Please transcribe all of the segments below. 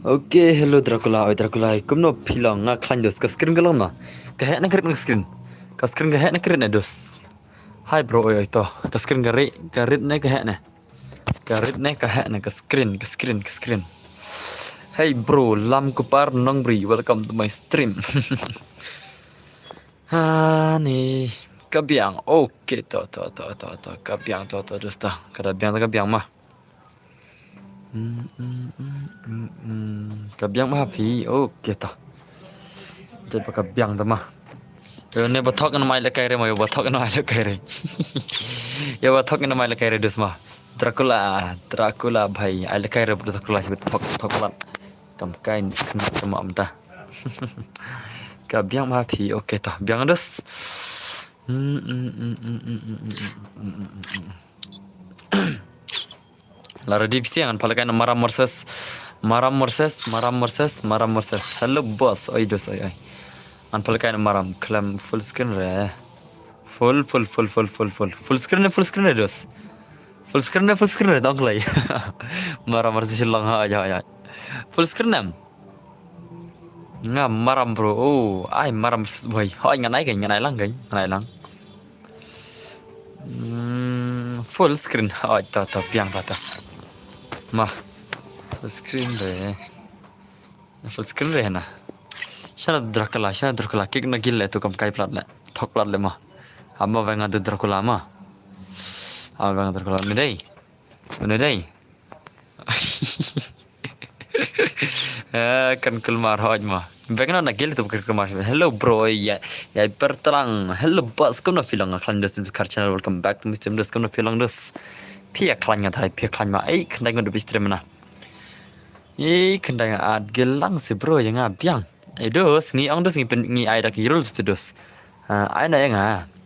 Oke, hello Dracula, oi Dracula, kumno pilang nga klan dos, kaskrin galang na, kahit na krit kaskrin kahit na krit na dos. Hai bro, oi to, kaskrin garit na kahit na kaskrin. Hey bro, lam kupar nong bri, welcome to my stream. Nih, kabiang, oke to, kabiang to dos ta, kada biang ta kabiang mah. Kabiang mah pi, oke to. Jadi pakai biang tu mah. Ini batok kan main lekai re, mau batok kan main lekai re. Ya batok kan main lekai re dus mah. Dracula bhai, ai lekai re Dracula sih batok lan. Kam kain kena sama amta. Ka biang mah pi, oke toh. Biang dus. Lara di siang palakai maram merses. Hello boss, oi dus oi. An palakai maram klam full screen re. Full screen re dos. Full screen re dong lai. Maram silang aja. Full screen nam. Nga maram bro. Oh, ai maram boy. Hoi nganai lang. Full screen. Oh, ta piang ta. Mah. Full screen re na. Shana Dracula kik na gil tu kam kai plat le. Thok plat le mah. Amma venga de Dracula mah. Abang Dracula ni dai. Kan kelmar hoj mah. Venga na gil tu kelmar. Hello bro ya perterang. Hello boss kom na filang aklan dus kar channel welcome back to Mr. Dus kom na filang dus. Pia klan nga thai pia klan mah. Ai khandai ngon du stream na. Khandai ad gelang si bro yang biang. Dos ngi ang dos ngi ai dak rules tu dos. Ai na yang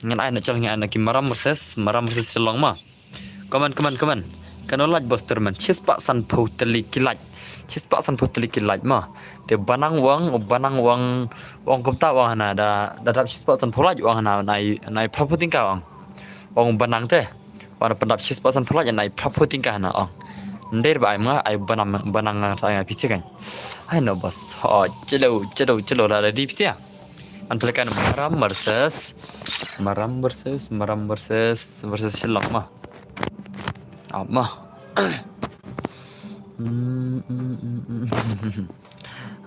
ngan ai na chang ngi ai na ki maram merses selong mah. Komen. Kanolaj bos terman. Chispa san puteli kilaj mah. Te banang wang komta wang na da dap chispa san pulaj wang na nai praputing ka wang banang te. Wang pendap chispa san pulaj nai praputing ka na ong. Nder ba ai banang saya pisi kan. Ai no bos. Oh, celo la di pisi ya. An pelekan maram versus selong mah. Mah.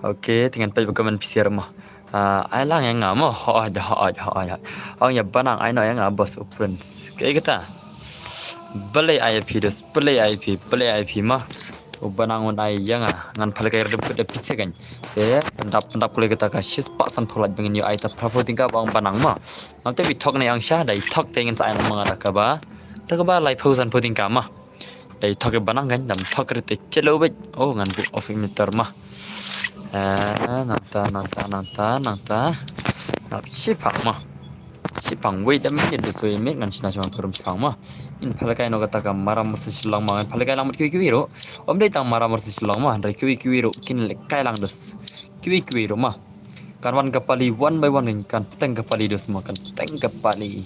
Oke, tinggal pai bagaimana PCR mah. Ai lang yang ngam oh ya banang ai no yang bos open. Kayak kita. Play IP mah. Banang on ai yang ngan palakai de pice kan. Pendap kulit kita kasih pasan tholat dengan you ai ta prapo tingka bang banang mah. Nanti we talk na yang syah dai talk dengan saya mangada ka ba. Ta ka ba lai pausan po tingka mah. Dai talk banang kan dam talk rete celo bet. Oh ngan book of meter mah. Nanta. Nak sipang mah. Sipang wait a minute so you make ngan sina chong kurum sipang mah. In palakai no kata ka maram mesti silang mah. Palakai lang mut kiwiro. Om dai tang maram mesti silang mah. Dai kiwiro kin lekai lang des. Kiwiro mah. Kan wan kapali one by one kan teng kapali des mah kan teng kapali.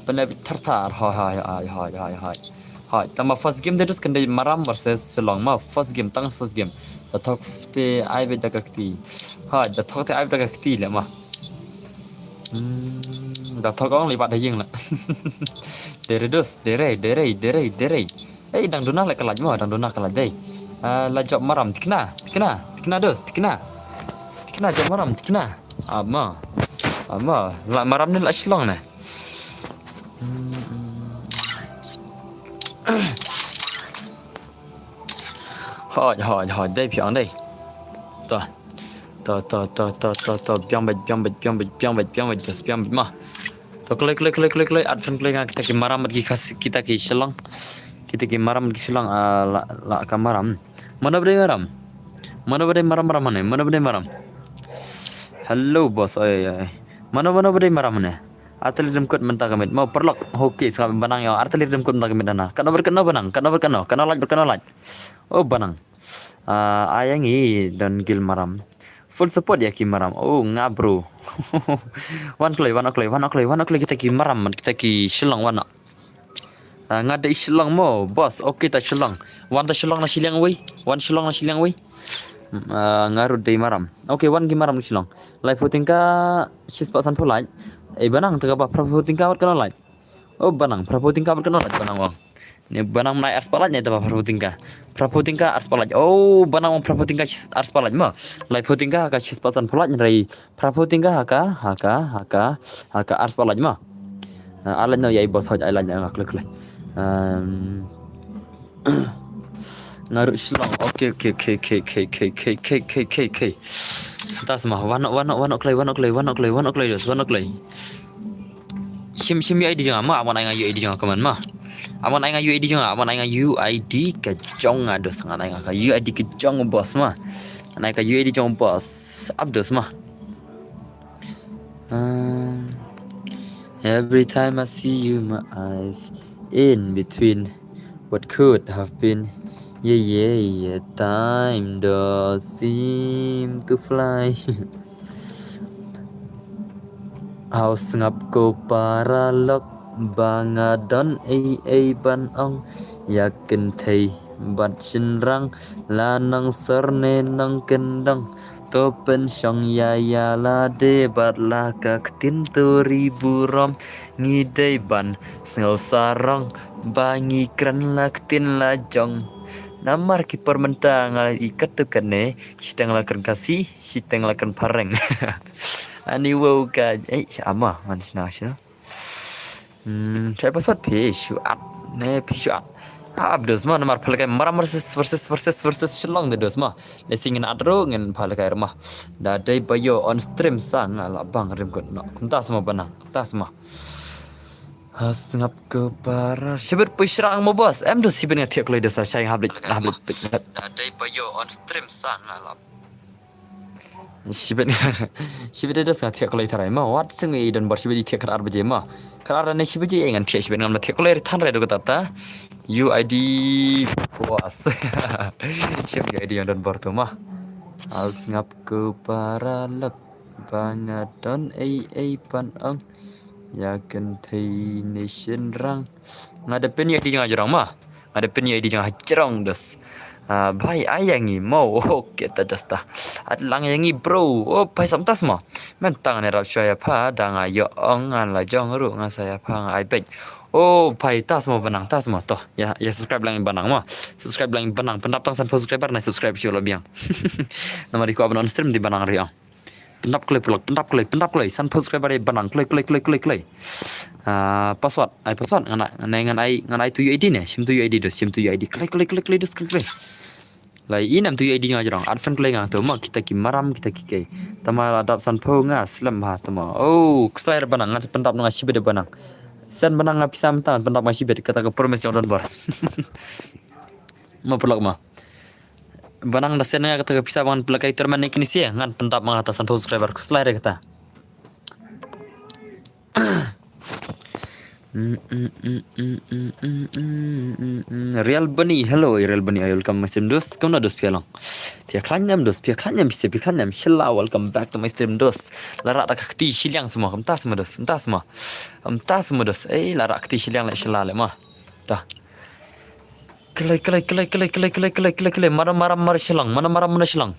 Penabit tartar hai. Tama first game des kan dai maram versus silang mah. First game. Da thok te ai be dakakti. Hai da thok te ai be dakakti le mah. Da thok ong libat da ying la. Dere. Dang duna la kalaj mah dang duna kalaj dai. La job maram tikna dos. Tikna job maram tikna. Ama la maram ni la shlong na. Hỏi đây phiền đây. Tờ biang bạch mà. Tờ klik advent klik kita ki maram kita ki silang la ka maram. Mana bre maram? Mana badai maram mana? Mana badai maram? Hello bos, oi. Mana badai maram mana? Arteli demkut mentah kemit. Mau perlok hoki sekali banang ya. Arteli demkut mentah kemit dana. Kena banang. Kena laj. Oh banang. Ayangi dan gil maram. Full support ya ki maram. Oh ngabro. One clay kita ki maram. Kita ki shilang wana. Ngada shilang mo bos. Okay ta shilang. One ta shilang na shilang wei. Ngaruh day maram. Okay, one gi maram shilang. Live voting ka shispa san polai. Banang taga ba voting ka wat kana lai. Oh banang voting ka wat kana lai banang wang. Ni banang nai ars palat nya ta voting ka. Voting ka ars palat. Oh banang voting ka ars palat ma. Live voting ka shispa san polat rai. Voting ka haka ars palat ma. Alan no yai bos hoj alan yang klek klek. Ngaruh shilang. Okay. Tas mah wanok clay dos. Sim UID jangan mah aman ai UID jangan keman mah. Aman ai UID jangan aman ai UID kejong ados ngan ai ka UID kejong bos mah. Anai ka UID jong bos abdos mah. Every time I see you my eyes in between what could have been. Yeah, time does seem to fly. Haus ngap ko paralok bangadon ai ban ong yakin thei bat chin rang lanang serne nang kendang topen song ya la de bat la kak tin tu ribu rom ngidei ban sngo sarong bangi kran lak tin la jong namar kiper mentang ikat tu kene siteng lakan kasih siteng lakan pareng. Ani wow ka sama manis nasi no. Saya pasal pishuat ne pishuat. Abdos mah namar palakai maram versus shalong de dos mah. Lesingin adro ngin palakai rumah. Dadai bayo on stream sang ala bang rim kun no. Kunta semua banang. Kunta semua. Sengap ke para sibir pishrang mo bos. Dos sibir ngatiak lay dosa saya hablit. Dadai bayo on stream sang ala Sibit dos ngatiak lay tarai mah. Wat sengi dan bersibit tiak kerar beje mah. Kerar ne sibit je engan tiak sibit ngam tiak lay tan redo kata. UID puas. Siap UID yang dan bertu mah. Harus ngap ke para lek banyak don pan ang yakin thei nation rang ngadepin UID jangan jerang mah. Ngadepin UID jangan jerang dos. Bhai ayangi mau oke tadas ta atlang yangi bro oh pai samtas mo mentang ne rap saya pa dang ayo ongan la jong ru nga saya pa ai pek oh pai tas mo banang tas mo toh ya subscribe lang banang mo subscribe lang banang pendapatan san subscriber na subscribe sio biang nama di ko abon stream di banang riang pendap klay san subscriber banang klay password ngan ai tu UID ne sim tu UID dos klay lai inam tu UID ngajarang advan klay ngang tu mak kita ki maram kita ki kai tama adap san pho nga slam ha tama oh ksai banang ngan pendap nga sibede banang san banang nga pisam tan pendap nga sibede kata ke promise yang don bar ma pelak ma banang da sen nga kata ke pisam ngan pelakai terman ikini sia ngan pendap nga atasan subscriber ksai kata Real Bunny, hello Real Bunny, welcome my stream dos. Kamu dos pialang. Piaklanyam Shilla, welcome back to my stream dos. Larak tak akti shiliang semua, entah semua dos. Larak akti shiliang lek Shilla lek mah. Dah. Kelai. Maram Shillang, mana maram Shillang.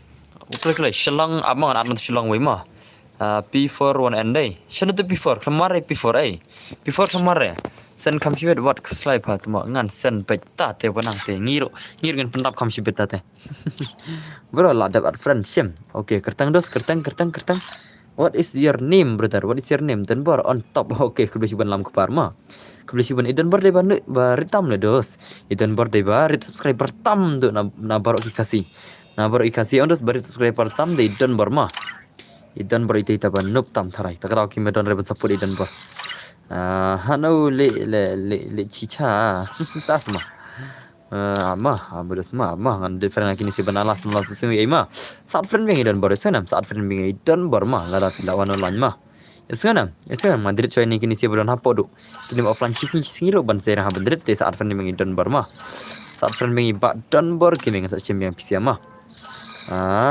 Kelai. Shillang, abang anak Shillang wei mah. P4 one and day. Shana tu P4 kemarin P4 P4 kemarin. Sen kami sibet buat slide pat mau ngan sen peta te panang te ngir ngan pendap kami sibet te. Bro lah dapat friend sim. Okay, kertang. What is your name brother? What is your name? Dan bar on top. Okay, kebetulan lam kepar mah. Kebetulan idan bar deba baritam le dos. Idan bar deba subscriber tam tu na baru ikasi. Na baru ikasi on dos bari subscriber tam de idan bar mah. Idan bar itu ban nup tam tharai. Takra ki medon reba support idan bar. Hano le cica tas mah. Bodos ngan different kini si banalas nalas sing ima saat friend bingi dan boros senam saat friend bingi dan borma lada lawan online Isnganam Madrid so ini kini si bulan hapodu kini offline kising ro ban serah Madrid te saat friend bingi dan borma saat friend bingi ba dan bor kini ngan sim yang pisia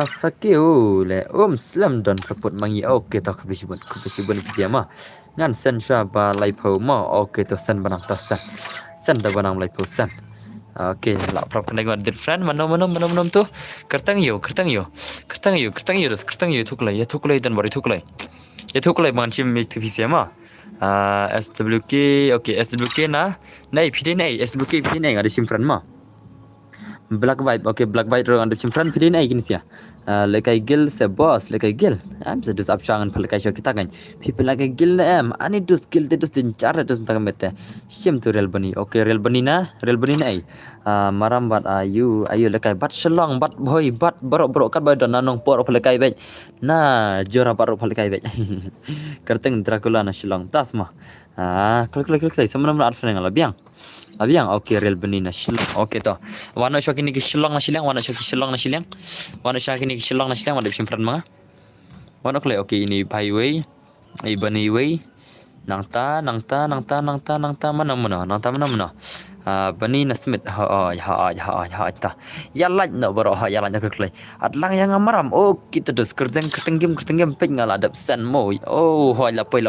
sakeu le slam dan support mangi oke to kubisibun pisia ngan sen sha ba lai pho oke to sen banang to sen da banang lai pho sen. Oke, lah prop kena gua friend mana tu. Kertang yo tuklay dan baru tuklay. Ya tuklay mangan cim itu PC SWK, oke SWK nai PD nai SWK PD nai ada sim friend Black White, okay, Black White ro ando chimfran pili na igin siya. Lekai gil se boss, lekai gil. Am se dus apshangan palekai syo kita kan. People lekai gil na ani dus gil te dus din cara dus mentang mete. Sim tu real bani. Okay, real bani na ai. Maram bat ayu lekai bat shelong bat boy bat borok kat badan nanong por palekai bai. Na jora baru palekai bai. Kerteng Dracula na shelong tas mah. Klik sama nama arfan yang labiang. Abiang okay real benina shil okay to wana shaki ni shilong na shilang wana shaki shilong na shilang wana shaki ni shilong na shilang wana simpan mga wana kle okay ini highway ibani way nangta mana bani na smith ha ta yalla no baro ha yalla nak klay atlang yang amaram oh kita dus kerteng game pek ngal adap sen mo oh ho lapoi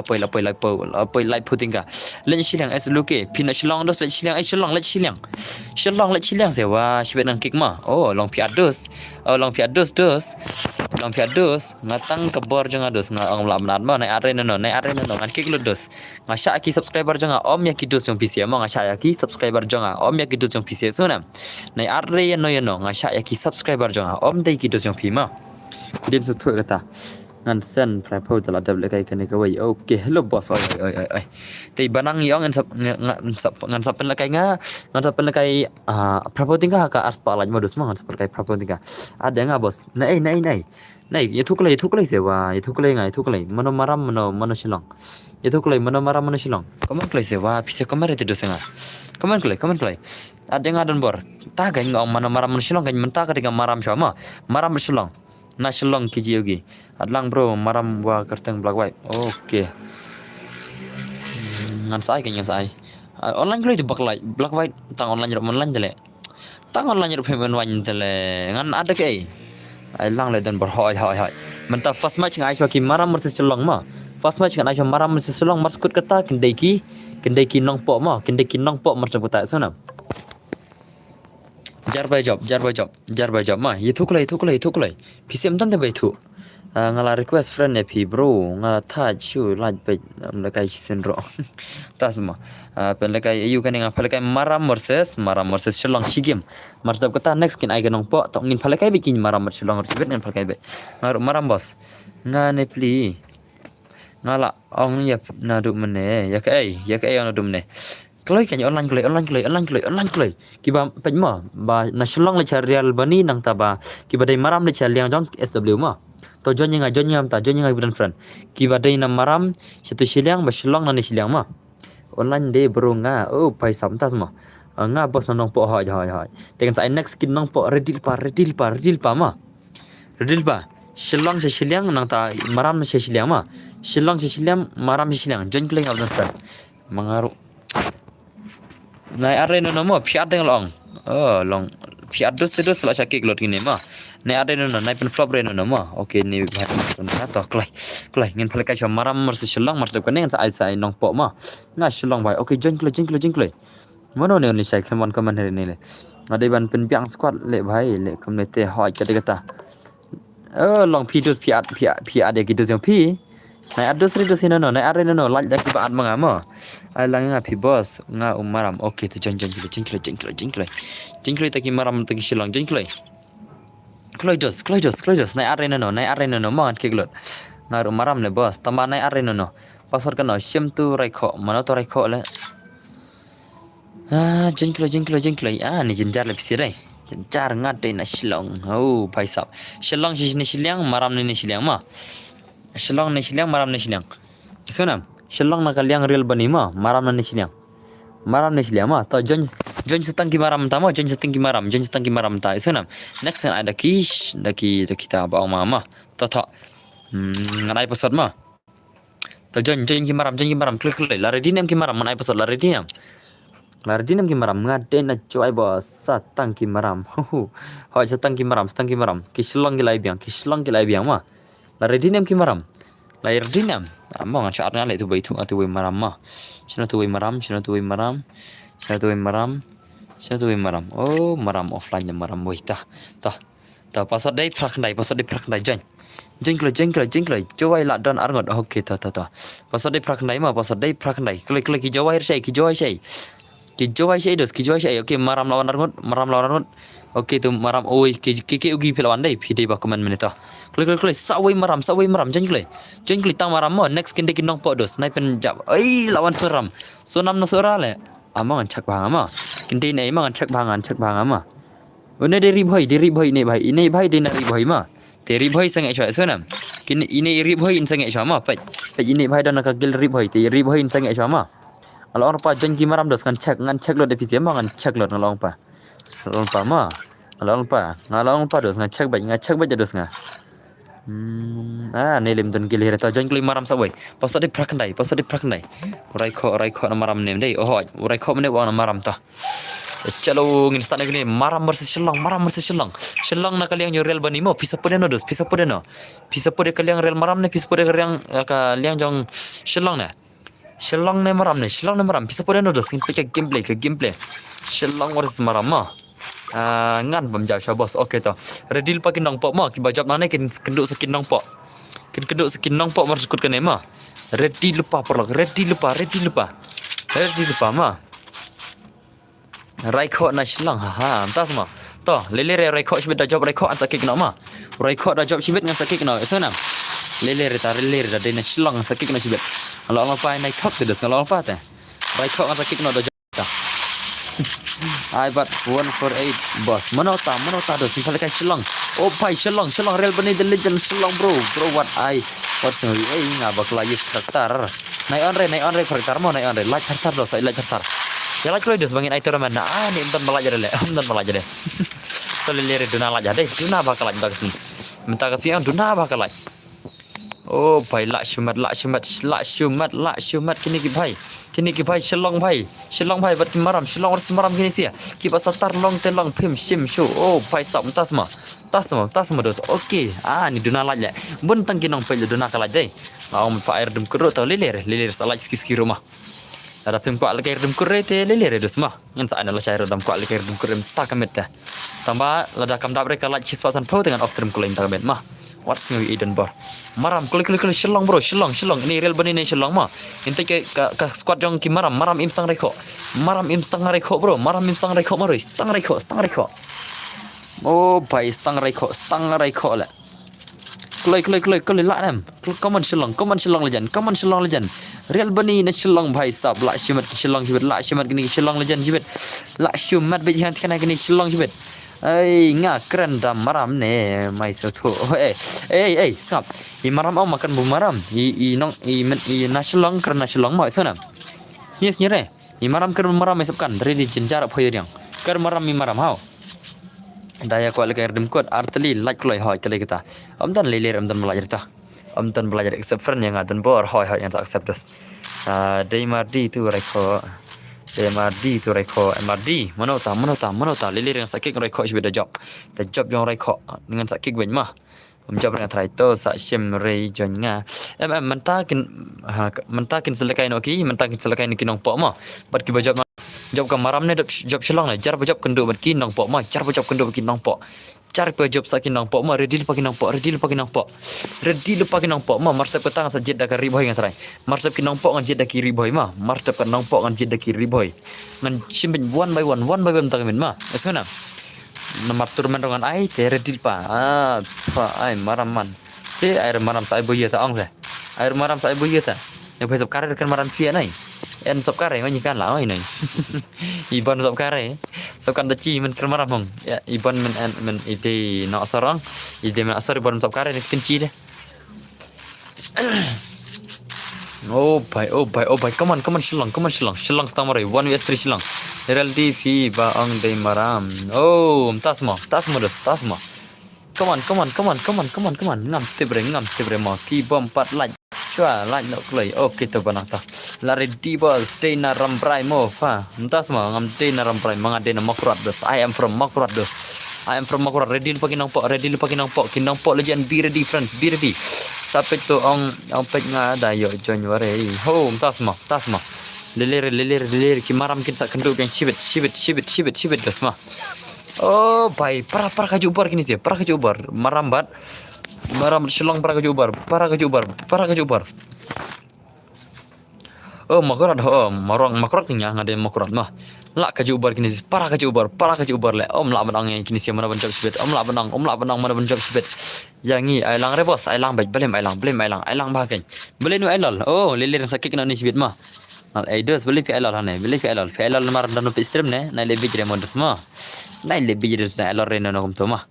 lai puting ka len silang es luke pina silang dos le silang sewa sibet nang kik ma oh long piados ngatang kebor jeng ados ngang lamnat ma nai arena no ngan kik ludos ngasya ki subscriber jeng om ya kidus yang PC ma ngasya ki subscriber jonga om ya kidus yang PC sunam nai arre no ngasya ki subscriber jonga om dai kidus yang pima dim su tu kata ngan sen prapo tala dab lekai kene kawai okay hello boss oi tei banang yang ngan sap lekai prapo tingka ka ars palaj modus ngan sap lekai prapo tingka ada nga bos nai ya thuklai sewa ya thuklai mano maram mano silong ya thuklai mano maram mano silong kaman klai sewa pise kamera te dosenga kaman klai ada nga don bor ta ga ngom mano maram mano silong kan menta ka maram sama maram silong na silong kiji yogi adlang bro maram wa kerteng black white okay ngan sai online klai di black white tang online jele tang online payment wan tele ngan ada ke ai lang le dan ber hoi menta first match ngai ki maram versus celong first match ngai maram versus celong maskut kata kendai ki nong po mar ceputa sana jar bai job ye thuklai pcm tan te bai thu ngala request friend ne phi bro ngala tha chu like bai lakai senro tasma pen lakai you kan nga phalakai maram versus celong sigim mar kata next kin ai ganong po to ngin phalakai bikin maram versus celong sibet ngan phalakai bai maram bos nga ne pli ngala ong ya nadu mene ya kai on nadu mene kloi kan online kloi kiba penma ba na shlong le real bani nang taba kiba dai maram le liang jong SW to jonnya bidan friend kiba dai na maram satu silang ba shlong na ni silang online de bro nga pai samtas nga bos nong po hoi dengan sai next kin nong po redil pa shlong se silang nang ta maram se silang shlong se silang maram se silang jon kleng bidan friend mangaru nai arena no mo piat deng long long piat dos la sakik lot kini nai arena no nai pen flop reno no okay ni bhai to klai ngin phale kai maram mar se shlong mar kan ngan sai nong po nga shlong bai okay jon klai mono ne ni sai khamon kaman here ni le ngadai ban pen piang squad le bhai le kamne te hoi kata long pitus piat de gitu yang pi nai adus no nai arena no laj dak baat mangama ai lang nga pi boss nga maram okay te jon klai taki maram taki silang jon klai nai arena no man keglot nga maram le boss tamba nai arena no password kan no sim tu raikho mana to raikho le jon klai ni jenjar le pisi dai jenjar ngate na silang bhai sab silang ni silang maram ni silang Shillong ni silang maram ni silang. Sunam, Shillong na kaliang real bani maram ni silang. To John join setang kimaram tama join setang kimaram ta isunam next ada kish daki kita ba mama tata ngan episode ma ta join kimaram klik lari dinam kimaram man episode lari dinam kimaram ngade na coy bos satang kimaram ho setang kimaram kislong gilai biang ma lari dinam kimaram lahir dinam among acha arna le tu bai tu atu maram ma sina tu maram oh maram offline maram woi ta pasal dai prak dai join jawai la don arngot okay ta pasal dai prak dai klik ki jawai ki jawai sei okay maram lawan arngot okay tu maram oi ki ugi pelawan dai pide ba komen menita klik sawai maram join tang maram mo next kinde kinong po dos nai pen jap ai lawan seram sonam no sora le amang chak bang ama kinde nei mang chak bang ama une deri bhai nei bhai de na ri bhai ma teri bhai sange chwa sonam kin ine ri bhai in sange chwa ma pe ine bhai dan ka gil ri bhai te ri bhai in sange chwa ma along pa join ki maram dos kan chak lo de pisi ma kan chak lo along pa ma along pa dos ngan chak ba dos nga nelim don gil hira ta join kli maram sawai pasade prakandai rai kho na maram nem dei rai kho mene wa na maram ta chalo ngin sta ne maram versus shillong na kaliang real bani mo pisa pode kaliang real maram ne pisa pode kaliang jong shillong ne maram pisa pode no dos kin gameplay shillong versus maram ma ngan bam jaw bos okay to redil pakin nong pok ma ki bajap nane kin kenduk sakin nong pok mar sukut kene ma ready lupa ma raikho na shlang tas ma to lele raikho shibet da job raikho an sakik no ma raikho da job shibet ngan sakik no sonam lele da de na shlang sakik no shibet alo ma pa nai thok de des ngalo pa ta raikho an sakik no da job ta I but 148 boss manota dos simpel kai shillong oh pai shillong real bani the legend shillong bro what so nga bakla yes karakter nai on re karakter mo nai on re like karakter dos like karakter ya like dos bangin ai tournament na ni enton belajar deh so lele duna la jade duna bakal minta kasih duna bakal oh pai la shumat kini ki bhai shillong bhai bat maram kini sia ki pasatar long telong phim shim shu oh pai sam tasma dos okay ni duna laj bun tang kinong pai duna kalaj dei mau pa air dum kuro to lele salaj ski rumah ada phim kwa air dum kurre te lele dos ma ngan sa ana la chair dum kwa air dum kurre ta kamet ta tambah lada kam dabre kalaj kispasan pro dengan off term kulain ta kamet ma what's new Eden bar maram klik shillong bro shillong ini real bani ne shillong ma inte ke ka squad jong ki maram im stang rekho bro maram im stang rekho maro stang rekho oh bai stang rekho la klik la nam common shillong legend real bani ne shillong bhai sab la shimat shillong hibet la shimat gini shillong legend hibet la shumat be han kana gini shillong hibet ai nga keren dam maram ne mai so tu sap i maram makan bu maram i na shillong karena shillong ma so nam sini re i maram maram mesapkan dari di jenjar phoy riang maram hau daya ko lek erdem kot artli like loi hoy kale kita amdan leler amdan belajar accept friend yang adan bor hoy yang tak accept dos dei mardi tu rekho MRD manota leler yang sakit rekho shibeda job yang rekho dengan sakit ben mah job dengan traito sa shim rei jonga mentakin selekai no ki mentakin selekai ni kinong pok ma bat ki job ka maram ne job shilong la jar job kendo bat kinong pok ma jar job kendo kinong pok jar job sa kinong pok ma ready lupa kinong pok ma marsap ka tang sa jet da ka riboy ngan trai marsap kinong pok ngan jet da ki riboy ma marsap kinong pok ngan jet da ki riboy ngan shim one by one ta men ma esona nomor turun dengan ai teredil pa ai maram man te air maram sai boye ta ong se air maram sai boye ta yang besok kare kan maram sia nai en sop kare ngai kan la oi nai iban sop kare sop kan daci men kan maram hong ya iban men ite na sarang ite men asar iban sop kare ni kenci de oh bye come on shillong stamare 1 vs 3 shillong Real TV ba ang day maram. Oh, tas mo dos, tas mo. Come on, come on, come on, come on, come on, come on. Ngam tibre mo. Ki bom pat like. Chua like no play. Oh, kita banata. Lari di bos day na rambrai mo fa. Tas mo ngam day na rambrai mga day na makurat dos. I am from makurat dos. I am from makurat. Ready lu pagi nang pok, ready lu pagi nang pok. Kinang pok legend be ready friends, be ready. Sampai tu ang pek nga ada yo join ware. Ho, tas mo. Lilir ki maram kin sak kenduk yang cibit dos mah. Oh, bai, para kaju ubar kini sih, para kaju ubar, marambat, selong para kaju ubar. Oh, makurat, makurat tinggal ngade makurat mah. Lak kaju ubar kini sih, para kaju ubar le. Om lak benang yang kini sih mana bencok sibet, om lak benang mana bencok sibet. Yang ni, ailang rebos, ailang baik, belum ailang bahagian. Boleh nu ailal, oh, lilir sakit kena ni sibet mah. Aidos beli PLL hane beli PLL mar dan op stream ne na lebih jere modus ma na lebih jere na LR reno no mah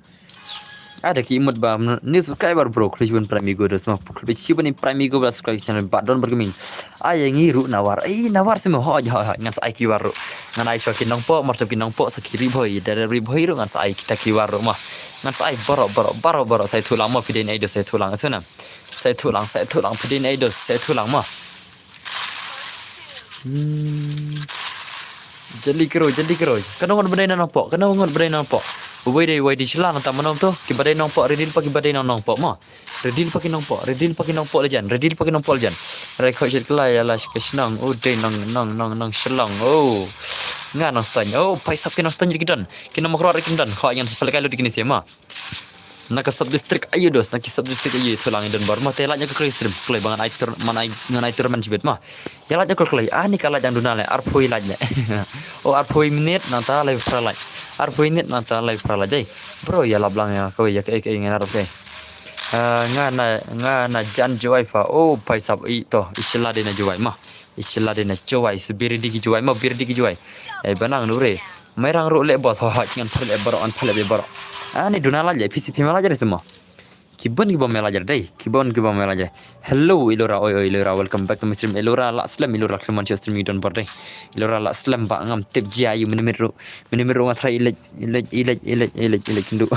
ada ki imut ba ni subscriber bro krijun pramigo dos ma pukul bi sibani pramigo ba subscribe channel ba don bergeming ay ngiru nawar semo ho ngan sa ki waru ngan ai shokin nong po mar shokin nong po sakiri boy dari boy ru ngan sa ai kita ki waru mah ngan sa ai baro saya tulang ma pidin aidos saya tulang asuna saya tulang pidin aidos saya tulang mah Jadi kero. Kena ngon badai nampak. Wei di selang tak manom tu. Ki badai nampak redil pagi badai nampak mah. Redil pagi nampak lejan. Rekod shit kelai ala senang. Oh dei nang selang. Oh. Ngan nang stanya. Oh paisap kena stanya dikidan. Kena makro rekindan. Kau yang sepele kali dikini siapa? Nak sub distrik ayo dos, nak sub distrik ayo tulang dan bar mah telanya ke stream klay bangan aitur mana ngan aitur man sibet mah. Ya lajak ke klay ni kala jang dunale arpoi lajnya. Oh arpoi minit nanta live pra laj. Arpoi minit nanta live pra laj. Bro ya lablang ya kau ya ke ngan arep ke. Ngana jan jawai fa. Oh pai sab i to isla de na jawai mah. Isla de na jawai sebiri di jawai mah bir di jawai. Banang nure. Merang ro le bos ha ngan phale baro an phale be baro. Ni dunala je PCP melajar semua. Kibon melajar deh. Melajar. Hello Ilora, Ilora, welcome back to stream. Ilora la slam Ilora keman stream don berde. Ilora la slam ba ngam tip jayu menemiru ngatra ilet kindu.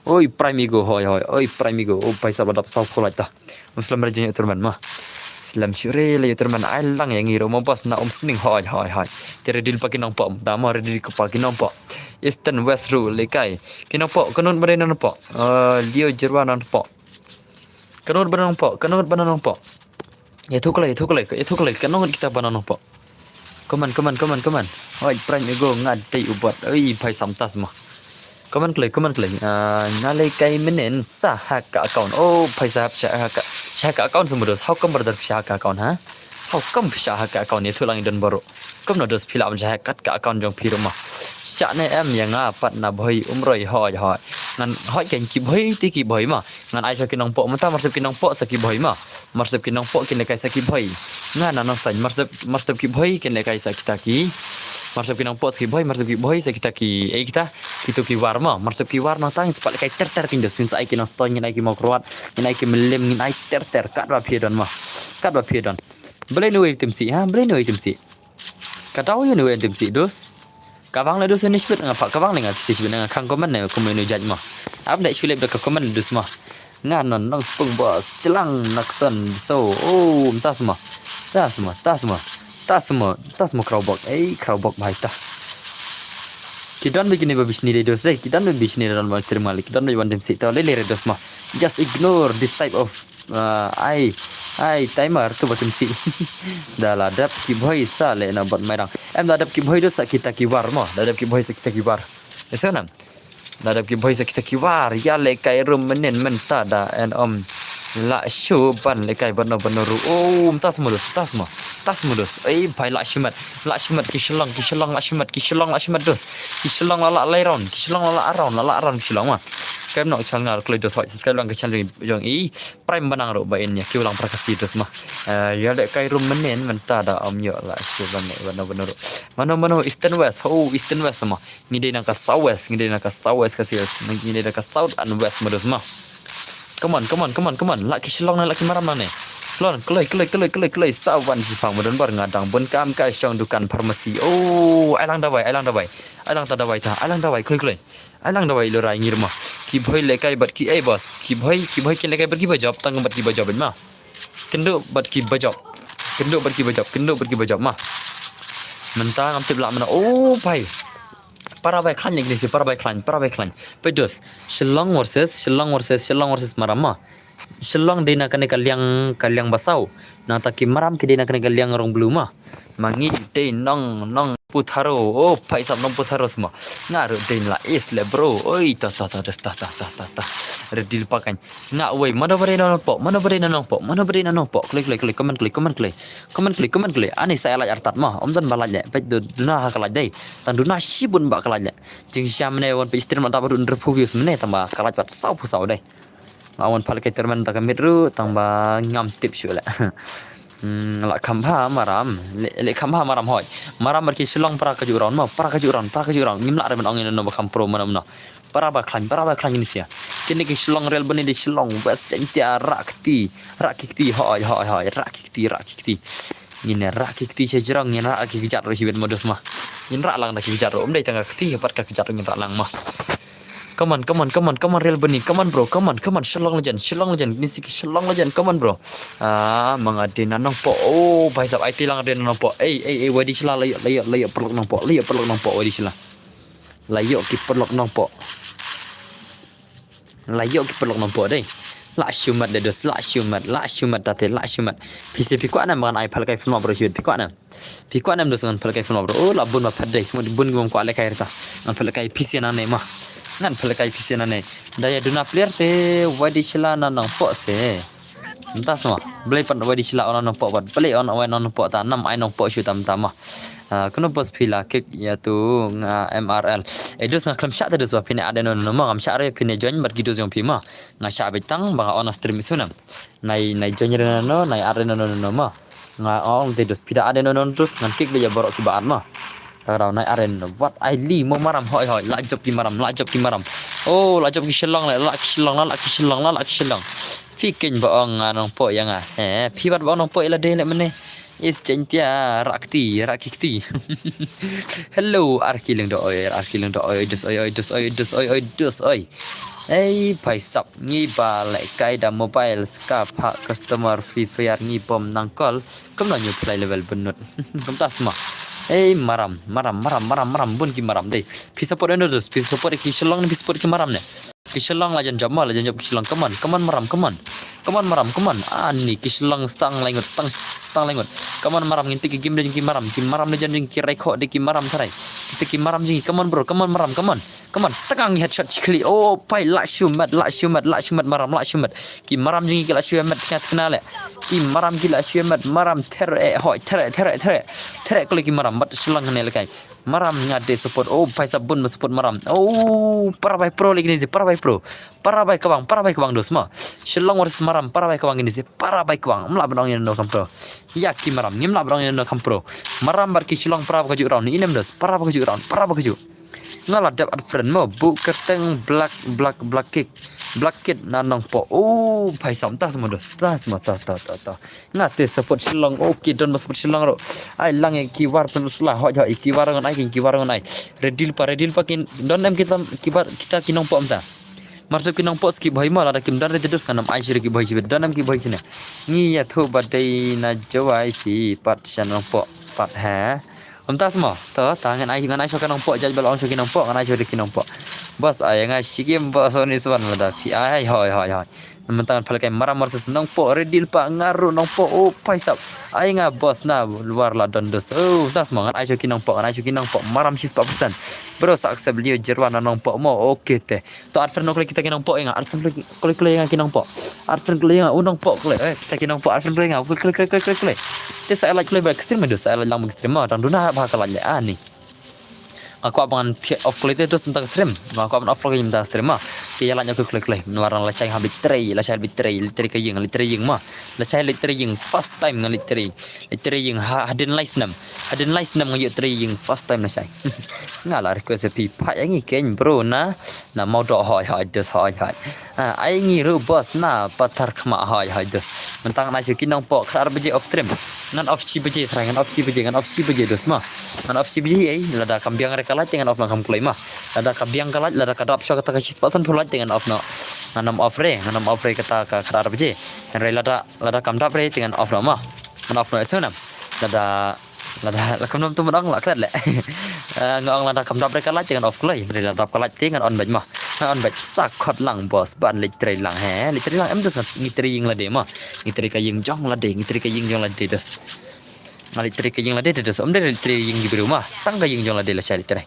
Oi primigo hoy. Oi primigo. Oh paisa badap sau kolata. Muslim rajin turman mah. Islam syure le turman ailang yang ngiro mo bos na sning hoy. Tire dil pakin nampak. Dama redil ke pakin nampak. Eastern West Ru lekai. Kenapa? Kanun berena nampak. Leo Jerwan nampak. Kanun berena nampak. Ya tu kelai. Kanun kita bana nampak. Come on. Oi prime ego ngadai ubat. Oi pai samtas mah. Come on kelai. Nalekai menen sah ka account. Oh pai sah ka account semua dos. How come berdar sah ka account ha? How come sah ka account ni tulang dan baru. Come no dos pila amjah kat ka account jong pi rumah. Chả này em yang pat na bhai umroi hỏi ngan hỏi ken ki bhai ti ki bhai ma ngan ai sa kinong po mata marsep kinong po sa ki bhai ma marsep kinong po kin lekai sa ki bhai ngan na stan marsep ki bhai kin lekai sa kita ki marsep kinong po sa ki bhai sa kita ki kita kitu ki war ma marsep ki war na tang sepat lekai ter kin sin sa ai kinong ston ngan ai ki mau kruat ngan ai ki melem ngan ai ter kat ba phiedon boleh nu tim si katau yo nu tim si dos Kawang le dos ni sebut ngapa kawang le ngap sebut dengan kang komen ne komenu jaj mah. Ap le chule bek komen dus mah. Ngan nang spung bos celang naksan so. Oh, tas mah crowbok. Crowbok baik tah. Kidan begini babis ni dos deh. Kidan babis ni dalam terima le. Kidan bayi wantem si tau le dos mah. Just ignore this type of timer tu batum si. Dah ladap ki bhai sa le na bat merang. Em ladap ki bhai dosa kita ki war mo. Ladap ki bhai sa kita ki war. Esanam. Ladap ki bhai sa kita ki war. Ya le kai rum menen menta da and la shu ban le kai ban ru. Oh tas modus. Bhai la shimat ki shalong la shimat dos. Ki shalong la lairon. Ki shalong la aron ki shalong mah. Subscribe nak channel kalau dos subscribe lang ke channel jong prime banang ro bain nya ki ulang prakasi dos mah. Ya le kai rum menen menta da yo la shu ban ru. Mano Eastern West. Oh Eastern West mah. Ngide nang ka South West kasi ngide nang ka South and West modus mah. Come on. Laki shalong na laki maram na ne. lon kelai sawan sipang modon bar ngadang bon kam kai syong dukan farmasi oh alang dawai alang ta dawai alang dawai lo rai ngirma ki bhoi lekai bat ki ai bos ki bhoi kin lekai ber ki bajab tang bat ki bajab ma kendo bat ki bajab ma mentang am tibla mana oh pai para bai klan ni para bai klan pedos Shillong versus marama Shillong dina kane kaliang basau na taki maram ke dina kane kaliang rong bluma mangi de nong putharo oh paisa nong putharo semua ngaru de la is le bro oi ta redil pakan nga wei mana bere nong po klik comment ani saya laj artat mah om dan balaj pe duna ha kalaj dei tan duna sibun ba kalaj jing syam ne won pe istri mata baru reviews mene tamba kalaj pat sau dei awan palkai terman tak midru tangba ngam tip syula la khamha maram le khamha maram hoy maram marki Shillong para kajuran ngimla re man ongin no bakam pro manam no para ba klan ini sia kini ki Shillong real bani di Shillong west centia rakti hoy rakti ngine rakti sejrang ngine rakti kejar resibet modus mah ngin rak lang nak kejar om dei tangga kti pat ka kejar ngin rak lang mah Come on, real bunny. Come on, bro. Come on. Shillong legend. Ini si Shillong legend. Come on, bro. Mengade nanong po. Oh, bhai sab IT lang ade nanong po. Wadi sila layok perlok nong po. Wadi sila. Layok ki perlok nong po deh. La syumat dedos, la syumat tate. PCP ko anam mangan ai palkai film bro syud piko anam dos ngan palkai film bro. Oh, la bun ma padai. Bun gum ko ale kai rta. Ngan palkai PC na mah. Ngan pelekai pisian ane daya duna player te wadi sila nanang po se entah semua beli pan wadi sila orang po bat beli on po ta nam ai nong po shu tam tamah kuno bos pila kek ya tu nga MRL dos nga klam syak te dos pine ada non ma ngam syak re pine join bat gido jong pima nga syak betang bang on stream sunam nai join re no nai are no ma nga ong te dos pida ada non terus ngan kek be ya borok ki baat ma Tarau naik aren what I li mau maram hoi lajop ki maram oh lajop ki Shillong la ki Shillong fikin baong anong po yang pibat baong po ila de le mene is centia rakti hello arkiling do oi dos oi paisap ngi ba lai kai da mobile ska pa customer free fire ngi bom nangkol kum lanyu play level benut kum tasma maram bun ki maram deh pisa pot endos pisa pot ki Shillong ni pisa pot ki maram ne ki Shillong lajan job ki Shillong come on maram ani ki Shillong stang lengot come on maram nginti ki game de ki maram lejan ki rekod de ki maram tharai kita ki maram jingi come on bro come on tegang headshot cikli oh pai la shumat maram ki maram jingi ki la shumat kena le ki maram ki la shumat maram tere kali ki maram bat Shillong ne lekai maram ngade support oh pai sabun support maram oh para bai pro lagi ni para bai kawang dos ma Shillong versus maram para bai kawang ini para bai kawang mla bang no kampro ya ki maram ngimla bang no kampro maram bar ki Shillong para kaju round ini dos para kaju ngala dap ad friend mo bu keteng black kid nanong po oh pai sam ta semua dos ta ngate support Shillong okay don support Shillong ro ai lang kiwar penuslah hoj kiwar ngon ai redil pa kin don em kita kinong po amta marto kinong po skip bhai mal ada kim dan redus kanam ai shir ki bhai sibet don em ki bhai sine ngi ya tho badai na jawai fi pat chanong po pat ha amta semua tangan ai shokan po jaj bal on shokin po ngan ai shokin po bos ai ngai sigim bos on iswan lada fi ai hoi mentangan palakai maram versus nong po redil pa ngaru nong po oh paisap ai nga bos na luar la dondos oh tas mangan ai shokin po maram 4% bro saksa beliau jerwan nong po mo okay te to arfen nong kita kinong po nga arfen kle nga kinong po arfen kle nga unong po kle kita kinong po arfen kle nga kle te sa like kle ba extreme do sa lang extreme dan duna ba kala ani Aku abangan off quality terus tentang stream. Aku aban off lagi tentang stream mah. Kia lanya aku klik warang la chai habit tray, la chai habit tray, literi ka ying mah. La chai literi ying first time ngan literi. Literi ying hadin lais nam. Hadin lais nam ngan literi ying first time la chai. Ngala request pi pa yang ni ken bro na mau do hoi dus hoi. Ai ni ru boss na patar khma hoi dus. Mentang na syukin nang po khar beje off stream. Ngan off chi beje ngan off chi beje dus mah. Ngan off chi beje ai lada kambiang rekalat dengan off nakam klei mah. Lada kambiang kalat lada kadap syok kata kasi pasan pulat dengan off no. Nganam off re kata ka khar beje. Ngan lada kamdap re dengan off no mah. Ngan off no esenam. Lada lakam nom tu menang lah kret le. Ngong lada kamdap re kalat dengan off klei. Beri lada kalat dengan on baj mah. On baj sakot lang bos ban literi lang he. Literi lang em dus ngiteri ying lade mah. Ngiteri ka ying jong lade, ngiteri ka ying jong lade dus. Ngali teri ka ying lade dus om dari literi ying di rumah. Tang ka ying jong lade la chali teri.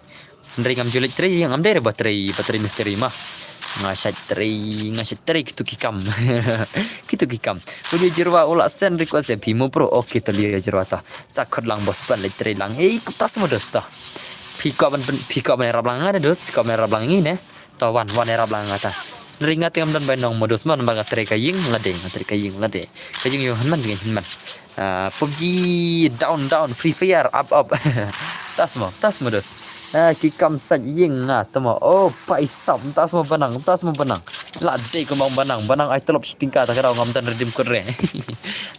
Ndri ngam julit teri yang am dari bateri misteri mah. Ngasyat teri kitu kikam. Kitu kikam. Uli jirwa ula sen request pimo pro oke to liya jirwa ta. Sakot lang bos ban literi lang. Kutas mo dus ta. Pika ban era blang ada dus, pika ban era blang ini ne. Tawan era blang ata. Ringat yang dan banong modus man baga teri ka ying lade. Ka ying yo hanman dengan hanman. PUBG down Free Fire up. Tas mo dus. Kikam sat ying tamo paisap tas mo banang lade ko mang banang ai telop tingka ta karau ngam tan redim kore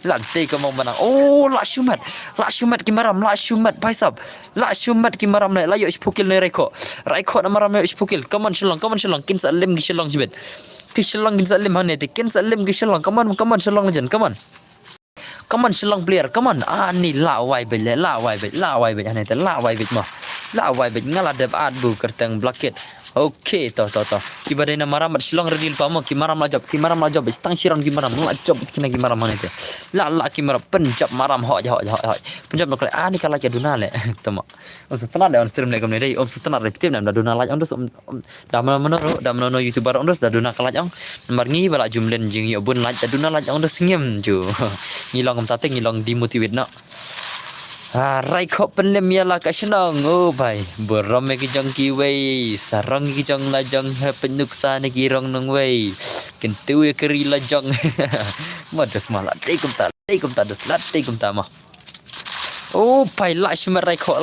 lade ko mang banang la shumat kimaram la shumat paisap la shumat kimaram la yo ispukil ne raiko na maram yo ispukil come on shilong kin salim gi shilong jibet kishlong kin salim hane te kin salim gi shilong come on shilong jen come on shilong player come on ni la wai be hane te la wai be mah la wai bet ngala deb adbu kerteng blaket oke to kibadai na maram shilong redil pamo kimaram la job stang shiram kimaram la job kina kimaram manete la kimaram penjab maram ho penjab no kale ni kala duna le tama om setana de on stream le kamne dei om setana repetim nam duna la on dos da mano youtuber on dos da duna kala ong nomor ngi bala jumlen jing yo bun la duna la on dos ngem ju ngilong om tate ngilong dimotivate no Raiko penem yala kasenong bai borome ki jong ki wei sarong ki jong la jong penuksa ne ki rong nong wei kentu keri la jong madas mala teikum ta dos la teikum ta mah bai la shmer raiko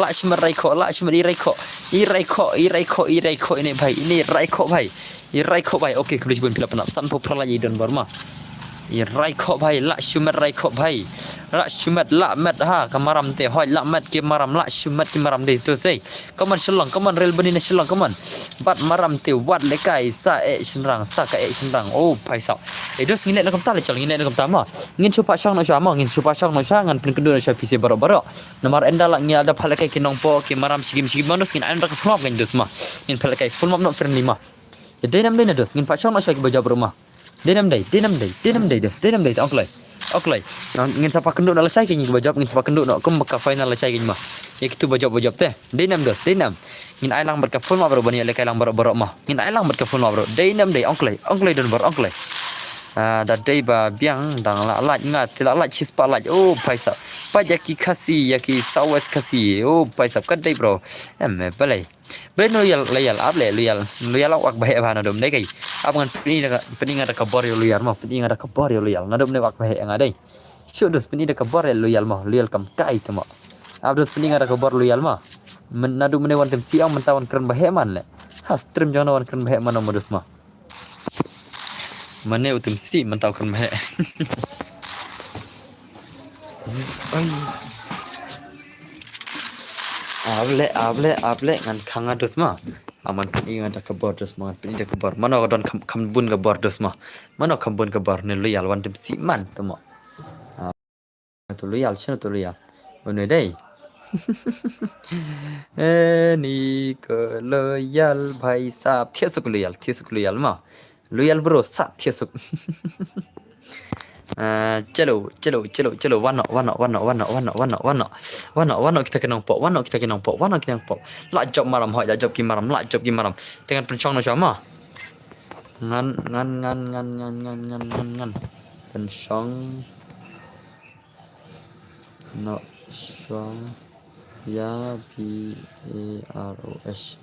ini bai ini raiko bai oke kulis bun pila penap san po prala don barma raiko bai la shumat raiko bai la shumat la mat kamaram te hoi la mat ki maram la shumat ki maram de tu sei kaman shelong kaman rel bani na shelong kaman bat maram te wat le kai sa shenrang pai sa dos ngine na kam ta le chal ngine na kam ta ma ngin chupa shang no sha ngan pin kendu na sha pc baro nomor enda la ngi ada phale kai kinong po ki maram sigim manus ngin andra ka flop ngin dos ma ngin phale kai full map no friendly ma de nam le na dos ngin pa shang no sha ki bajab rumah Denam day oklay ngin sapa kenduk nak lesai kini bajab ngin sapa kenduk nak kum ka final lesai kini mah ya kitu bajab teh denam ngin ai lang ber ka full ma bro bani le kai lang baro mah ngin ai lang ber ka full ma bro denam day oklay don ber oklay da day ba biang dang la ngat tila la chis pa la paisa pa yaki kasi yaki sawes kasi paisa kad day bro balai loyal able loyal wak bahe ba na dom dai kai abangan peni ngada kabar yo loyal mah peni ngada kabar yo loyal na dom ne wak bahe ngadai shudos peni da kabar loyal mah loyal kam kai tama abdos peni ngada kabar loyal mah nadu mene wan tem siang mentawan keren bahe man le has trim jona wan keren bahe man modus mah Mane utum si mentau kan bahe able ngan khanga dos ma aman pini ngan ka bor dos ma pini da ka bor mano don khambun ka bor dos ma mano khambun ka bor ne loyal wan tem si man tamo to loyal chana to loyal one dai ni ko loyal bhai sab thiesuk loyal ma loyal bro sa thiesuk chalo wano kita kenang pok la job maram hoi la job ki maram dengan pencong no sama ngan pencong no song Ya PAROS.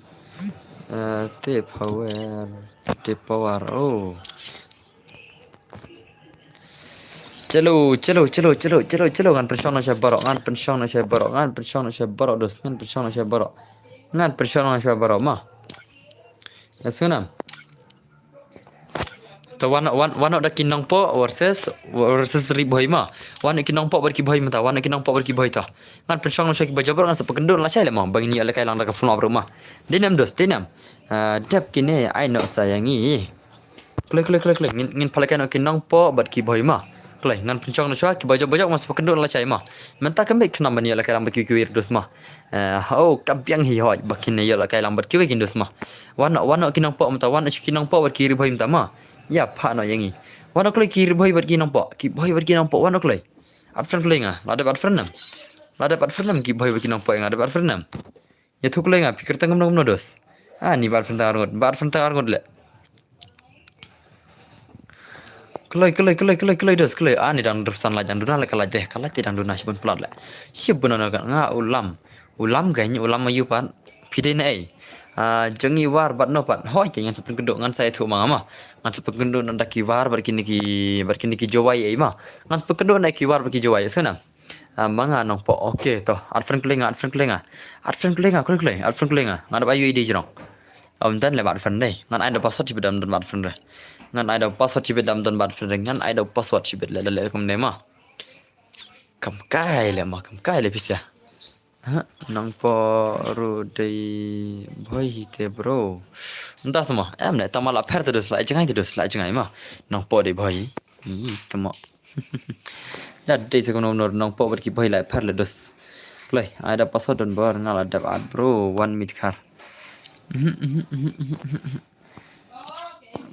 T power. T power. Oh. Chalo ngan pensiong na siya barok ngan pensiong na siya barok ngan pensiong na siya barok dos ngan pensiong na siya barok ngan pensiong na siya barok ma yasunam to wan da kinong po versus riboy ma wan kinong po berki boy mata wan kinong po berki boy ta ngan pensiong na siya ki bajabar ngan sa pagkendon la siya le ma bang ni ala kai lang da ka funo ma dinam dos dinam dap kine ai no sayangi klik ngin palakan kinong po berki boy ma Klay ngan pencong na siya kibajak-bajak mas pakendo la chay ma menta kambek kena mani la kailang baki kuir dos ma oh kabyang hi hoy bakin ya la kailang baki kuir dos ma wana kinang po mata wana kinang po baki riboy mata ma ya pa no yangi wana klay ki riboy baki kinang po ki boy baki kinang po wana klay adfren klay nga lada adfren nam ki boy baki kinang po nga ada adfren nam ya tu klay nga pikir tangam no dos ni adfren tangar ngot le kelai dos kelai ni dang dersan la jang duna la kala deh kala ti dang duna sibun plat la sibun na nga ulam gany ulam ayu pan pide na ai jangi war bat no pat hoi ke ngan sepun kedok ngan saya thu ma ngan sepun kedok nan daki war bar kini ki jowai ai ma ngan sepun kedok na ki war bar ki jowai suna manga nong po okay to adfren klenga ngan ba yu ide jrong dan le bat fen dei ngan ai da password ci bedam dan bat fen re ngan ai da password ci bedam dan bat fen re ngan ai da password ci bed le kum ne ma kam kai le pisya nang po ru dei boy hite bro nda sama em ne tamala pher te dos la jangai ma nang po dei boy ni tamo ya dei se kono nang po ber ki boy la pher le dos play ai da password dan bar ngala da bro 1 minute kar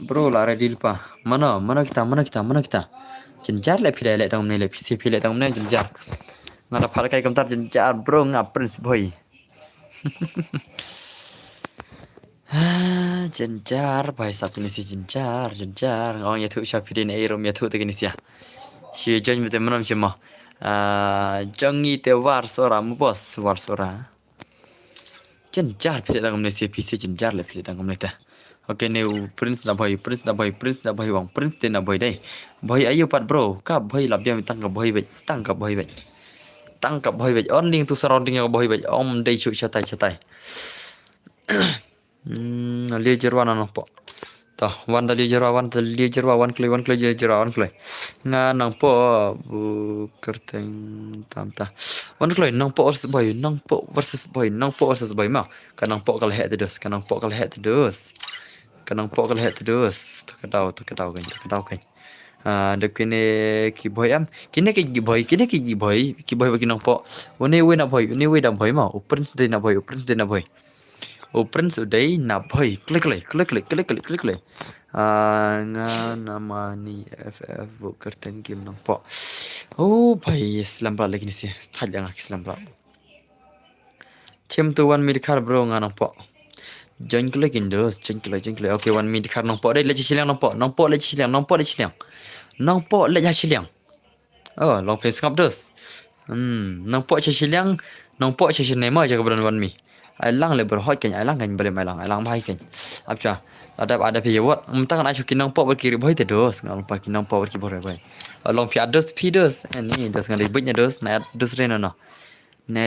bro la redil pa mana kita jenjar le phile le tang ne le phise phile tang ne jenjar ngada phal kai kam tar jenjar bro nga prince boy jenjar bai sap ni si jenjar ngong ya thu sha phile ne rom ya thu te ni sia si jen mi te manam chima jangi te war sora mu boss war sora jenjar phile tang ne si phise jenjar le phile tang ne ta okay neu prince na boy wang prince te na boy dai boy ayu pat bro ka boy la biam tang ka boy on ling tu surrounding ka boy om dei chu chatai le jerwa na no po ta wan da le jerwa wan klei jerwa nga nang po bu kerteng tam ta wan klei nang po versus boy ma kanang po kal het dos kanang po kal het dos takadau kan de kene ki boy am kene ki boy bagi nang po one we na boy ma prince de na boy prince udai na boy klik nga nama ni ff bu kerten kim nang po oh bhai islam pra lagi ni si thajang islam pra chem tu wan mir khar bro nga nang po jengkle kindos jengkle okay 1 minute kar nong po dai le chiliang nong po le chiliang oh long place ngap dos nong po chiliang nong po chiliang ma ja kabran wan mi ai lang le ber hot ken ai lang kan bale mai lang bai ken apcha ada pi wat tak na chukin nong po ber kiri bhoi te dos ngal pa kin nong po ber ki bore bai long pi ados ni dos ngal ibnya dos na dos re no na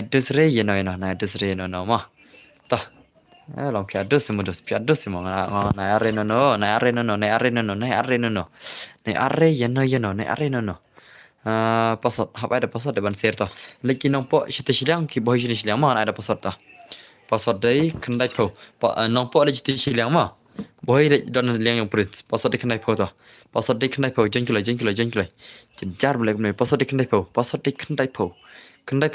dos re ye no ma ta long pi ados mo na are no pasot hab ada pasot de ban ser ta lekin nong po chite silang ki boy jini silang ma ada pasot ta pasot dei kendai po nong po le chite silang ma boy de don liang yang prince pasot de kendai po ta pasot de kendai po jengkule jenjar boleh ne pasot de kendai po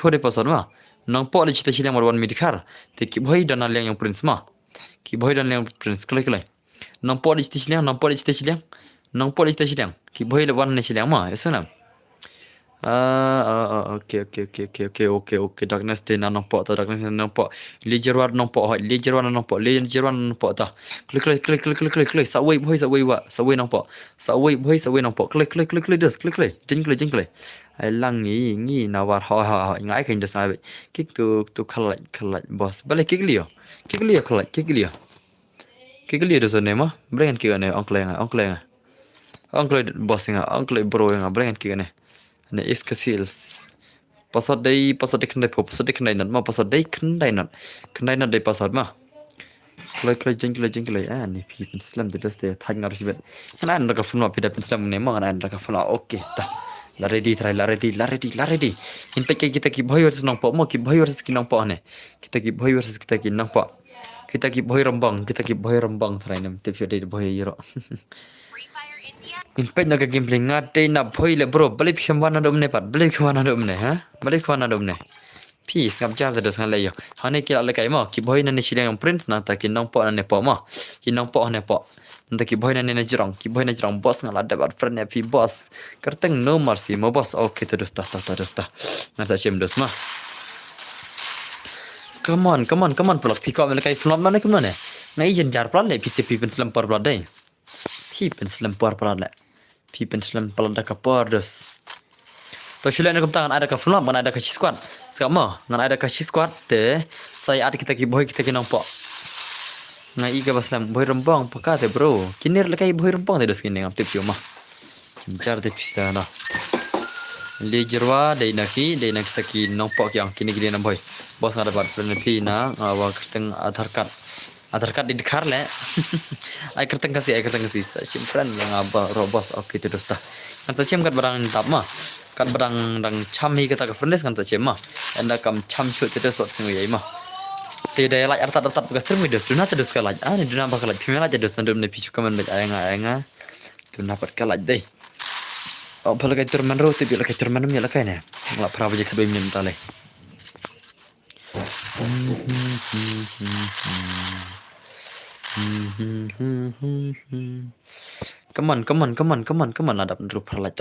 de pasot ma nong po le chite silang mar wan midikar te ki boy don liang yang prince ma klai nong po le chite silang ki boy le wan ne silang ma esuna Okay. Darkness dia nak nampak tau. Darkness dia nampak. Ledger warna nampak. Ledger warna nampak. Ledger warna nampak tau. Klik. Subway buat. Subway nampak. Subway nampak. Klik. Jeng. Ai lang ngi nawar ha. Ngai kan dah sabe. Kik tu kelat bos. Balik kik liyo. Kik liyo. Kik liyo dah sana mah. Berengan kik ne. Oncle boss nga. Oncle bro nga. Berengan kik ne. Ne iska sales. Pasal day kendai pop. Pasal day kendai nat mah. Pasal day kendai nat day pasal mah. Klik jeng. Ni pin slam dia dah tag ngar sibet. Kan anda ka phone pida pin slam ne mah anda ka phone okey dah. La ready. Inta kita ki bhai versus nampak mah ki bhai versus ki nampak ne. Kita ki bhai versus kita ki nampak. Kita ki bhai rambang try nam te dia bhai yero. In pet naga gameplay ngate na bhoi le bro balik kemana dom ne pat balik kemana dom ne peace ngap jar terus ngan layo hane kira le kai ma ki bhoi na ne silang prince na ta ki nang po na ne po ma ki nang po ne po nta ki bhoi na ne jirang boss ngala da bar friend fi boss kerteng no mercy mo boss okay terus ta ngan sa chem dos ma come on pelak pick up le kai flop mana ke mana ngai jen jar plan le pcp pen slam par blad dai hi pen slam par le Pippen slam palada kapar dos. To sila nak tangan ada ka flop mana ada ka squad. Sama, ngan ada ka squad te saya ada kita ki boy kita ki nampak. Ngai iga baslam boy rembang pakate bro. Kinir le kai boy rembang te dos kini ngap tip yo mah. Cincar te pista na. Lejerwa dai naki kita ki nampak yang kini gini boy. Bos ngada bar friend pi na ngawa keteng Atar card di dekar le. Ai kerteng kasih. Sachin friend yang apa robos oke itu dah. Kan sachin kat barang tap mah. Kat barang dang cham hi kata ka friends kan sachin mah. Anda kam cham shoot itu sot sing yai mah. Tidak like artat bekas termi dos. Duna terus kalaj. Ni duna bakal kalaj. Pimela aja dos nandum ne pichu kaman baca ayanga. Duna pat kalaj deh. Oh pala kai turman ro tibi la kai turman mi la kai ne. Ngla pra baje kadoi min tale. Come on adap ndrup perlat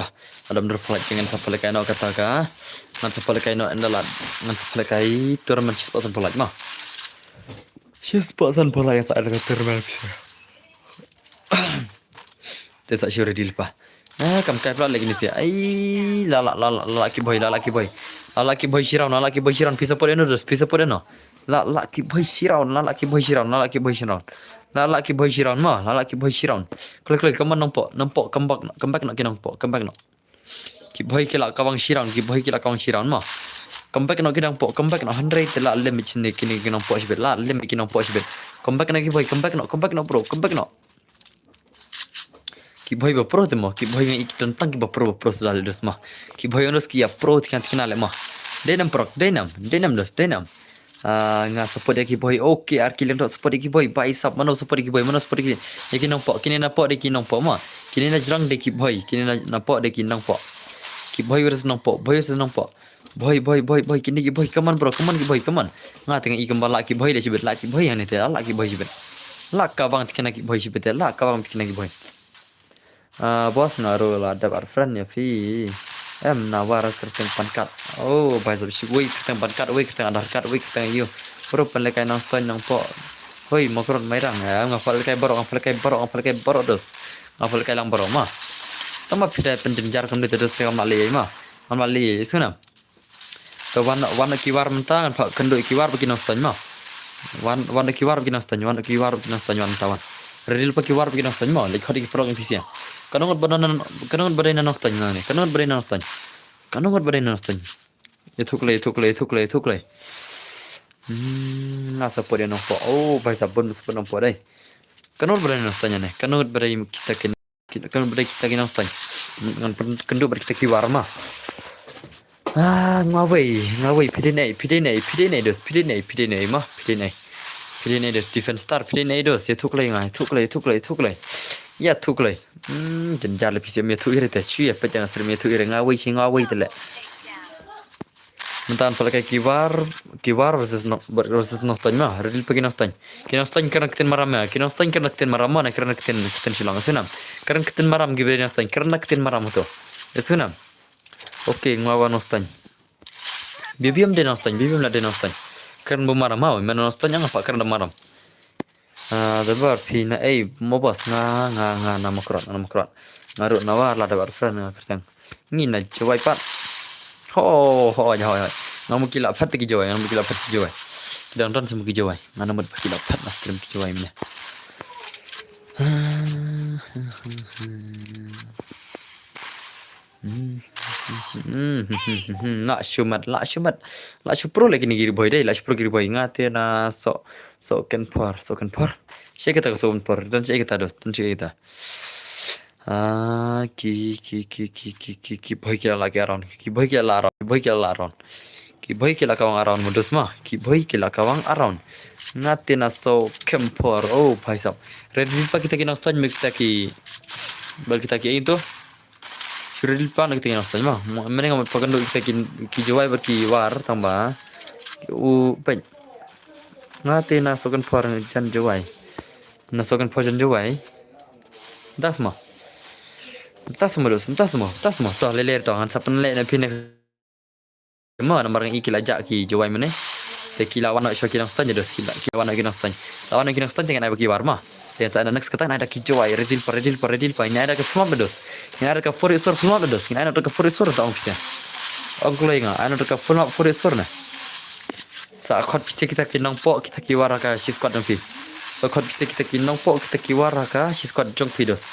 jangan sampai kai no kata ka ngan sampai kai no endalat ngan sampai kai turman cispasan perlat mah cispasan perlat yang saya dengan turman Tesak syurah di lepas kam kai perlat lagi ni sih ai laki boy shiraun pisa podeno laki boy shiraun klik kaman nampak kembak nak ki boy kila kawang shiraun mah kembak nak nampak 100 la limit sini kini nampak sibet la limit kini nampak sibet kembak nak bro ki boy ba pro temo ki boy ngi tentang ki ba pro sudah ledos mah ki boy harus ki ya pro kan kenal mah denam nga support ki boy okay arkilen dok support ki boy bai sap mano support ki boy ki nampak kini nampak mah kini na jrang de ki boy kini na nampak de ki nampak ki boy harus nampak boy kini ki boy come on ki boy nga tengah i kembala ki boy le sibet la ki boy yang ni te la ki boy sibet la ka bang tikena ki boy sibet la ka bang tikena ki boy bos ngaruh lah ada friend ya fi nawar kerteng pankat oh bahasa bisi wei kerteng pankat wei kerteng adar kat wei kerteng you bro penlekai nang ston nang po hoi makron mairang ya ngapal kai borok dos ngapal kai lang borok mah tama pida penjenjar kam itu dos pegam mali suna to wan kiwar mentang pak kendo kiwar bagi nang ston mah wan kiwar bagi nang ston wan tawan redil pa kiwar bagi nang ston mah lek khadi pro ng fisia kanong badan nang ston ni kanong badan nang ston itu klay asa po dia nampak oh bai sabun nampak dai kanong badan nang ston ni kanong badan kita nang ston ngan kendo bar kita kiwar mah ngawai pidene dos defense star pidene dos ya tuklay ya tuklay jenjar le pisi me tu ire te chui apa jangan ser me tu ire ngawai tele mentan pala kai kiwar versus no stan mah redil pagi no stan karena keten maram na karena keten silang senam karena keten maram gibe no stan karena keten maram to sunam Okey, ngelawan Nostany. Bibiam de Nostany, bibiam la de Nostany. Kan bumaram mau, mana Nostany ngapa kan maram. Dabar pina mo bos nga nama kurat. Ngaru nawar la dabar friend nga kertang. Ngina jawai pat. Ho ya ho. Ngamu kila pat ki jawai, ngamu kila pat ki jawai. Kidang don semu ki jawai. Ngana mud kila pat nas trim ki jawai mnya. La shumat. La shupro lagi ni giri boy dai, la shupro giri boy ngate na so ken por. Saya kita so por, dan saya kita dos, dan saya kita. Ki boy kila lagi aron, ki boy kila aron. Ki boy kila kawang aron modus mah, ki boy kila kawang aron. Ngate na so ken por, oh paisap. Red pa kita kinang stan kita ki, bal kita ki itu. Sudah lupa nak tinggal nostalgia mah. Mereka mau pakai untuk kita ki jawai bagi war tambah. Pen. Ngate nasokan por jan jawai. Nasokan por jan jawai. Das mah. Tas mah. Toh leler toh. Han sapen le na pinek. Mah nomor yang ikil ajak ki jawai mana. Te kila wana iswa kinang stan jadi kila wana kinang stan. Lawan kinang stan tinggal bagi war mah. Dan saat next kata ada kijawai redil pa. Ini ada ke film bedos. Ini ada ke forisor film bedos. Ini ada ke forisor tak bisa. Aku lagi ngah. Ada ke film forisor na. Saat kot bisa kita kinang po kita kiwara ka si squad nampi. So kot bisa kita kinang po kita kiwara ka si squad jong pidos.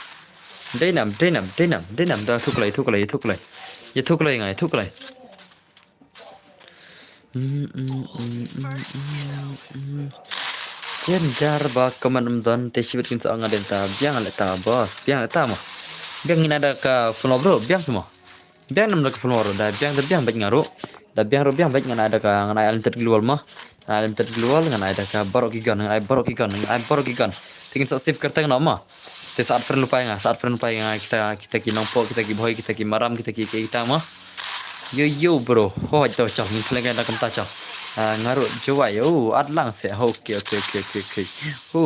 Denam. Dah thuk lagi. Ya thuk lagi. Jenjar ba kaman don te sibit kin sa nga denta biang aleta bos biang aleta mo biang ina ada ka funo bro biang semua biang nam da ka funo ro da biang baik ngaru da biang baik ngana ada ka ngana alim terglual mah alim terglual ngana ada ka barok gigan tingin sa save kerta ngana mah te saat friend lupa nga kita ki nongpo kita ki boy kita ki maram kita mah yo bro ho to chong ni kle da kam ta chong ngaru jawai adlang se okay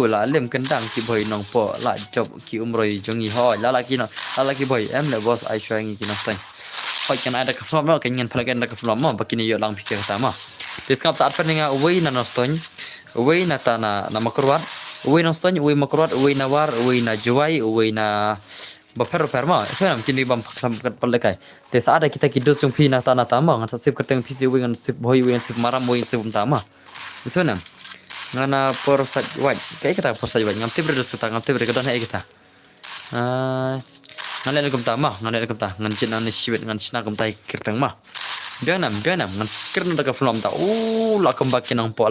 la lem kendang ki boy nong po la job ki umroi jongi ho la ki boy em le boss ai showing ki nong sai hoi kan ada ka from kan ngan pelagan da ka from ma bakini yo lang pisi kata ma diskap saat feninga uwi na noston uwi na tana na makurwat uwi noston uwi makurwat uwi na war uwi na jawai uwi na baper ma sebenarnya kini bam pelekai te saat kita kidus yung pina tanah tama ngan sip keteng pisi wi ngan sip boy wi sip maram wi sip tama sebenarnya ngana por sat waj kayak kita por sat waj ngam tibre dos kita ngam tibre kedon hai kita ngan len kum tama ngan cina ni siwet ngan cina kum tai kirteng ma biang nam ngan kirna daga flom ta la kembak kinang po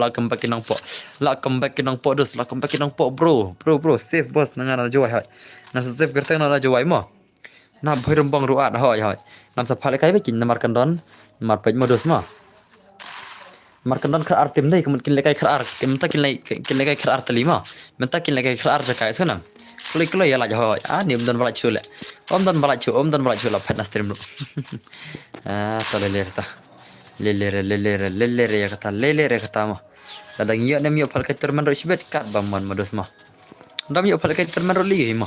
dos bro safe boss nangan jawai hai ngan safe kirteng na jawai mo na bhoi rombong ruat hoi nan sa phale kai bekin mar kandon mar pej modus ma mar kandon khar artim dai kemun kin lekai khar ar menta kin lekai khar ar telima menta kin lekai khar ar jakai sunam kulai ya la hoi ni om don bala chu la phat na stream lu to lelere ya kata ma dadang yo nem yo phal kai terman ro sibet kat bamman modus ma dam yo phal kai terman ro li ma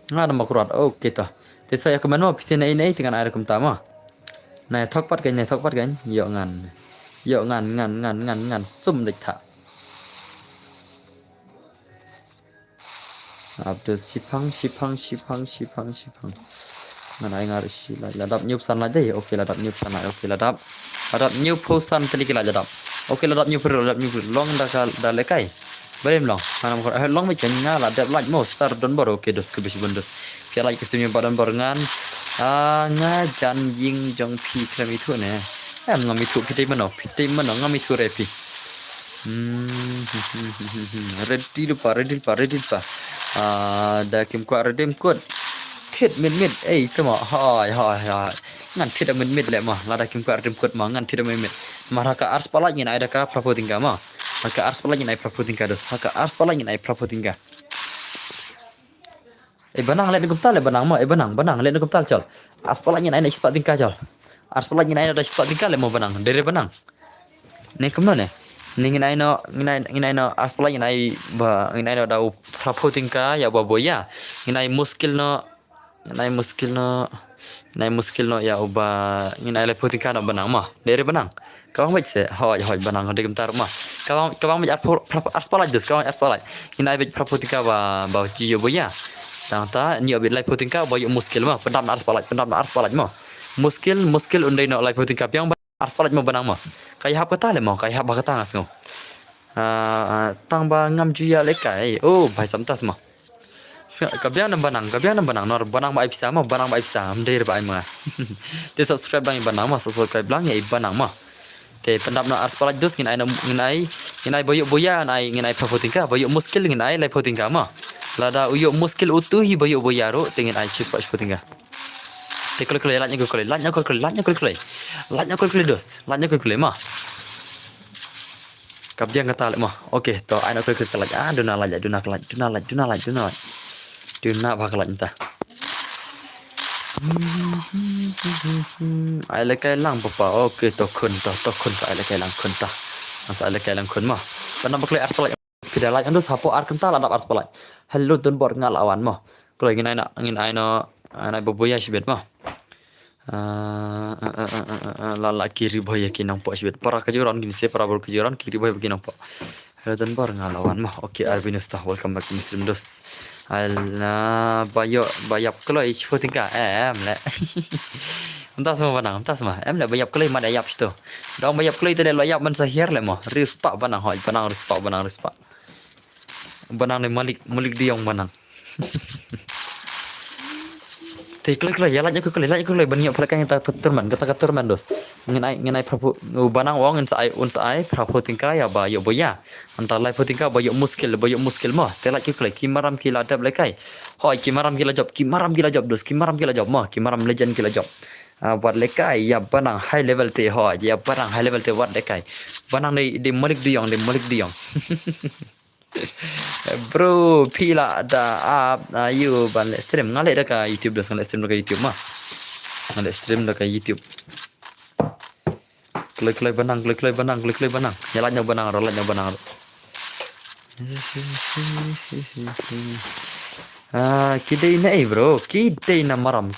ngada makurat okay ta te saya ke mana pisi nai dengan air kum tama nai thok pat kan yo ngan sum dik tha Abdul sipang ngan ai ngar si ladap nyup san la dai okay ladap nyup post san tali kila ladap okay ladap nyup long da lekai Barem long, manam ko long me chanya la dep like mo sar don bor okay dos ke bis bondos. Pia like kesimi badan borangan. Nga jan ying jong pi krami tu ne. Ngami tu piti mano ngami tu repi. Ready lupa. Da kim kwa redem kot. Thit mid tama hai. Ngan thit mid le ma la da kim kwa redem kot ma ngan thit mid. Maraka ars pala ngin ada ka prapo tingga ma. Haka ars pala nai prapo tingga. Banang le gumtal le banang ma banang le gumtal chal. Ars pala nai sifat tingka chal. Ars pala nai ada sifat tingka le mo banang dere banang. Ne kemno ne. Ngin ai no ars pala nai da prapo tingka ya baboya. Ngin ai muskil no nai muskil no ya uba nginai le putingka no benang mah dari benang kawang baik se hoi hoi benang de gemtar mah kawang baik aspalaj dus kawang aspalaj nginai baik praputika ba jiyo boya tang ta nyo baik lai putingka ba yu muskil mah pendam aspalaj mah muskil undai no lai putingka piang aspalaj mah benang mah kayak hap kata le mah kayak hap kata ngas ngo tang ba ngam juya le kai oh bhai samtas mah kabiang nam banang nor banang ba ipsa ma banang ba ipsa amder ba ma te subscribe bang banang ma subscribe lang ya banang ma te pendap na aspalaj dus nginai boyok boya nginai praputingka boyok muskil nginai lai putingka ma lada uyok muskil utuhi boyok boya ro tengin ai sis pa putingka te kole latnya kole dus latnya kole ma kabiang kata le ma oke to ai na kole laj duna laj Duna bakal entah. Ai le kai lang papa. Okey to kun ai le kai lang kun ta. Ai le kai lang kun mah. Panam bakal ar pelak. Tidak lagi andu sapo ar kental adap ar pelak. Hello tun bor ngal awan mah. Kalau ingin ai no anai boboya sibet mah. Lala kiri boya kinang po sibet. Para kejuran gini se para bor kejuran kiri boya kinang po. Hello tun bor ngal awan mah. Okey Arvinus tah welcome back to Muslim Dos. Alah, bayap kalau isu tinggal le. Entah semua em le bayap kalau mana yap situ. Dong bayap kalau itu le bayap man sahir le mah. Rispak banang hoi, banang rispak. Banang le malik diong banang. Klik ya lanya klik banyak pelakan kita turman dos. Ngenai prapu banang wong unsai prapu tingkai ya ba yo boya. Antar lai putingka ba yo muskil mah. Telak klik kimaram kila dab lekai. Hoi kimaram kila job dos. Kimaram kila job mah. Kimaram legend kila job. Buat lekai ya banang high level te hoi ya banang high level te buat lekai. Banang di malik diong. Bro, pila ada ayu ban stream ngalek dah ke YouTube dah ngalek stream dah ke YouTube mah. Ngalek stream dah ke YouTube. Klik banang. Nyalanya banang. Kita ini bro, kita ina maram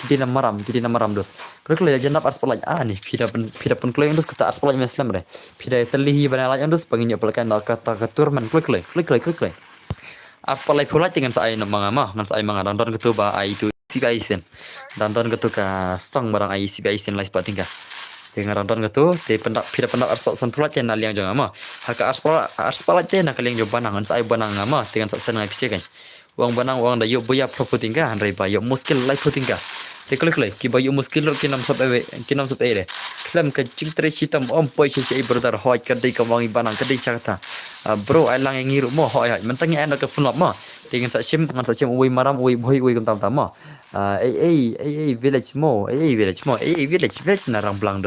dos. Klik jendap aspalaj nih, pida pun klik dos kata aspalaj Muslim re. Pida terlihi banalaj dos pengen pelakan kata keturman klik. Aspalaj pula dengan saya mangama, ngan saya mangadan don ketu ba ai itu sibaisen. Dan don ketu ka song barang ai sibaisen lai spot tinggal. Dengan don ketu te pida pendak aspalaj san pula chen liang jang ama. Haka aspalaj te nak liang jo banang ngan saya banang ama dengan sak senang pise kan. Uang banang uang dah yuk boya praputingka handrai ba yuk muskil lai putingka te klik ki ba yuk muskil lo kinam sab ere klam ka cingtre citam poi ci brother hoi kadai ka wangi banang kadai chakta bro ai lang ngiru mo hoi mentang ai nak funop mo dengan sak sim ui maram ui boy ui tam ma village narang blang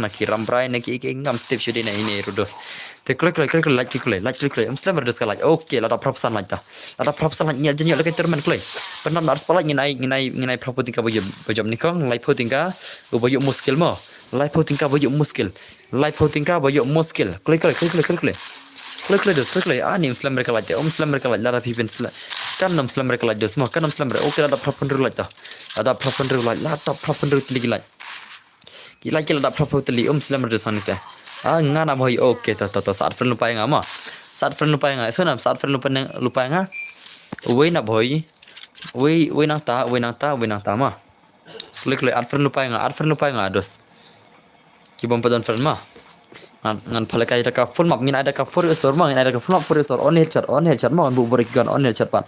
nak kiram brai nak ngam tip shudi na ini rudos te klik Muslim berdos like oke lada propsan like dah lada propsan like nyal jenyo lagi terman klik pernah harus pala nginai praputingka bajam nikong lai putingka bayu muskil mo lai putingka bayu muskil klik dos ni Muslim mereka like Muslim mereka like lada pipin kan Muslim mereka like dos mo kan Muslim mereka oke lada prapundur like dah lada prapundur tili like gila lada prapundur tili Muslim berdos hanite ngana boy oke to saat friend lupa yang sunam saat friend lupa yang we na boy we nang ta mah klik at friend lupa yang dos kibom padon friend mah ngan palakai ada ka full map ngin ada ka full store mah ngin ada ka full map on headshot mah bu borik gun on headshot pan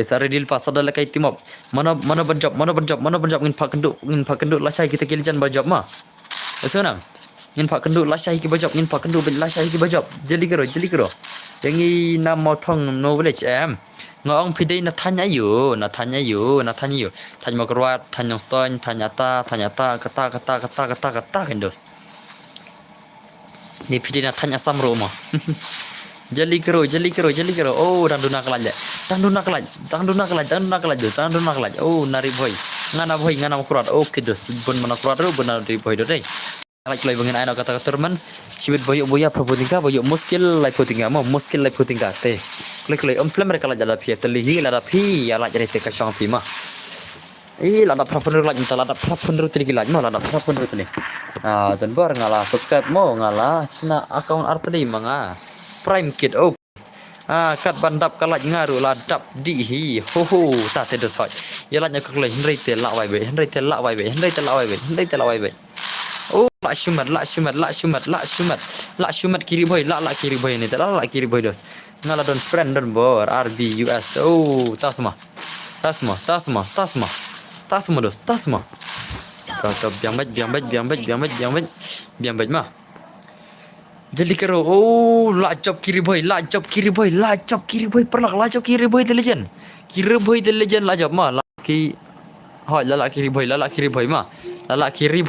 sare deal pas ada kai timop mana banjab ngin pakenduk lasai kita kiljan bajab mah sunam ngin pak kenduk lasai ki bajab jeli kero yang i nam mau thong no village ngong pidai na tanya yu tanya mau keluar tanya stone tanya ta kata kendos ni pidai na tanya samro mah jeli kero oh dan duna kelaj oh nari boy ngana keluar oke dos bun mana keluar benar dari boy doi like bangin aina kata terman sibit boya praputingka boyok muskil lai putingka te klik Muslim mereka la jala pia terlihi la rapi ya la jadi te kasang pi mah lada prapunur lagi minta lada prapunur tadi lagi mau lada prapunur tadi. Dan baru ngalah subscribe mau ngalah cina account artadi manga Prime Kid oh. Kat bandap kalat ngaru ladap dihi ho tak ada soy. Yalah nyak kulai Henry telak wai be Henry telak wai be Henry telak wai be Henry telak wai be. Oh lak shumat kiri boy lak kiri boy ni telak lak kiri boy dos. Ngalah don friend don bor RB US oh tasma dos tasma. Kau biang baj mah. Jadi kero oh lacop kiri boy perlak lacop kiri boy the legend lacop mah laki hoi lalak kiri boy mah lalak kiri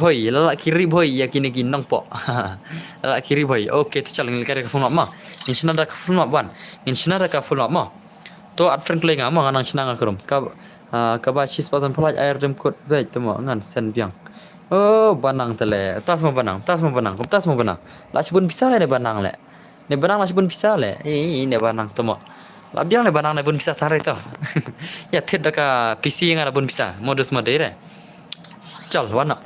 boy yakin nong po lalak kiri boy okay tu calang kare ka phone mah insna da ka phone mah to at friend play ngama nganang chinang akrum ka ba chis pasan phalaj air dem code be tu mo ngan sen biang. Oh, banang tele. Tas mau banang. Lah sebun bisa le banang le. Ne banang lah sebun bisa le. Ini banang temo. Lah biang le banang le bun bisa tarik to. Ya tidak ka PC yang ada bun bisa. Modus modere. Chal wana.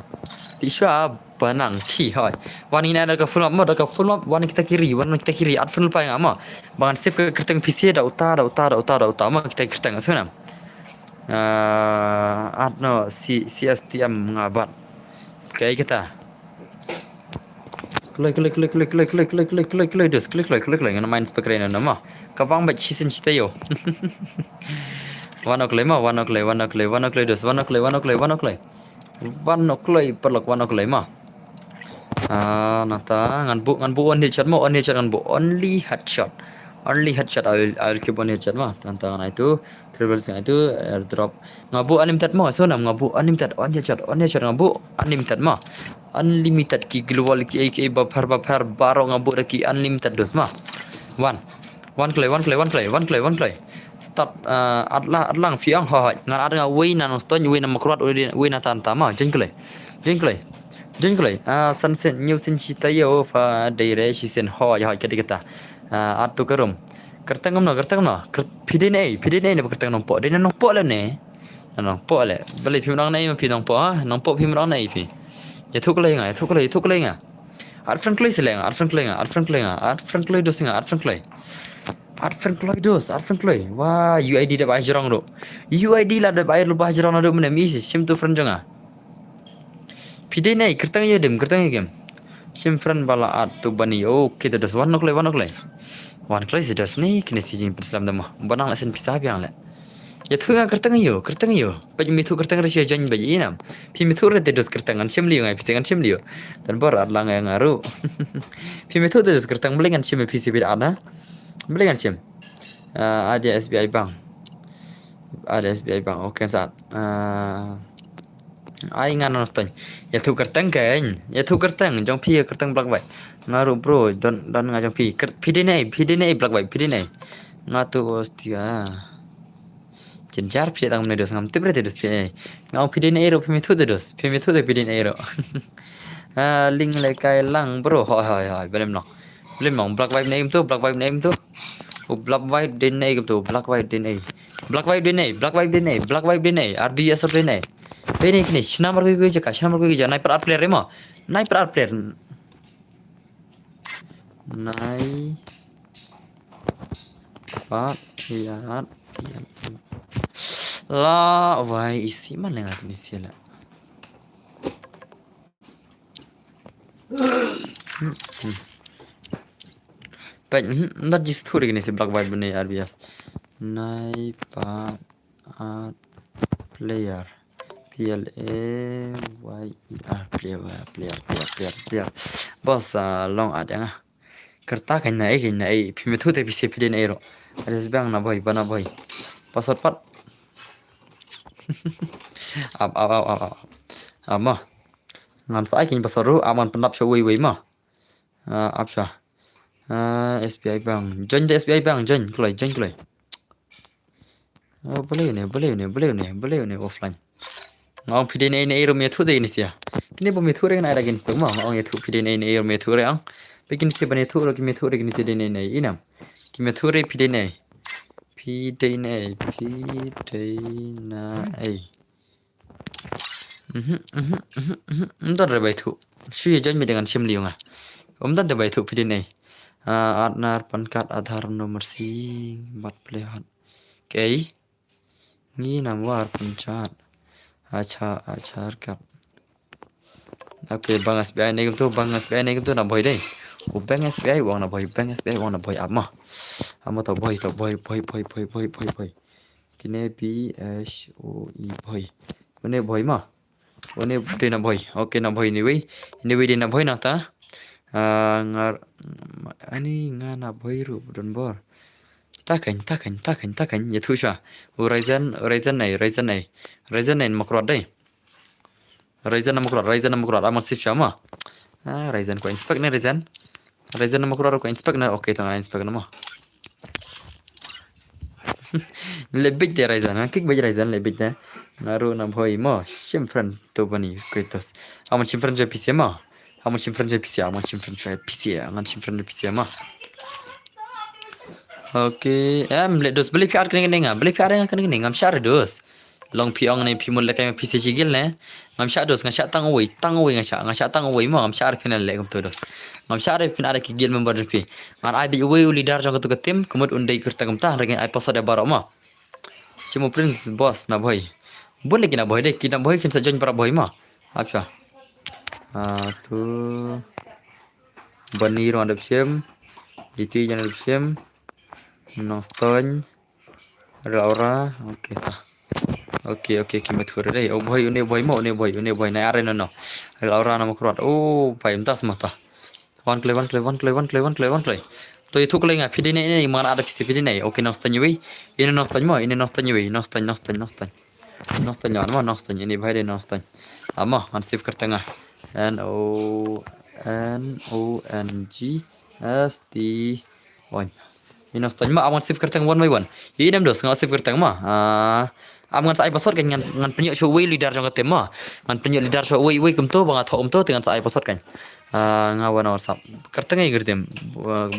Tisha banang ki hoy. Wan ini ada ka full map wan kita kiri. At full pa ngama. Bangan save ke kerteng PC da utara ma kita kerteng asuna. Adno CSTM ngabat. Kayak kita klik ngana main speaker ina nama kawang bat chisin chita yo wanoklay dos perlok wanoklay ma nata ngan bu on headshot ngan bu only headshot I will keep on headshot ma tantang itu triple sing itu airdrop ngabu unlimited ma so nam ngabu unlimited on headshot ngabu unlimited ma unlimited ki global ki AK bafar baro ngabu ki unlimited dos ma one play start adlang fiang ha ngan ada wei na noston wei na makruat wei na tanta ma jengklay sunset new sin chita yo fa dire shi sen ho ya kita atu kerum kertang no pidin ne kertang nompok dia nompok le ne nompok le beli pimrang nei pi nompok nompok pimrang nei pi ya thuk le nga art friend clay wah UID da bai jorong do UID la da bai lu bai jorong do mena mi sim tu friend jonga pidin nei kertang ye game sim friend bala atu bani kita das one clay sudah sini kena sijing Islam dah mah banang lasen pisah biang le ya tu nga kertang yo pa mi tu kertang rasya jan ba inam pi mi tu re dos kertangan sim liu ngai pisangan sim liu dan bar adlang yang ngaru pi mi tu dos kertang belengan sim PC bir ana belengan sim ada SBI bank okey saat ai ngan noston ya tu kertang jong pi kertang blak bai ngaru bro don ngajong pi pidine blak bai pidine ngatu hostia jenjar pi tang medos ngam tibre dos pi ngau pidine ero pi metu dos pidine ero ling le kai lang bro hoi belum blak bai name tu blak bai dene RBS dene Bene kini shinamar ko jaka sniper art player mo sniper art player nai pat lihat la wai isi mana ngat ni sila but not just story gini si black white bene RBS nai pat art player PLAYER player bos long ada kerta kan naik pime tu tapi si pidin aero ada sebang na boy bana boy pasal pat ama ngam sai kin pasal ru aman pendap show wei mah apsa SBI bang join SBI bang join kulai oh boleh ni offline ngau pidin aero me tu de ini sia kini bo me tu re na ada gini tu mah ngau ye tu pidin aero me tu re ang bikin si bani tu ro ki me tu re gini si de ne inam ki me tu re pidin ai Entar ada baitu. Shui jangan dengan sim liung ah. Dan ada baitu pidin nei. Adnar pan card Aadhaar nomor si 4 pilihan. Okay. Ni namwar pancat. Achar card. Okay, bang SBI này tu bang SBI này tu nak boy deh. Bang SBI wang nak boy, bang SBI wang nak boy ama. Ama tau boy. Kini BSOE boy. Ini boy mah. Ini dia nak boy. Okay nak boy ni wei. Ini wei dia nak boy nak ta. Ngar ani nak boy ru don bor. Takan. Ya tu sya. Ryzen này makrot deh. Ryzen nama kurat amat sih sama. Ryzen ko inspect nih Ryzen nama kurat ko inspect nih. Oke tengah inspect nama. Lebih deh Ryzen, kik baju Ryzen lebih deh. Naru nam hoi mo, simpan tu bani kritos. Aman simpan je PC ma. Aman simpan je PC ma. Oke, melihat dos beli PR kena beli PR yang kena ngam share dos. Long piong ni pimul lekai PC cigil ne. Ngam share dos ngasyak tang away ngasyak tang away mo ngam share final lekai tu dos. Ngam share final ada kigil member pi. Ngan ai bi away leader jang tu tim kemud undai kerta gemtah regen ai pasal ada barok mo. Cuma prince boss na boy. Boleh kena boy deh, kena boy kena join para boy mo. Apa? Tu Bani ron ada sim. DT jangan ada sim. Noston Laura okay ta okay kimat hore dai oh boy une boy na are no Laura nama kurat oh pai entas mata one play to itu kule nga pidi ne mana ada pisi pidi ne okay noston yui ini noston ini bhai de noston ama an save kar tengah NONGST1 ini nostalgia mah aman save kertang one by one. Ini dem dos ngal save kertang mah. Ngan sai password kan ngan penyuk show way leader jang ketem mah. Ngan penyuk leader show way kem tu bang atho tu dengan sai password kan. Ngawan WhatsApp. Kertang ai gertem.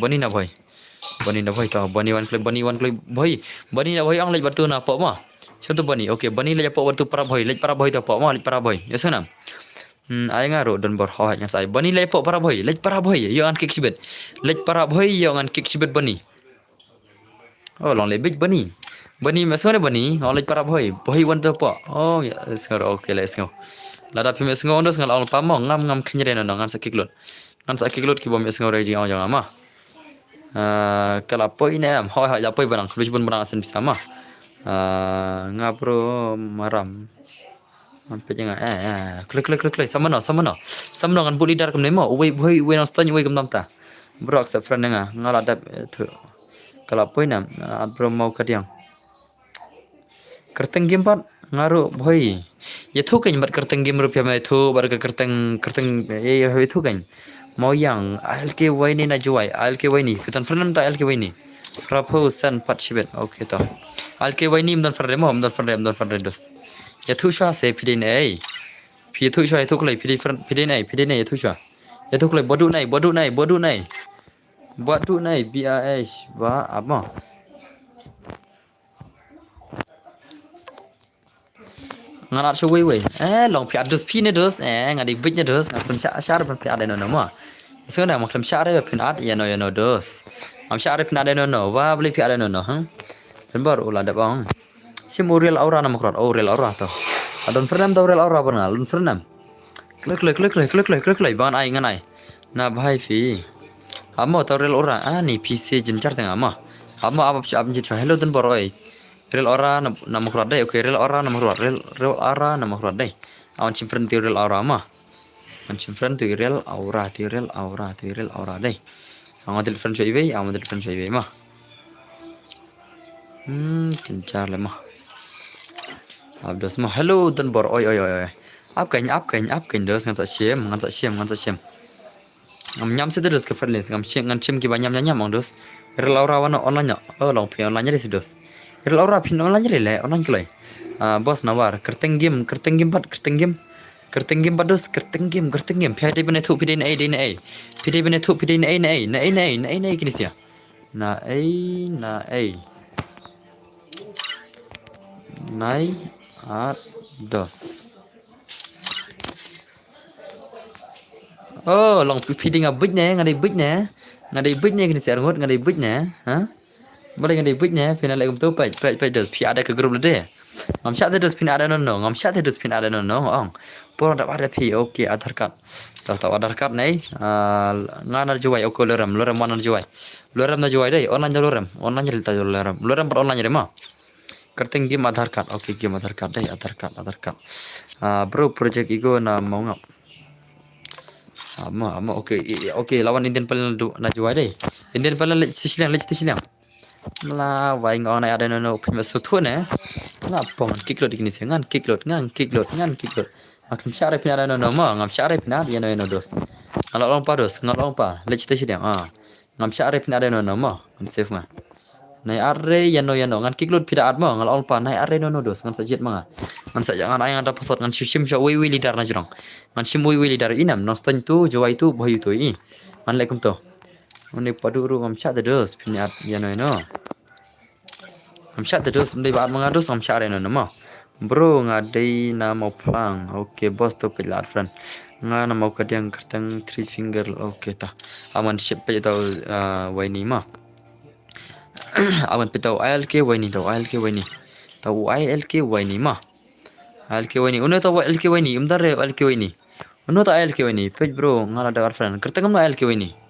Bani na boy tau. Bani one clip boy. Bani na boy ang lej batu na pok mah. Contoh bani. Okay, bani lej pok batu para boy. Lej para boy tau pok mah lej para boy. Ya sana. Ai ngaruh dan berhawat yang sai. Bani lej pok para boy. Lej para boy. Yo an kick sibet. Lej para boy yo an kick sibet bani. Oh, long lebih bani masuk bani, oleh para boy wan tu apa? Oh, ya, sekarang okay, let's go. Lada pimit sengaja ondos ngal pamo ngam kenyeren nang sakit lut kibom sengaja rajing awak jangan mah. Kalau poi ni hoi ya poi barang, kelus pun barang asen bisa mah. Ngapro maram. Sampai jangan klik sama no ngan buli dar kem nemo, boy noston kem tamta. Bro accept friend ngal ada tu. Kalau poi nam bro mau kadiang. Kerteng game pat ngaruh boy. Ya tu kan buat kerteng game rupiah mai tu bar kerteng itu kan. Mau yang ALKY ni nak jual ALKY ni. Kita friend tak ALKY ni. Rapo san pat sibet. Okay tau. ALKY ni mdan friend dos. Ya tu sya se pidi nei. Pi tu sya itu kelai pidi nei ya tu sya. Ya tu kelai bodu nei. Bodu nei BAS ba apa? Ngan show way long pi adus pi ne dos ngadi big ne dos ngan syar ban pi ada no ma so na maklam syar ba pin ad ya no dos am syar pin ada no wa beli pi ada no dan baru ulah ada bang sim real aura nama kurat real aura to adon fernam to real aura bernal lun fernam klik ban ai ngan ai na bhai fi amo to real aura ni PC jencar tengah ma amo apa abjit hello dan baru ai real aura nama kurat deh. Okay, real aura nama kurat deh. Awan simpan tu real aura mah. Awan simpan tu real aura deh. Awan telefon cuy mah. Kencar le mah. Abdos mah. Hello dan bor. Oi. Apkan dos ngan sak siam. Ngam situ dos ke friendless. Ngam sim ki banyam mang dos. Real aura wana online nya. Oh, long pi online nya di dos. Real aura pin online le online kelai. Bos nawar kerteng game bados kerteng game. Pide bene tu pide nei kini sia. Na ai. Nai dos. Oh, long feeding a big nè, ngadai big nè, kini siar ngot ngadai big nè, ha? Boleh ngadai big nè, pina lagi tu pai dos pi ada ke grup lede. Ngam chat dos pina ada no, ngam chat dos pina ada no, ong. Porang tak ada pi, okay, Aadhaar card. Tak Aadhaar card nei, ngana juai okay loram mana juai. Loram na juai deh, online loram, online jadi tak loram per online jadi mah. Kerting game Aadhaar card, okay game Aadhaar card deh, Aadhaar card. Bro project ego na mau ngap. Ama okay lawan Indian Palen na juai deh. Indian Palen lek sisilang. Lah wai ngon ada no pima sutu ne. Lah pong kick load gini sih ngan kick load. Makin syarif pina ada no ma ngam syarif pina dia no dos. Ngalong pa lek sisilang ngam syarif pina ada no ma ngam safe ma. Nai arre yano ngan kick load pida adma ngalong pa nai arre no dos ngan sajit manga. Ngan sajak ngan ayang ada pasot ngan shim sha wi lidar na jirong. Ngan shim wi lidar inam no stan tu juai tu boy tu i. Man lekum to. Oni paduru ngam chat dos pina yano Ngam chat terus mendai baat mengadus ngam chat reno nama. Bro ngadai na mau plang. Okay bos tu kelar friend. Nga na mau kadiang kertang 3 finger. Okay ta. Aman ship pe tau waini ma. Aman pe tau ILK waini tau ILK waini. Tau ILK waini ma. ILK waini. Uno tau ILK waini. Umdar ILK waini. Uno tau ILK waini. Pej bro ngala da friend. Kertang ngam ILK waini.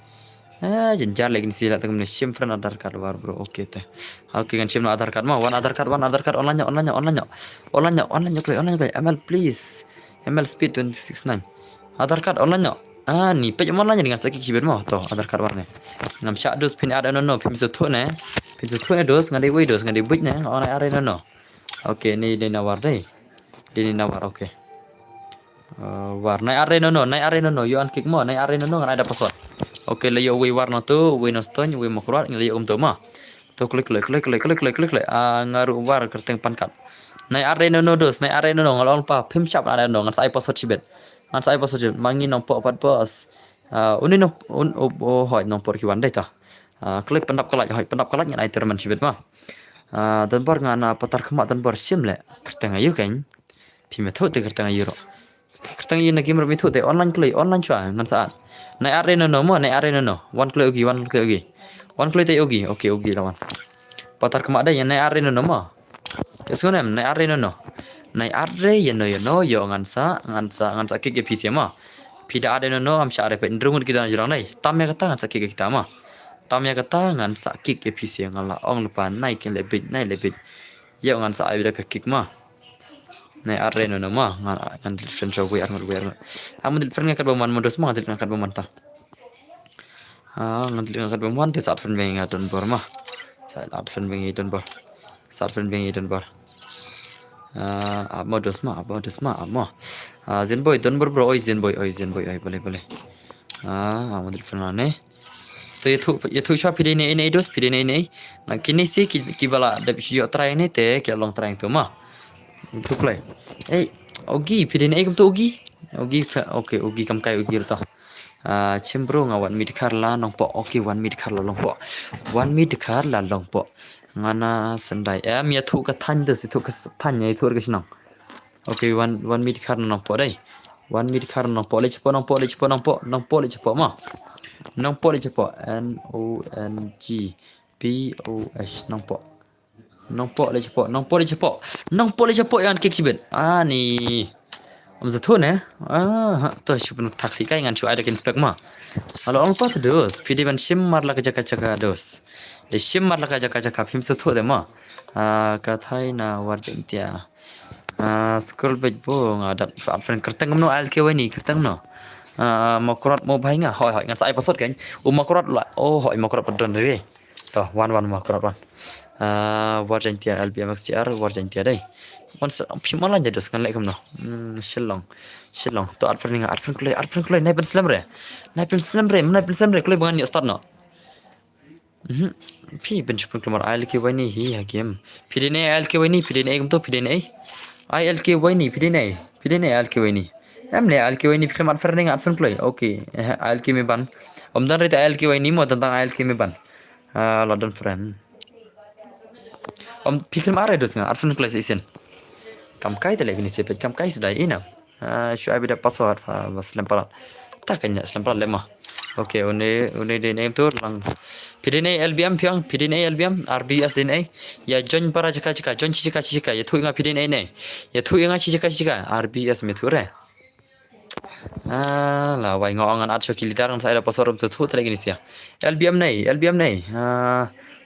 Jenjar lagi ni sila tengah sim friend Aadhaar card war bro okay teh. Okay kan sim Aadhaar card one Aadhaar card online klik ML please ML speed 269 Aadhaar card online ni page online dengan sakit kibir mah toh Aadhaar card war ne ngam chat dos pin ada no pin sutu ne dos ngadai wei dos ngadai buj ne online are no okay ni dia nawar deh dia nawar okay war nai are no yo an kick mo nai are no ngan ada password. Oke layo we warna tu we noston we makruat layo tu mah. Tu klik. Ngaru war kerteng pankat. Nai are no dos, nai are no ngalong pa pim cap ada no ngan sai password cibet. Ngan sai password cibet mangi nompok pat bos. Uni no hoi nompor kiwan dai ta. Klik pendap kalaj ngan ai terman cibet mah. Dan bar ngan patar kemak dan bar sim le kerteng ayu kan. Pim tu kerteng ayu ro. Kerteng ayu nak game tu te online cua ngan saat. Nai are no one klik ogi te ogi okay ogi lawan patar kemak ada yang nai are no ma kesunem nai are no yo ngan sa kike PC ma pida ada no am syare pe ndrungun kita jirang nai tamya kata ngan sa kike kita ma tamya kata ngan sa kike PC ngala ong lupa nai ken lebit yo ngan sa ai ke kik ma nai are no ma ngan friend show gue arngot amun friend ngakat baman modus ma ngakat baman ta ngakat baman te saat friend bengi ngadon bor ma saat friend bengi don bor modus ma zen boy don bor bro zen boy boleh amun friend ane to itu shop pide ne dos pide ne na kini si kibala da yo try ne te ke long trying to ma itu play ogi pide ne kum to ogi okay ogi kam kai ogi ta cimbro ngawan mid karla nongpo okay one mid karla longpo ngana sendai ya thu ka than de thu ka than ne thu ka sinang okay one mid karla nongpo dai one mid karla nongpo le cepo ma nongpo le cepo nongpo le cepo yang kek sibet ni tu ne tu shupun takli kai ngan chu ada kin spek ma alo ong pa dos pidi ban sim mar la ka jaka dos de sim mar la ka jaka phim su thu de ma ka thai na war jeng tia scroll page bo ngadap friend kerteng no al ke wani kerteng no makrot mo bhai nga hoi ngan sai pasot kan makrot la hoi makrot padon re to wan makrot wan war jeng tia LBMXR war jeng tia dai once pimalan jadi sekan lek no shillong to arfring klay nai pen slam re klay bangan ni start no pi ben chupun klamar ILK wani hi ha game pidine ILK wani pidine gum to pidine ILK wani pidine ILK wani amne ILK wani film arfring klay okay ILK me ban dan rete ILK wani mo tentang ILK me ban london friend film are dos nga arfring klay season kam kai te lagi ni sepet kam kai sudah ina shu abi da password bas lemparan takanya selampal lemah. Oke, une DNA tu lang PDNA LBM piang PDNA LBM RBS DNA ya join para jika join jika ya tu ingat PDNA ne ya tu ingat jika RBS meture lah wai ngong an atso kilidar ang saya dapat sorum tu lagi ni sia LBM nei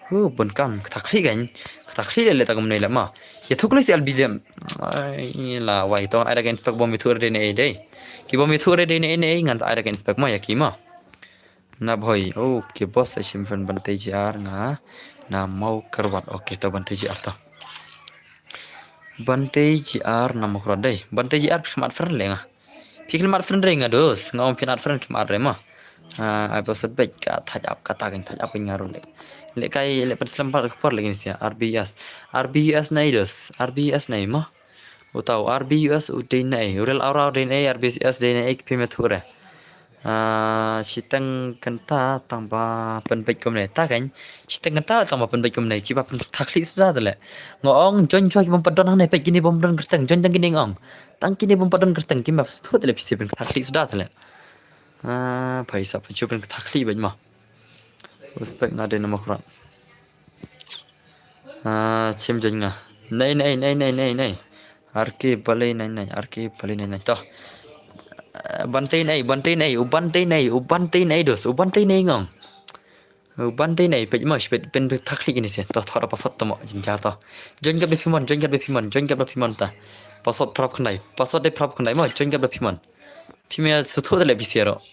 bukan takli le tagum nei lama ya tu kelas LBM lah wai to ada kan inspect bom meture DNA deh ki bom meture DNA ne ngan ada kan inspect ma ya kima na boy oke bos saya simpan bantai JR na mau kerwat oke to bantai JR to bantai JR na mau kerwat deh bantai JR kemat friend le pikir mat friend re dos ngom pinat friend kemat re mah ai bosot bet ka tajap kata kan tajap ngaruh le kai le perselempar kepor lagi nih RBS nai dos RBS nai mah utau RBS udai nai real aura udai nai RBS dai nai pimeture sitang kenta tambah penbaik komne ta kan sitang kenta tambah penbaik komne kiba pen takli sudah dale ngong jon choi bom padon hane pe gini bom don kerteng jon tang gini ngong tang gini bom padon kerteng kimba stu dale pisi pen takli sudah dale paisa pen pen takli baj ma respect ngade nama kuran chim jon nga nei arki balai nei arki balai nei toh bantai nei dos ubantai nei ngong ubantai nei pe mas pen takli gini sih toh thora pasot tomo jinjar toh jon ga bepimon ta pasot prap de prap khnai ma jon ga bepimon female sutu dele bisiero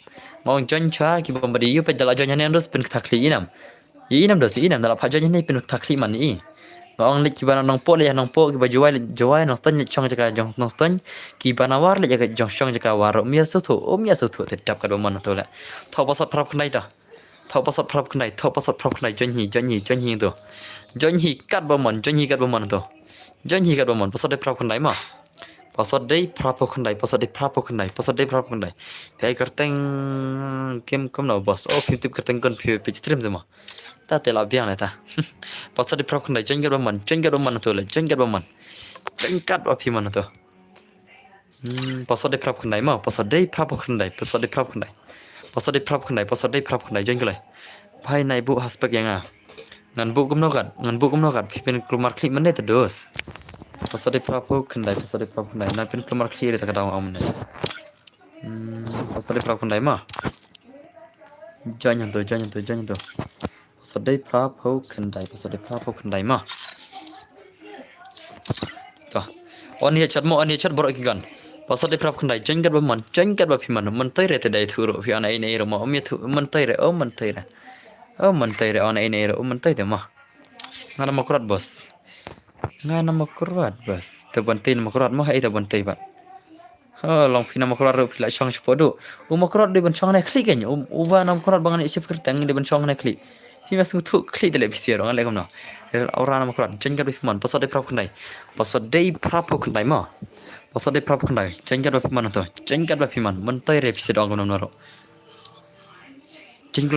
mau jon cha ki bombadi yu pe dala jon hanen dos pen takli inam dala phajon nei pen takli man i ngong lik kibana nong po ki juai nong stan chong jaka jong nong stan ki bana war le jaka jong chong jaka war mia sutu te dap ka do man to la tho pasat prap khnai jon hi to jon hi kat ba man to jon hi kat ba man pasat de prap khnai ma pasat de prap khnai kai kerteng kim kom no bos phim tip kerteng kon pitch stream zema ta te la biang la ta pasat de prap khnai jon gat ba man to la jon gat ba phi man to pasat de prap khnai ma pasat de prap khnai jon galai bhai nai bu haspek yang ngan bu kum no gat pen keluar klik men te dos pasat de prap khnai na pen keluar klik ta kadang am ne pasat de prap khnai ma jangan to pasat de prap khnai ma to on ye chat borok kigan pasat de prap khnai jon gat ba phi man tai re te dai thuro phi ana nei ro ma om ye thu man tai re on ai nei ro man tai de ma ngana makurat bos te bantai makurat ma hai te bantai ba long phi makurat ro phi la chong spodo makurat de ban chong na klik kan ba nam makurat bangan chef kertang de ban chong na klik phi mas thu klik de le bisi ro ngale kom no aura nam makurat jon gat ba phi man pasat de prap khnai ma pasat de prap khnai jon gat ba phi man to jon gat ba phi man tai re bisi dong kom no ro jengkloi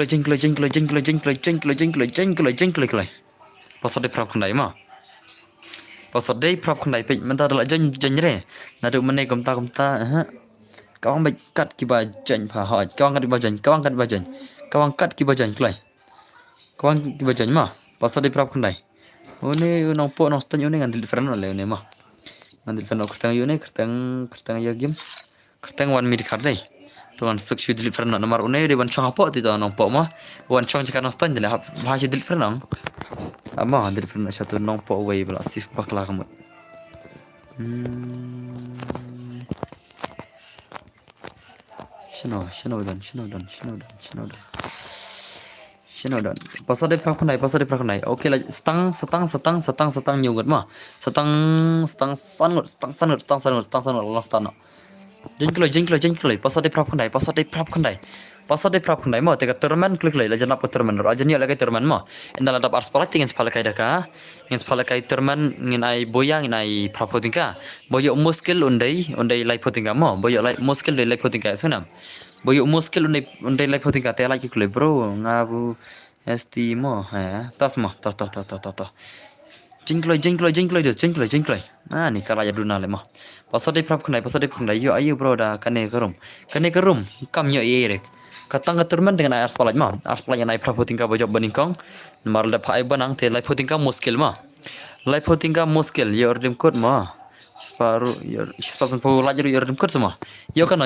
pasat de prap khnai ma pasat de prap khnai pe man ta la jon re na du mane kom ta kawang bai kat ki ba jon pha ha kawang kat ki ba jon klai kawang ki ba jon ma pasat de prap khnai one nong po nong stan yone ngandil friend le ne ma ngandil friend kertang yone kertang ya game kertang wan mi khar dai tuan suk shu dil friend nomor une de ban chong po ti to nong po ma wan chong jika nong stan de ha shi dil friend nong ama dil friend satu nong po wei bla sis bakla kamut Shino dan pasal de prakon nai oke la setang nyugut ma setang sanut lost tanah jengkeloi pasal de prakon nai ma tega terman klik lai la janap terman ro ajani la kai terman ma indala dap ars pala tingin spala kai daka ngin spala kai terman ngin ai boyang ngin ai prapotingka boyo muskil undai lai potingka ma boyo lai muskil lai potingka sunam boyo muskil undai lai potingka te lai klik bro ngabu estimo tas ma ta jengkloi nah ni kala jaduna le mah pasal prap khnai yo ayu bro da kane kerum kam yo ere katang keturman dengan ayas palaj mah as palaj nai prap tingka bojok beningkong mar le phai banang te lai tingka muskil mah lai tingka muskil yo ordim kot mah separuh yo sepasan po lajar yo ordim kot semua yo kano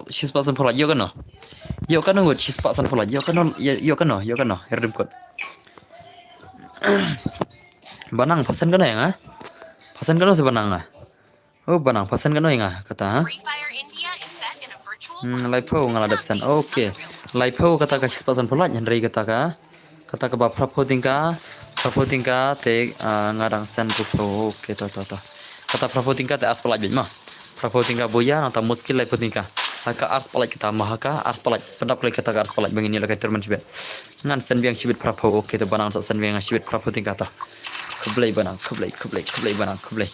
sepasan po lajar yo kano gut sepasan po lajar yo kano ordim kot banang pesan kano yang pesan kano sebanang oh banang pesan kano yang kata live ngaladap pesan oke live kata ka pesan pola nyandri kata ka ba prapo tingka te ngarang sen pupo oke to kata prapo tingka te as pola mah prapo tingka boya nata muskil live tingka haka ars pola kita mahaka ars pola pendap lagi kata ars pola bangini lakai terman sibet ngan sen biang sibet prapo oke to banang sen biang sibet prapo tingka ta keblai banang keblai banang keblai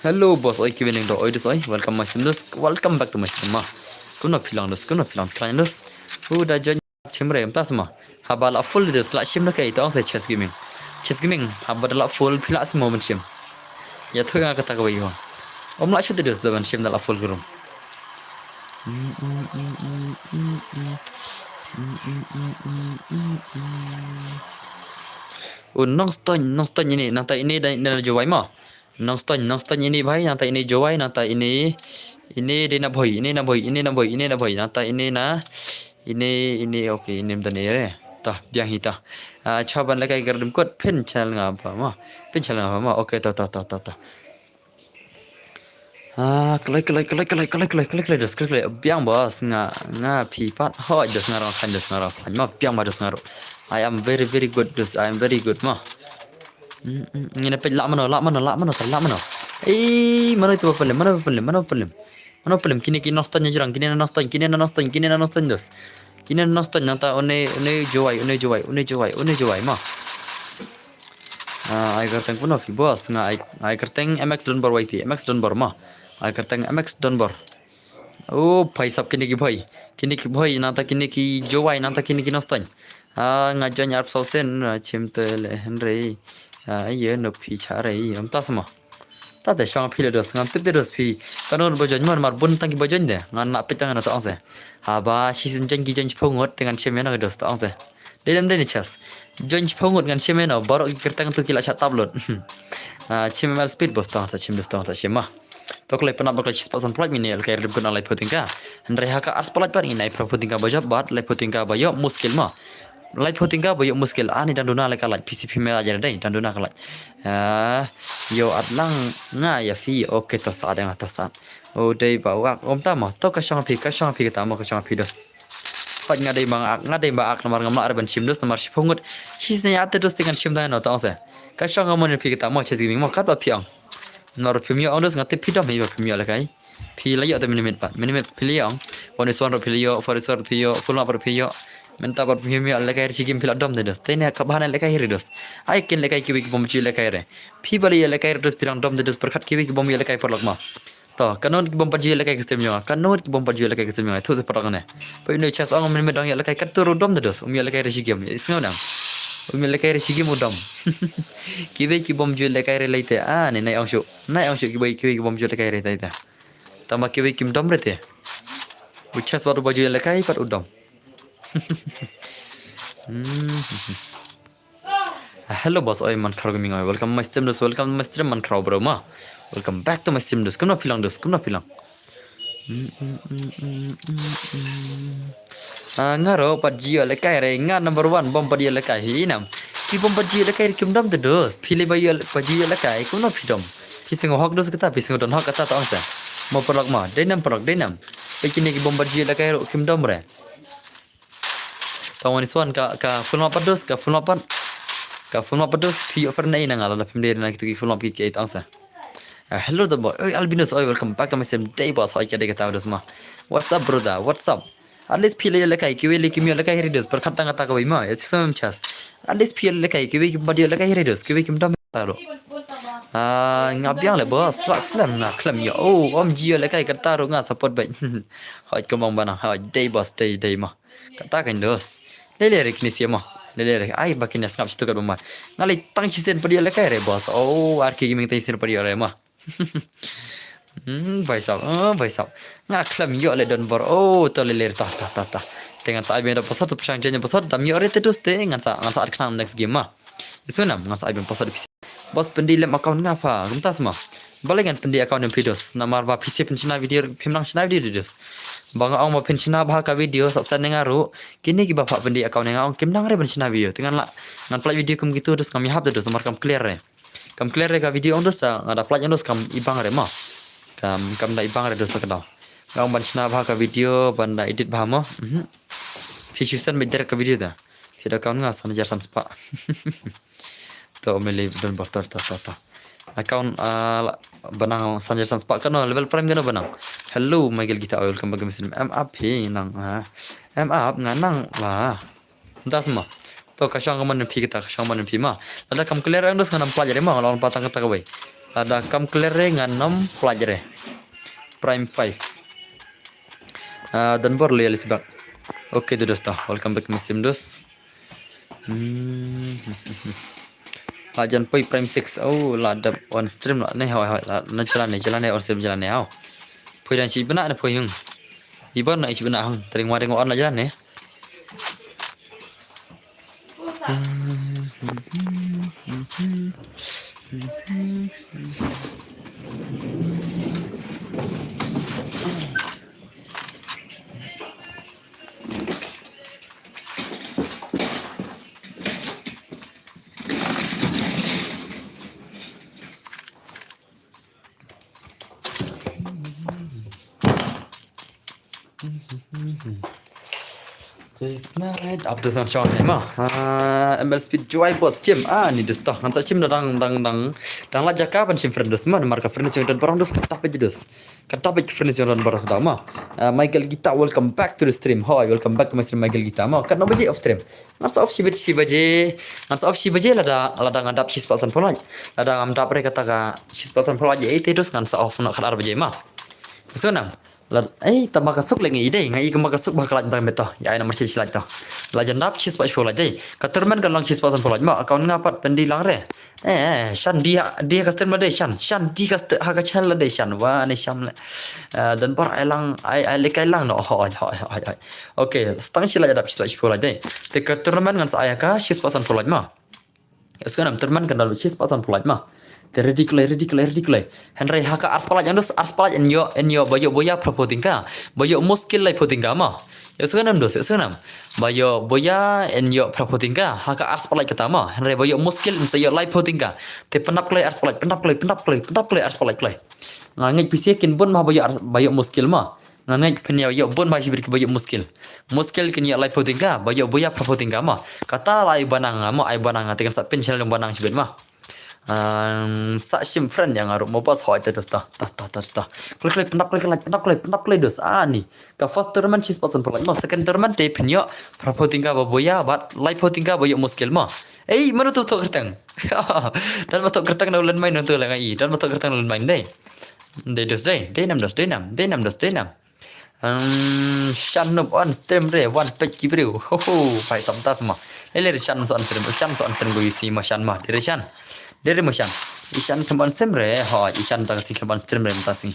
hello boss oi kibening do oi dus oi welcome back to my stream kuno pilang klan dus udah join chimre em tas ma habala full dus la shim na kai to sai chess gaming habala full pila semua menshim ya tu nga kata kawai ho om la shute dus daban shim la full gurum nong ston ini nanta ini dan jawai mah nong ston ini bhai nanta ini jawai nanta ini dena boy ini na boy nanta ini na ini oke ini mtane re ta biang hita chaban lakai gardim kot pen chal ngapa ma oke ta kelai dos biang bos nga pi pat ho dos ngaro kan dos ngaro ma biang ma dos ngaro I am very good dos I am very good ma ngina pe lak mano mana itu pelem kini nostan jerang kini nostan dos kini nostan nanta one jowai ma ai kerteng puno fi bos nga ai kerteng MX Donbor YT MX Donbor ma ai kerteng MX Donbor oh bhai sab kini ki bhai nanta kini ki jowai nanta kini ki nostan ngajan arp sausen chimtel henry ye no pi chare am tasma ta de shang phi le dos ngam tip de dos phi kanon bojon mar bun tang ki bojon de ngan na pitang na to ase ha ba season jang ki jang phongot dengan chemen na dos to ase dedam de ni chas jang phongot ngan chemen na baro ki kertang tu kila chat tablet chemen speed bos to ase chim dos to ase chema to klai pana bakla sis pasan plot mini el kair libkon alai potingka ndre haka ars palat par inai propotingka bajab bat lai potingka bayo muskil ma lai potingka bayo muskil ani dan dona lai kalat PCP me aja dai dan dona kalat yo atlang nga ya fi oke to sa dang to sa o dei bawa om ta ma to ka shang pi ka ta ma ka shang pi dos pat nga dei ba ak namar ngamla arban sim dos namar sipungut sis ne ate dos dengan sim da no to sa ka shang ngamon pi ta ma chesi ming ma kat ba piang nor pimio ondos ngate pidam hi ba pimio lakai pi layo ta minimit piliang one is one ro pilio for is one pio full up pio menta par pimio lakai sigim pil dom de dos tene ka bahana lakai hiros ai ken lakai ki bom chi lakai re pi bali lakai dos pirang dom de dos perkhat ki bom lakai por lokma to kanon ki bom paji lakai kistem yo kanon ki bom paji lakai kistem yo thu se parak ne pai no chas ong min dong lakai kat tur dom de dos lakai sigim isngo dang lakai sigim udam kibe ki bom ju lakai re leite ni nai ong shu kibe ki bom ju lakai re taita tama kibe kim dom rete uchas baru baju lakai pat udam hello boss oi man khar gaming oi welcome my stream man khar bro ma welcome back to my stream dos kumna pilang ngaro pat jio lakai re nga number 1 bom pat lakai hinam ki bom pat jio lakai kim dom de dos phile bayo paji lakai kumna phidom pisingo hok dos kata pisingo don hok kata to angsa mo perlak ma denam pe kini ki bom pat jio lakai kim dom re tawani swan ka full map dos pi offer na ina ngala pimde na ki full map ki 8 angsa hello the boy albinos welcome back to my stream day boss oi kade kata dos ma what's up brother what's up at least phile lakai ki weli ki mi lakai heridos per khata ngata ko ma it's some chas at least phile lakai ki ki body lakai heridos ki kim dom taro ngabiang le boss slam na klam yo om jio lakai kata ro nga support ba hoi ko mong bana hoi day boss day ma kata kan dos Lele ni siapa? Lele ai bakin nas ngap situ kat rumah. Ngali tang cisen pada le kai re bos. Oh, arki gaming tai sir pada le mah. Vai sab. Vai sab. Ngak klam yo le don bor. Oh, to lele ta. Dengan sa ibn pasat pesang jenya pasat dam yo re terus te ngan sa arknam next game mah. Isunam ngan sa ibn pasat bos pendi lem account ngapa? Gumta semua. Balengan pendi account yang pidos. Nama ba PC penchina video pimnang china video dos. Bang ong ma penchina bah ka video sak san ngaru. Kini ki bapak pendi account yang ong kimnang re penchina video. Dengan la ngan play video kem gitu dos kami hap dos mar kam clear re. Kam clear re ka video ong dos ngada play dos kam ibang re ma. Kam da ibang re dos ka daw. Ong penchina bah ka video banda edit bah ma. Hisusan bidar ka video da. Tidak kau ngas san jar san spa. To mele don bartar ta. Account banang sanjay sans pak kan level prime kan banang. Hello Michael kita welcome back muslim up he nang up nganang lah. Entah semua. To kasang man pi kita kasang man pi ma. Ada kam clear ang dos nganam pelajari ma lawan patang kata kawai. Ada kam clear nganam pelajari. Prime 5. Dan bor loyal sebab. Oke dosta, welcome back muslim dos. Lajan poi prime 6 oh la dap on stream la nei hoi la na jalan nei on stream jalan nei au poi dan si bena na poi hung ibon na si bena hung tering wa on la jalan nei It's night after sun shot ni mah. ML speed joy bos cim. Ni dus tah. Kan cim dang la jaka pan sim friend dus mah marka friend yang dan barang dus kata pe dus. Kata pe friend yang dan barang sudah mah. Michael Gita welcome back to the stream. Hi welcome back to my stream Michael Gita mah. Kan baje off stream. Nasa off si baje. Nasa off si baje lada ngadap si pasan polaj. Lada ngadap re kata ka si pasan polaj itu dus kan sa off nak khadar baje mah. Sunang. Tak makasuk lagi ide ngai ke makasuk bakalan tang beto ya ina masih silat to la jandap chis pas pula dei katerman kan lang chis pasan pula ma account ngapat pendilang re shan dia customer dei shan di customer ha ka channel dei shan wa ne sham dan par elang ai lekai lang no ho okay stang silat jadap chis pas pula dei te katerman kan saya ka chis pasan pula ma sekarang terman kan dalam chis pasan pula ma ridiculous. Henry haka ars palaj enyo bayo boya propoting ka. Bayo muskil lai poting ka ma. Ya sekarang bayo boya enyo propoting ka. Haka ars palaj kata ma. Henry bayo muskil enyo lai poting ka. Te penap klay ars palaj ars palaj klay. Ngangit pisi kin bon ma bayo muskil ma. Ngangit penya yo bon ma jibir bayo muskil. Muskil kin yo lai poting ka. Bayo boya propoting ka ma. Kata lai banang ma ai banang tekan sat pen channel banang jibir ma. Sa sim friend yang aru mau pas hoi terus ta klik penap dos ni ka first tournament chis pasan pulai ma second tournament te penyo propoting ka baboya bat live voting ka boyo muskil ma mana tu tok kertang dan ma tok kertang na ulan main tu la ngai dan ma tok kertang ulan main dei dei nam shan no on stream re one page kibriu ho pai samta semua ele shan so on stream go isi ma shan ma dire shan Dari macam isan keban semre, isan tak kasih keban semre mentasi.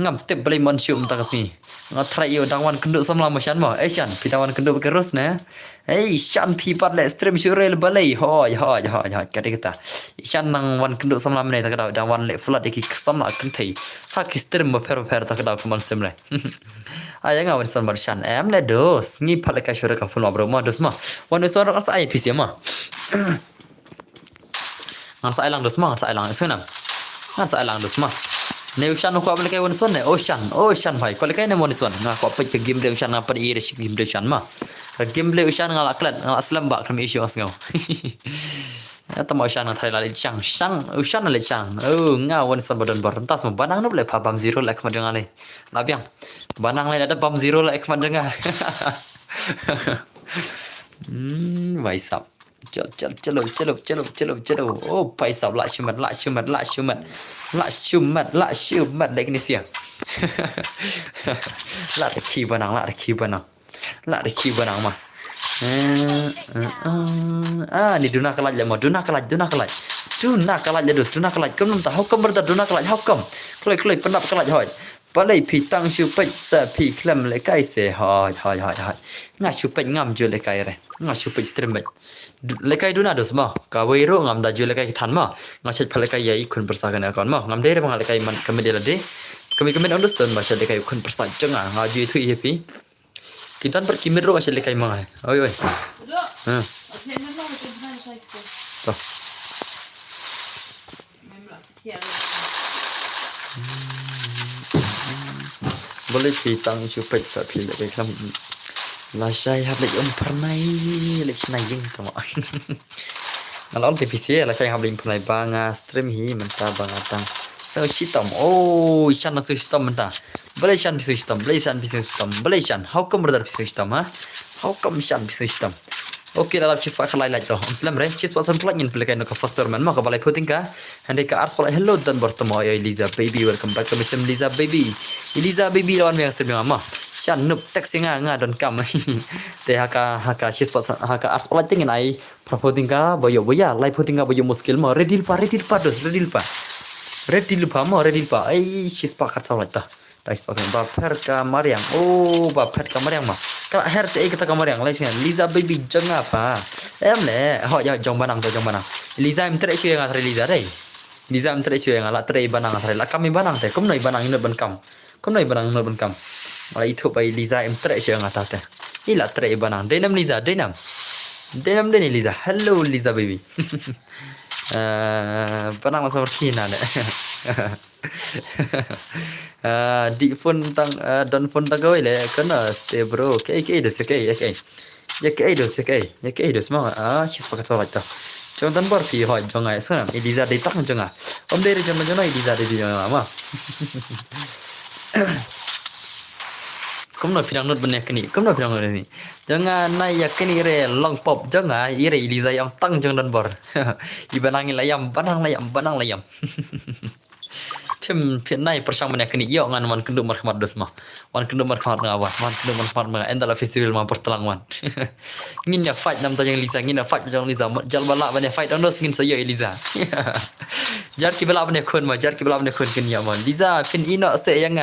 Ngam tip beli mansum tak kasih. Ngatrai yo dangwan kenduk sama macam mah. Isan pidawan kenduk berkerus ne. Isan pipat le stream surel balai. Kata kita. Isan nang wan kenduk sama mana tak ada. Dangwan le flat iki sama kentai. Hak stream berper tak ada keban semre. Ayah ngawan son bersan. Le dos. Ngi pat le kasur ka full bro mah dos mah. Wan dos orang asa IP mah. Ngasa ilang dos mah, ngasa ilang sunam. Ngasa ilang dos mah. Ne ushan ko apel kai won son ne ocean bhai. Ko le kai ne mon son. Nga ko apel game de ushan apa di irish game de ushan mah. Game de ushan ngala klat, ngala aslam ba kami issue asngau. Ya tama ushan na thai la le chang ushan le chang. Nga won son bodon bor. Tas mo banang no le pa bam zero like ma janga le. Labiang. Banang le ada bam zero like ma janga. Vaisap. Chalo. Oh, paisap la shumat dek ni sia. La de ki banang mah. Ni duna kalat le mo duna kalat le dus duna kalat kom nam ta hukum berta duna kalat hukum kloi penap kalat hoi palai pi tang chu pet sa pi klem le kai se hoi nga chu pet ngam ju le kai re nga chu pet stream bet le kai duna dus mo ka wei ro ngam da ju le kai than mo nga chet phale kai yai kun persakan akon mo ngam de bang le kai man kamedi la de kami understand ma le kai kun persak chenga nga ju thu pi kita berkimir ro le kai ma oi Toh. Boleh pitang cupet sa pila kay kam lasay hablay pernay lechnay yung tama. Nalon TPC lasay hablay pernay banga stream hi menta bangatang. So sitam oh isan na sitam menta. Boleh isan pisu sitam. How come brother pisu sitam ha? How come isan pisu sitam? Oke dalam cheese pak kalai lagi Muslim re cheese pak sampai ingin pelai no ka faster man ma ka balai puting ka hande ka ars pala hello dan bertemu ayo Eliza baby welcome back to Muslim Eliza baby lawan yang stream mama shan nup tek singa nga don kam te haka cheese pak haka ars pala tingin ai proputing ka boyo lai puting ka boyo muskil mo redil pa ai cheese pak kat salat ta Tais pakai baper kamar yang baper kamar yang mah kalau hair saya kita kamar yang lain Liza baby jeng apa le ya jong banang Liza em tere yang ngatri Liza deh Liza em tere yang ngalat tere banang ngatri lah kami banang teh kum noi banang ini ban kam malah itu pai Liza em tere yang ngatat teh ila tere banang denam Liza denam deni Liza hello Liza baby banang masa berkina deh di phone tang don phone tang gawai le kana stay bro kai dos mah she's pakai salat ta jong tan bar pi hoi jong ai sanam Eliza de tak jong om de jong Eliza de mah kom no pirang not banyak ni jangan naik yakini re long pop jangan ire Eliza yang tang jong dan bar ibanangin layam banang layam Pim nai persang banyak ni yo ngan man kenduk markhamat dos mah wan kenduk markhamat ngawan man kenduk markhamat ma endala festival ma pertelang wan ngin ya fight nam tajang Liza ngin ya fight tajang Liza jal bala banyak fight on dos ngin sayo Eliza jar ki bala banyak kun kin ya man Liza fin ino se yang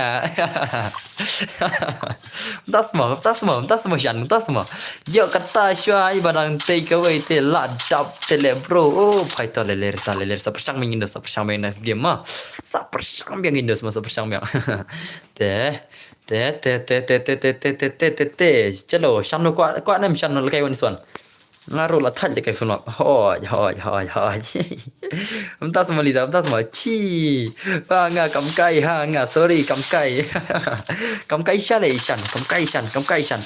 tas mah yo kata syai barang take away te la dap tele bro fight leler sa persang mingin dos game mah sa persang biang indos masa persang biang te chalo shan kwa nam shan kai wan son ngaru la thal kai fun hoi tas ma Liza chi ba nga kam kai sorry kam kai shan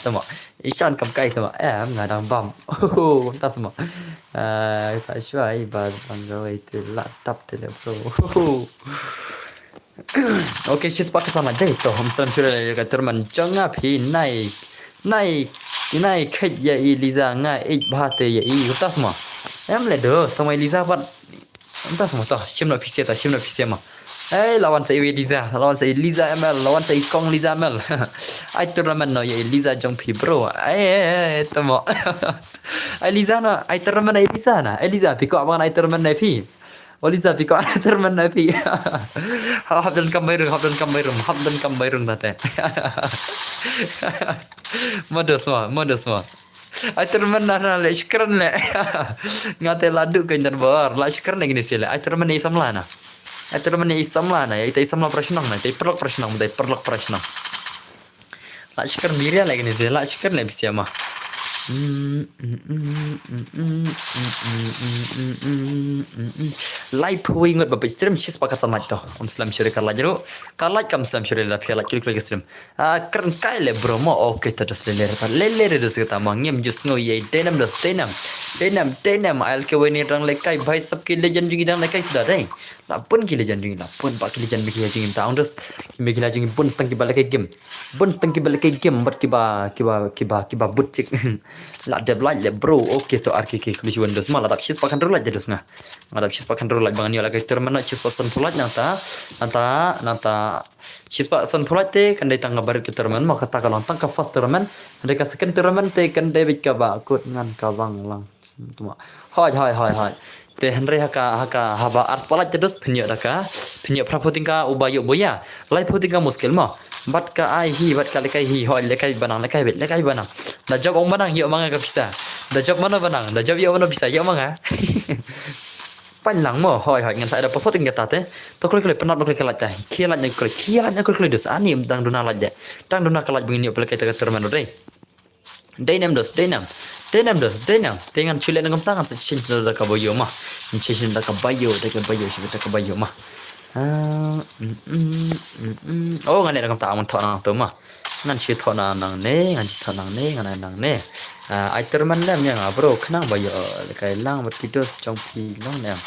tama ishan kam kai tama nga dang bam tas ma ta shwai ba bang gawai te la tap te le bro Oke, she's pakai sama deh toh. Muslim sudah lihat teman jangan pi naik ket ya Eliza ngai bahate ya utas mah. Em le dos, tama Eliza pat utas mah toh. Shimno pisia mah. Lawan saya Eliza ML, lawan saya Kong Liza ML. Ai turnamen no ya Eliza jong pi bro. Tama. Eliza na, ai turnamen Eliza na. Eliza pi kok abang ai turnamen na pi. Eliza pi kok ai turnamen na pi. Habdan kambairung nate. Modos mah. Ai turnamen na le shukran le. Ngate ladu ke bar, la shukran gini sile. Ai turnamen isam lana. Ai turnamen isam lana, ya ita isam la prashnang na, ita perlok prashnang. La shukran miria lagi ni sile, la shukran le bisia mah. Live wing ngot bapak stream cheese pakar sangat toh Muslim syuri karla jero karla kam Muslim syuri la pia la klik stream keren kai le bro mo oke terus lele terus kita mangem jus ngo ye denam al ke weni rang le kai bhai sabke legend jungi rang le kai sudah deh pun ki legend jing pun pak ki legend bagi jing ta terus ki gila jing pun tang ki balik game pun tang ki balik game bat ki ba bucik la de bla le bro okay to RKK kuli windows malah tak sis pakan rolat jadi ngah ngadap sis pakan rolat bang ni la kai termana sis pasan pulat nanta sis pasan pulat te kan dai tang ngabar ki terman ma kata kalong tang ka first terman dai ka second terman te kan dai bik ka ba kut ngan ka bang lang tuma hai te henry haka haba art palat terus penyak prapotingka ubayo boya lai potingka muskil ma bat ka ai hi bat ka lekai hi hoi lekai banang da job ong banang yo manga ka bisa da job mana banang da job yo mana bisa yo manga pan lang mo hoi ngan sa ada posot ing kata te to klik penat klik kelat tai kialat klik dus ani dang duna laj dang duna kelat begini pelai kita terman dei Dainam dengan culik dengan tangan secin dah kabayo mah secin dah kabayo mah oh ngane dengan tangan thona tu mah ngan chi thona nang ne ngan ne ai terman lam yang bro kenang bayo kai lang bertidur trong pi long ne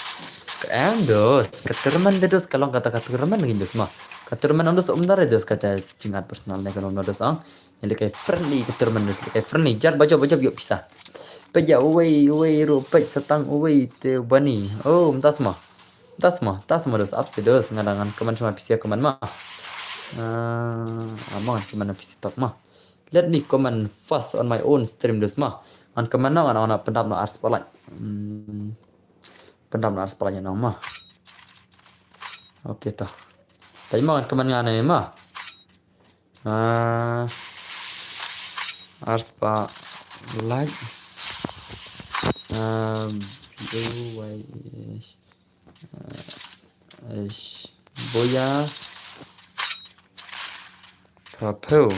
dos keterman dos kalau kata terman ngin dos mah keterman dos umdar dos kata jingat personal ne kalau dos ang yang kayak friendly keterman dos kayak friendly jar baca yuk bisa peja uwei ro pej setang uwei te bani oh tas mah dos apsi dos ngadangan keman cuma pisia keman mah amang keman pisi tok mah let me comment fast on my own stream dos mah an keman na ana pendap na ars palai nang mah okey tah tapi mah keman ngane mah ars pa like boya prapo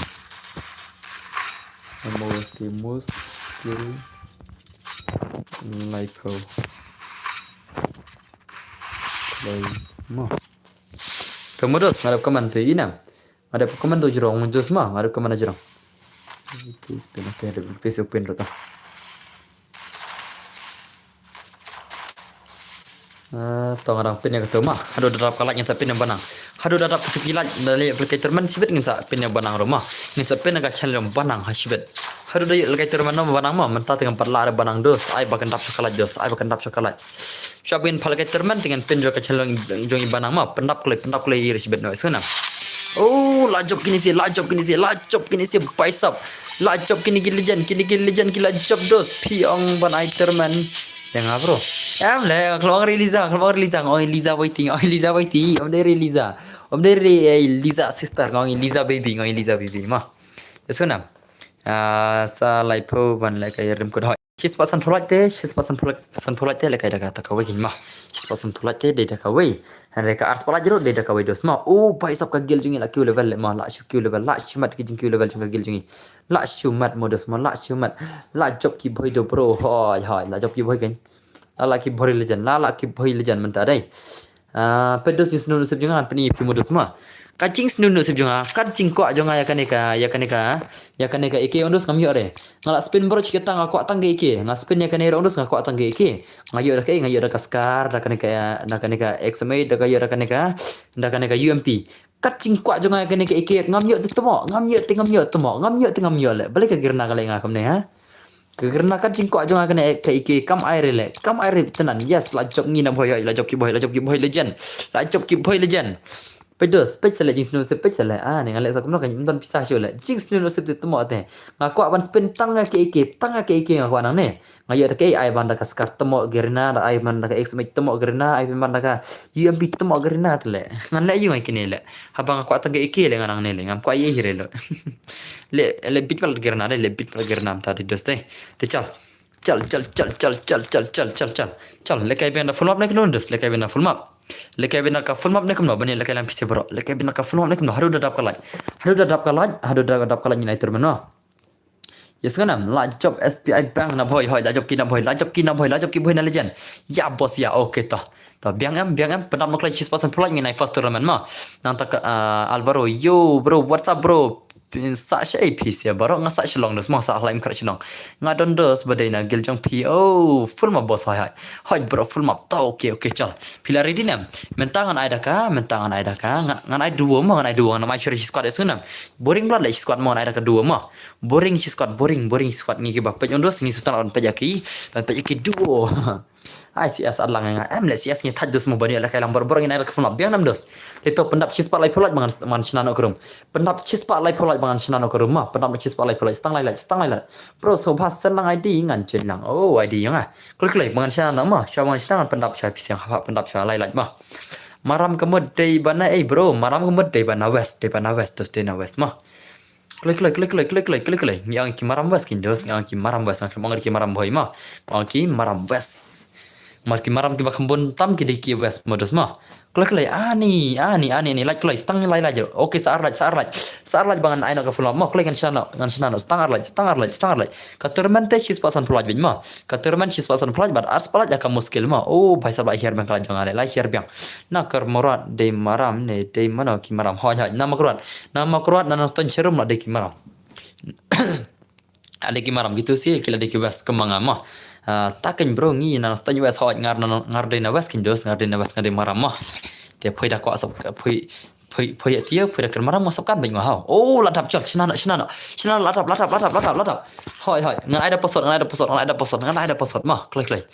most skill lipo play mo kemudian ngarap komen tu ina ada komen tu jerong muncul semua ngarap komen jerong please pin okay please open rota tong orang pin yang ketemu hadu darap kalat yang sapin yang banang hadu darap kepilat dari berkait terman sibet ngin sapin yang banang rumah ngin sapin agak channel yang banang hasibet hadu dari berkait terman banang mah mentah dengan parla ada banang dos ai bakan dap coklat syabin palkai terman dengan pin joka channel yang banang mah pendap kulai iri sibet no sana oh lajop kini sih paisap lajop kini legend kila job dos piong ban ai terman yang apa bro? Keluar Liza waiting. Om dari Liza sister, Liza baby mah. Esuna. Sa laipo ban like rim kod hoi. His pasan pulak te like ada kata kawai mah. His pasan pulak te de kawai. Mereka ars pala jero de kawai dos mah. Oh, paisap ka gil jungi la Q level mah la Q level la chumat ki Q level chung gil jungi. La chumat modus mah la chumat. La job ki boy do bro. Hoi la job ki boy kan. La ki boy legend mentah dai. Pedos ni senu sep junga pani pi modus mah. Kacing senu sep junga, kacing kuat junga ya kaneka ike ondos ngamyo re. Ngala spin bro ciketang aku atang ke ike. Ngala spin ya kanera ondos ngaku atang ke ike. Ngayo da kaskar da kaneka XMA da kaneka UMP. Kacing kuat junga ya kaneka ike ngamyo temo le. Balik ke girna kale ngakam ne ha. Kerana kacing kuat junga kena ke ike kam air tenan. Yes, la job ni nam hoy la job ki boy legend. Pedos, pecah jing senu sepec salah. Ni ngalek sakum nak nyimtan pisah syo la. Jing senu sep temo te. Ngaku aban spin tang ke ike ngaku anang ne. Ngayo ada ke ai banda ka skar temo gerina, ai banda ka XMX temo gerina, ai banda ka UMP temo gerina tu le. Ngalek yu ngai kini le. Habang aku atang ke ike le nganang ne le. Ngam ku ai hire le. Le bit pal gerina tadi dos te. Te chal. Lekai benda full map nak nondos, lekai benda full map nak no bani lekai lam pise bro. Lekai benda ka full map nak no haru dadap kalaj ni tur mano. Yes kanam la job SPI bank na boy la job ki boy na legend. Ya bos ya okay ta. Ta biang am pendam nak lagi 6% pula ni first tournament ma. Nang tak Alvaro yo bro what's up bro. sa shay PC barok nga sa shlong dos ma sa laim kar shlong nga don dos badai na gil jong pi oh full ma boss hai bro full ma ta okay chal pila ready nam mentangan ai daka ngan ai duo ma ngan ai duo na mai churi squad esunam boring blood like squad ma ai daka duo ma boring squad squad ngi ba pe dos ngi sutan on pejaki dan pejaki duo ai CS adlang nga em le CS ngi thaj dos mo bani la kai lang bor ngi ai daka full ma biang nam dos itu pendap cis pak lai pulat mangan sinano kerum pendap cis pak lai pulat mangan sinano kerum mah pendap cis pak lai pulat stang lai bro so pas senang ID ngan jenang oh ID yang klik mangan sinano mah syawang sinang pendap syai pisang hap pendap syai lai mah maram kemud day bana bro maram kemud day bana west dos day na west mah klik yang ki maram west kindos yang ki maram west mang ki maram boy mah mang ki maram west Marki maram tiba kembun tam ki deki west modus mah. Klik ani like stang lai jo. Oke saar laj bangan aina ka fulam mah klik ngan sana stang laj. Katurman te sis pasan fulaj bin mah. Katurman sis pasan fulaj bar ars palaj akan muskil mah. Oh bhai sab akhir bang kala jangan lai akhir bang. Nakar morat de maram ne de mana ki maram ha nama kurat nanas ton serum lah de ki maram. Ada ki maram gitu sih kila de ki west kemang mah. Takin bro ngi na tan wes hot ngar de na wes kindos ngar de maram mah te phoi da ko asap phoi ya tia phoi da kan maram masap kan bing ha oh ladap chal china ladap hoi ngan ada posot mah klik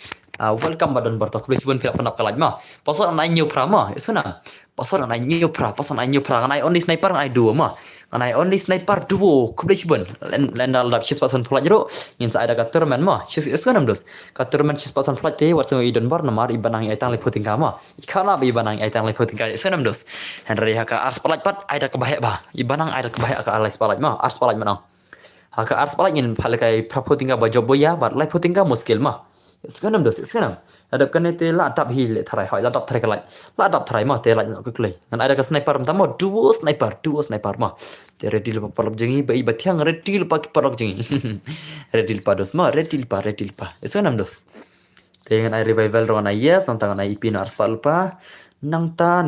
welcome badon bartok klik bun pila pendap kalaj mah posot nai new pra mah isuna posot nai new pra ngan ai only sniper ngan ai duo mah ngan ai only sniper duo klik bun lendal dap chis pasan pelaj ro ngin sa ada katurman mah chis isuna dos katurman chis pasan pelaj te wat sung idon bar namar ibanang ai tang le puting kama ikana bi ibanang ai tang le puting ka isuna dos henry haka ars pelaj pat ai da kebahek ba ibanang ai da kebahek ka alais pelaj mah ars pelaj manang haka ars pelaj ngin phalakai praputing ka bajob boya bat lai puting ka muskil mah sekarang ada kan itu ladap hil tarai hoi ladap tarai mah te nak kuklei kan ada ke sniper pertama duo sniper mah te ready lupa parok jengi bai batiang ready lupa ki parok jengi ready lupa dos mah ready lupa sekarang dos te kan ai revival ro na yes nang ai ip na arfa lupa nangta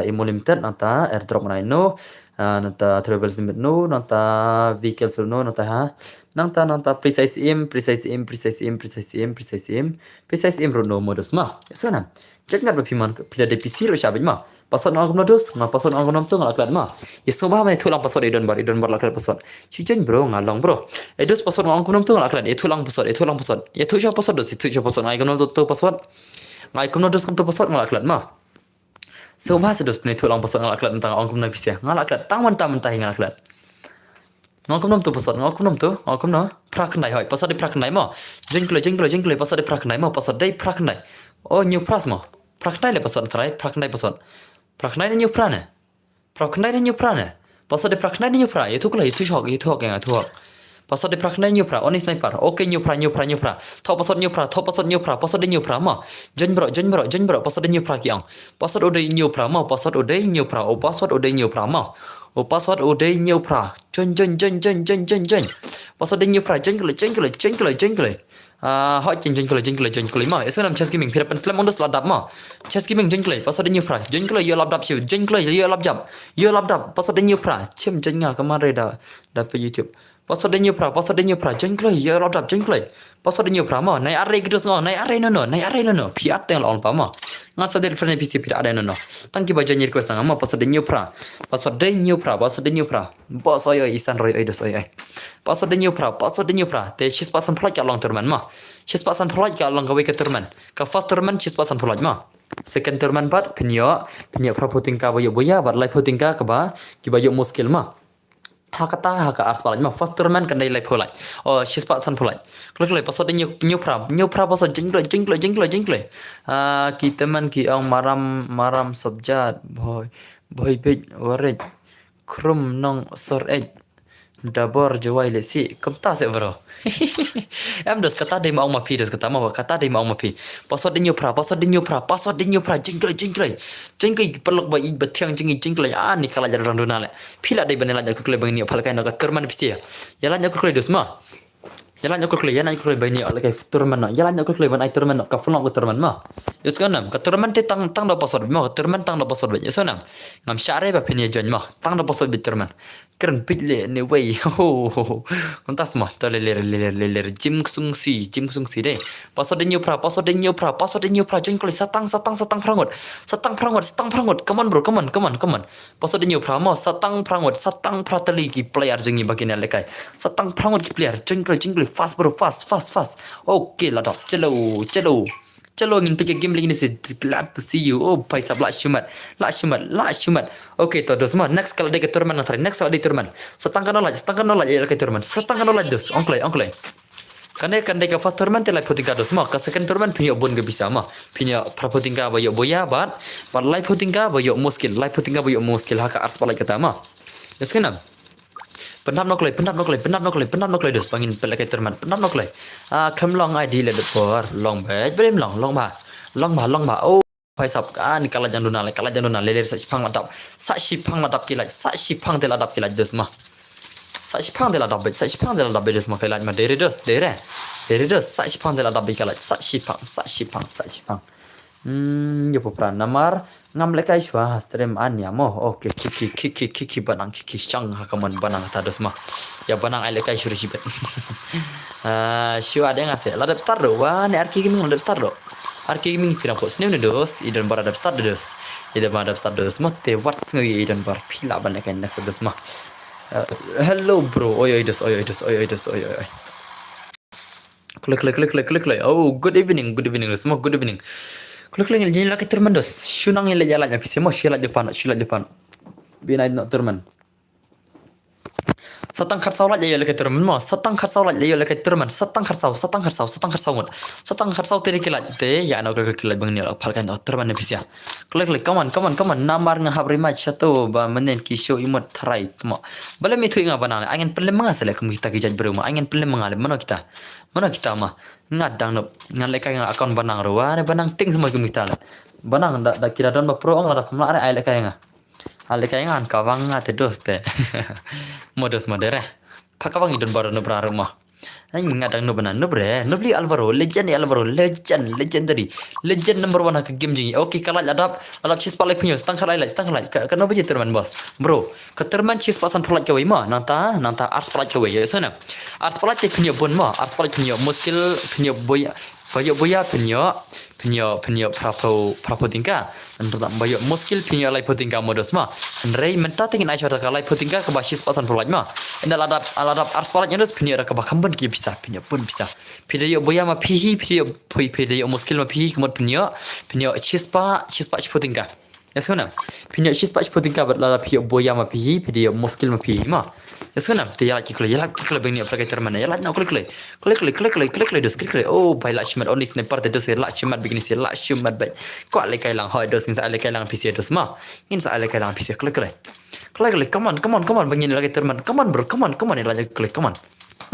emo limited nangta airdrop na no nangta travel limit no nangta vehicles no nangta ha nangta precise aim no modus mah sana jangan berpiman pila de PC ro syabaj mah pasal ang modus ngah pasal ang nom tu ngalaklat mah ya sobah mai tulang pasal idon bar laklat pasal cijen bro ngalong bro edus pasal ang nom tu ngalaklat tulang pasal ya tu sya pasal dos itu sya pasal ngai nom tu pasal ngai nom dos kam tu pasal ngalaklat mah sobah sedos puni tulang pasal ngalaklat tentang ang nom PC ngalaklat tang mentah ngalaklat ngom nom tu pasal ngom no prak nai hoi pasal di prak nai ma jengkloi pasal di prak nai ma pasal dai prak nai oh new pras ma prak nai le pasal trai prak nai new prane pasal di prak nai new pra itu kala itu hok yang tu hok pasal di prak nai new pra oni sniper okay new pra thau pasal new pra pasal di new pra ma jen bro pasal di new pra kiang pasal odai new pra ma pasal odai new pra ma oh password udah new pra jen password new pra jengkle hot jengkle mah itu nam chess gaming pirapan slam ondos ladap mah chess gaming jengkle password new pra jengkle yo lapdap siu jengkle yo lapdap password new pra chem jenga kemarin dah pe YouTube password new pra jengkle yo lapdap jengkle password new pra mah nai array gitu semua nai array no piat teng lawan pa mah ngasa dari friend PC piat ada no tangki baca nyir request ngama password new pra bos oi isan roy oi dos oi password new pra te chis pasan plaj ka long terman mah chis pasan plaj ka long gawe ke terman ka first terman chis pasan plaj mah second terman bat penyo pra puting ka boya bat lai puting ka ba ki bayo muskil mah haka ars palaj mah first terman kan dai lai pholaj oh chis pasan pholaj klik password new pra password jengkle ki teman ki ang maram subjat boy page warej krum nong sor dabor jawai le si kamta se bro em dos kata dai mau mapi dos kata mau kata dai mau mapi password new pra jengkle perlok ba i betiang jengkle ni kala jar randuna le pila dai banela ja kukle bang ni phal kai na ka terman pisia ya lan ja kukle dos ma Jalan aku kelih, jalan aku kelih bani ala kai turman nak. Jalan aku kelih ban ai turman nak ka fulong ku turman ma. Yus kanam ka turman te tang da pasod ma ka turman tang da pasod ba. Yus kanam. Ngam syare ba pini jon ma. Tang da pasod bi turman. Keren pitle ne way. Ho. Kontas ma ta le jim sung si de. Pasod de new pra jon kelih satang prangot. Satang prangot. Come on bro, come on. Pasod de new pra ma satang prangot, satang pratali ki player jengi bagin ala kai. Satang prangot ki player jon kelih fast bro fast okay lah dok chalo ngin pick game lagi ni sih glad to see you oh pai sab la shumat okay to dos ma next kalau dia ke turman nanti next kalau dia turman setangkan nolaj ya ke turman setangkan nolaj dos onklay kan dia ke first turman te lai puting ka dos ma ka second turman punya bon ke bisa ma punya praputing ka bayo boya bat par lai puting ka bayo muskil haka ars palai kata ma yes kenam penap noklay dos pangin pelak terman penap noklay kem long ID le depor long ba belum long ba oh pai sap kan kala janduna le sa sipang ladap kilaj sa sipang de ladap kilaj dos ma sa sipang de ladap dos ma kilaj ma dere dos sa sipang de ladap kilaj sa sipang yo popra namar ngam lekai shwa stream an ya mo okay kiki banang kiki chang hakaman banang tados ma ya banang ai lekai shuri shibet shwa ada ngase ladap start do wa ne arki gaming ladap start do arki gaming pira pos ne dos idan bar ladap start dos mo te what's ngi idan bar pila ban lekai next dos ma hello bro oy dos klik oh good evening semua good evening klik jin laki turman dos shunang ile jalan ya pisi mo shila depan binai no turman satang kharsau la ya laki turman mo satang kharsau teri kilat te ya no klik bang ni palkan no turman pisi ya klik come on namar nga habri ma chato ba menen ki show imot tharai mo bale mi thui nga banana angin pelle manga sele kum kita ki jaj beruma angin pelle manga le mano kita ma ngadang no ngaleka nga akon banang ruwa ne banang ting semua kum kita banang da kira don ba pro ang la pamla are ai leka nga an kawang nga te dos te modus modere pakawang idon baru no bra rumah ay ngadang no banan no bre no bli Alvaro legend legendary legend number 1 ke game jingi okay kalau adap chis palai punya stang kalai kan no beje terman bro ke terman chis pasan palai ke ma nanta ars palai ke ya sana ars palai ke punya bon ma ars palai punya muskil punya boya punya prapo tingka untuk bayo muskil punya lai tingka modus ma rei menta tingin ai chota kalai tingka ke basis pasan palai ma enda ladap ars palai nyus punya ka bakamban ki bisa punya pun bisa video boya ma pihi video muskil ma pihi kemot punya chispa tingka ya sana punya chispa tingka ladap video boya ma pihi video muskil ma pihi ma ya sana dia lagi klik bang ni apa kata mana ya lagi klik dos oh bai la shimat onis ne parte dos la shimat begini si la shimat bai ko ale kai lang hoi dos ngin sa ale kai lang pc dos ma ngin sa ale kai lang pc klik come on bang ni lagi terman come on bro come on lagi klik come on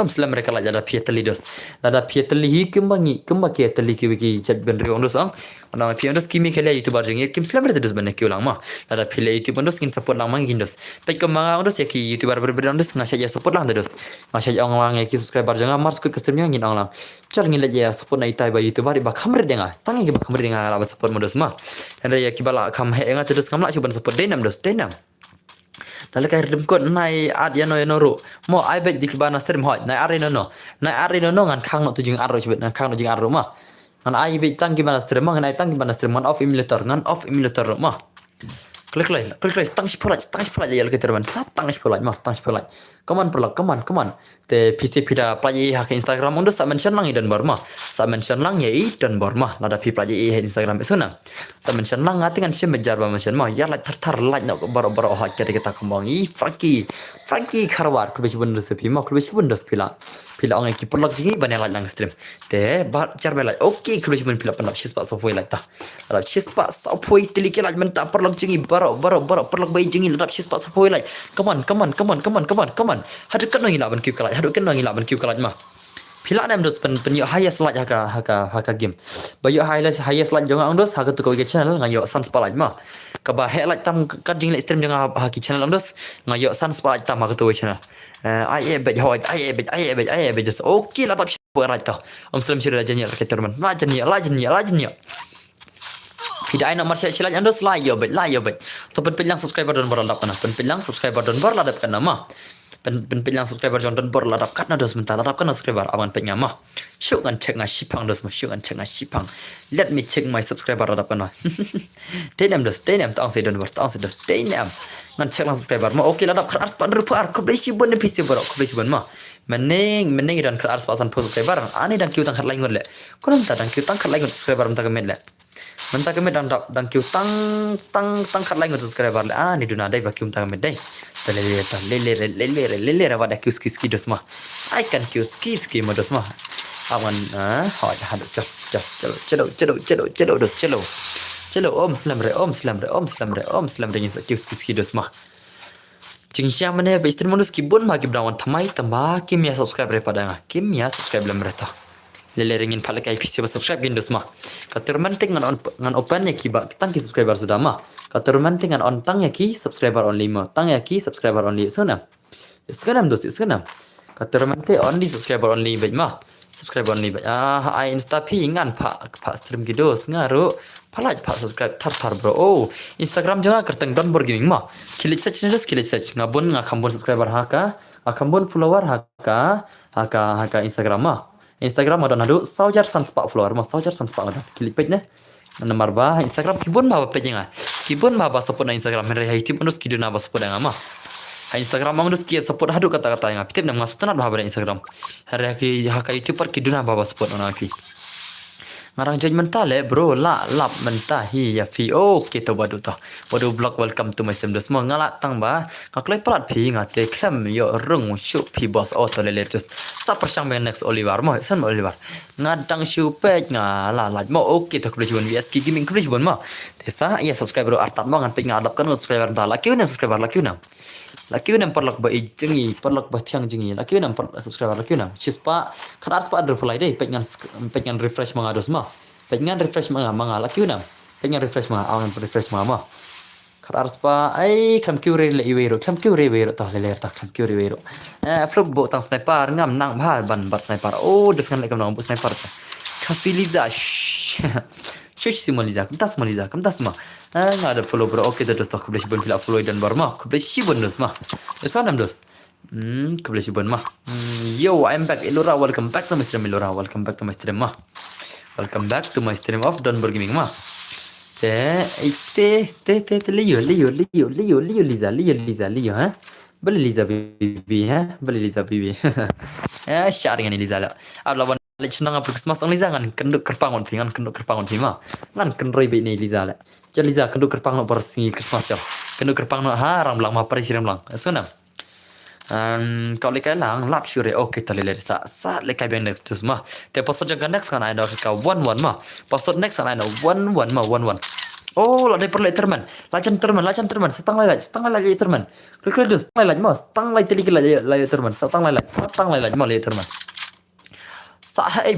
selam mereka lah ada pieteli dos ada pieteli hi kembaki pieteli ki chat ben riong dos ang ana pianos kimi kele youtuber jeng kim selam mereka dos ban ki ulang mah ada pile youtube dos kin support lang mang dos tai kemang dos ya ki youtuber berbeda dos ngasih ya support lang dos ngasih ong lang ki subscriber jeng mars ku custom yang ngin ong lang car ngin ya support na itai ba youtuber ba khamre denga tangi ba khamre denga la support modus mah anda ya ki bala kham he nga dos kam la chuban support denam lalu kayak demkot nai ad ya no ro mo ai bet di kibana stream hot nai are no ngan khang no tujung arro chibet ngan khang no jing arro ma ngan ai bet tang kibana stream ngan ai tang kibana stream ngan off emulator ma klik tang spolat ya lagi terban tang spolat come on te pc pida plaji hak Instagram undu sa mention lang idan barma sa mention lang ya idan barma lada pi plaji Instagram isuna sa mention lang ngati kan sim bejar ba mention ma ya la tar like no baro hak kiri kita kembang i franky karwar kulbe bun resepi ma kulbe bun dos pila ong ki perlak jingi banyak like lang stream te bar jar bela okay kulbe bun pila panap shispa so foi like ta la shispa so foi tilike like menta perlak jingi baro perlak bai jingi la shispa so foi like come on hadukan nang ilaban kiu kalat ma Pila nam dos pen yo highest like haka game. Ba yo highest like jong ang dos haka tu ko channel ngayo sun spotlight ma. Ka ba he like tam ka jing like stream jong haki channel am dos ngayo sun spotlight tam haka tu channel. Ai bet hoy ai bet just okay lah tap right ta. Om selam sira janya rakyat teman. La janya. Tidak nak marsial silat anda like yo bet. Tu penpilang subscriber dan berladap kana. Penpilang subscriber dan berladap kana mah. Penpilang subscriber dan berladap kana dos mental ladap kana subscriber awan penya mah. Syuk kan cek ngasipang dos mah syuk kan cek ngasipang. Let me check my subscriber ladap kana. Tenam tang se don ber tang se dos tenam. Ngan cek lang subscriber mah okey ladap keras pada rupa ko beli sibon ni PC borok ko beli sibon mah. Mening dan keras pasan subscriber. Ani dan kiu tang khat lain le. Konom ta dan kiu tang khat lain subscriber mentah kemet le. Mentah kami dan kiu tang kat lain untuk subscriber le ni duna dai vacuum tang medai lele rawa da kiu ski dos mah ai kan kiu ski modos mah awan hoi hadu celo dos celo om slam re ngin kiu ski dos mah jing sia mane be stream modus kibun ma kibdawan thamai tamba kim ya subscribe pada ngah kim ya subscribe lam reta lele ringin palak ai PC subscribe gindos mah katur manting ngan open ya ki ba tang ki subscriber sudah mah katur manting ngan on tang ya ki subscriber only mah tang ya ki subscriber only sana sekarang dos sana katur manting only subscriber only baik mah subscriber only baik ai insta pi ngan pak stream gidos ngaru palaj pak subscribe tar bro Instagram jangan kerteng don borgiming mah kilit search ngabun ngakambun subscriber haka akambun follower haka Instagram mah Instagram ada nadu saujar sanspak follower mah saujar sanspak ada klik page ne nomor ba Instagram kibun ma page nga kibun ma ba support na Instagram mere hai tip unus kiduna ba support nga ma Instagram mang dus ki support hadu kata-kata nga pitip nam ngasutna ba ba Instagram hari haka YouTube par kiduna ba support na ki ngarang janj mentah le bro lap mentah hi ya fi kita badu vlog welcome to my stream dos mo ngala tang ba ngaklai prat phi ngate klam yo rung shu phi boss auto le just sa persang next Oliver mo san Oliver ngadang shu page ngala laj mo to kule jibon VSK gaming kule jibon mo desa ya subscriber artat mo ngan pe ngadap kan subscriber ta laki subscriber laki perlak ba jengi perlak ba thiang jengi laki subscriber laki chispa kharas pa adr fulai dei pengan refresh mangados ma pengan refresh manga laki pengan refresh awan refresh ma kharas pa ai kam kiure le iwero ta le ta kam kiure wero flop bo tang sniper ngam nang bha ban bat sniper des kan le kam nang bu sniper kasiliza Cuci simaliza, kentas mah. Nggak ada follow bro. Oke, terus tak kebelah sibun pila follow dan bar mah. Kebelah sibun dos mah. Esanam dos. Kebelah sibun mah. Yo, I'm back. Elora, welcome back to my stream. Welcome back to my stream mah. Welcome back to my stream of Donbor Gaming mah. Leo Liza, ha? Beli Liza bibi, ha? Beli Liza bibi. Sharing ni Liza lah. Ablawan Lechnang apa Christmas ang Liza ngan kenduk kerpangon pima ngan kendroi be ni Liza la ja Liza kenduk kerpang no persi Christmas jam kenduk kerpang no haram lang ma pari siram lang sona kau lekai lang lap sure okay talile sa lekai bang next ma te pasod jaga next kan ada ka 1-1 ma pasod next kan ada 1-1 ma 1-1 lah dari perle terman lajan terman setang lai terman klik dus lai ma setang lai teli lai terman setang lai ma lai terman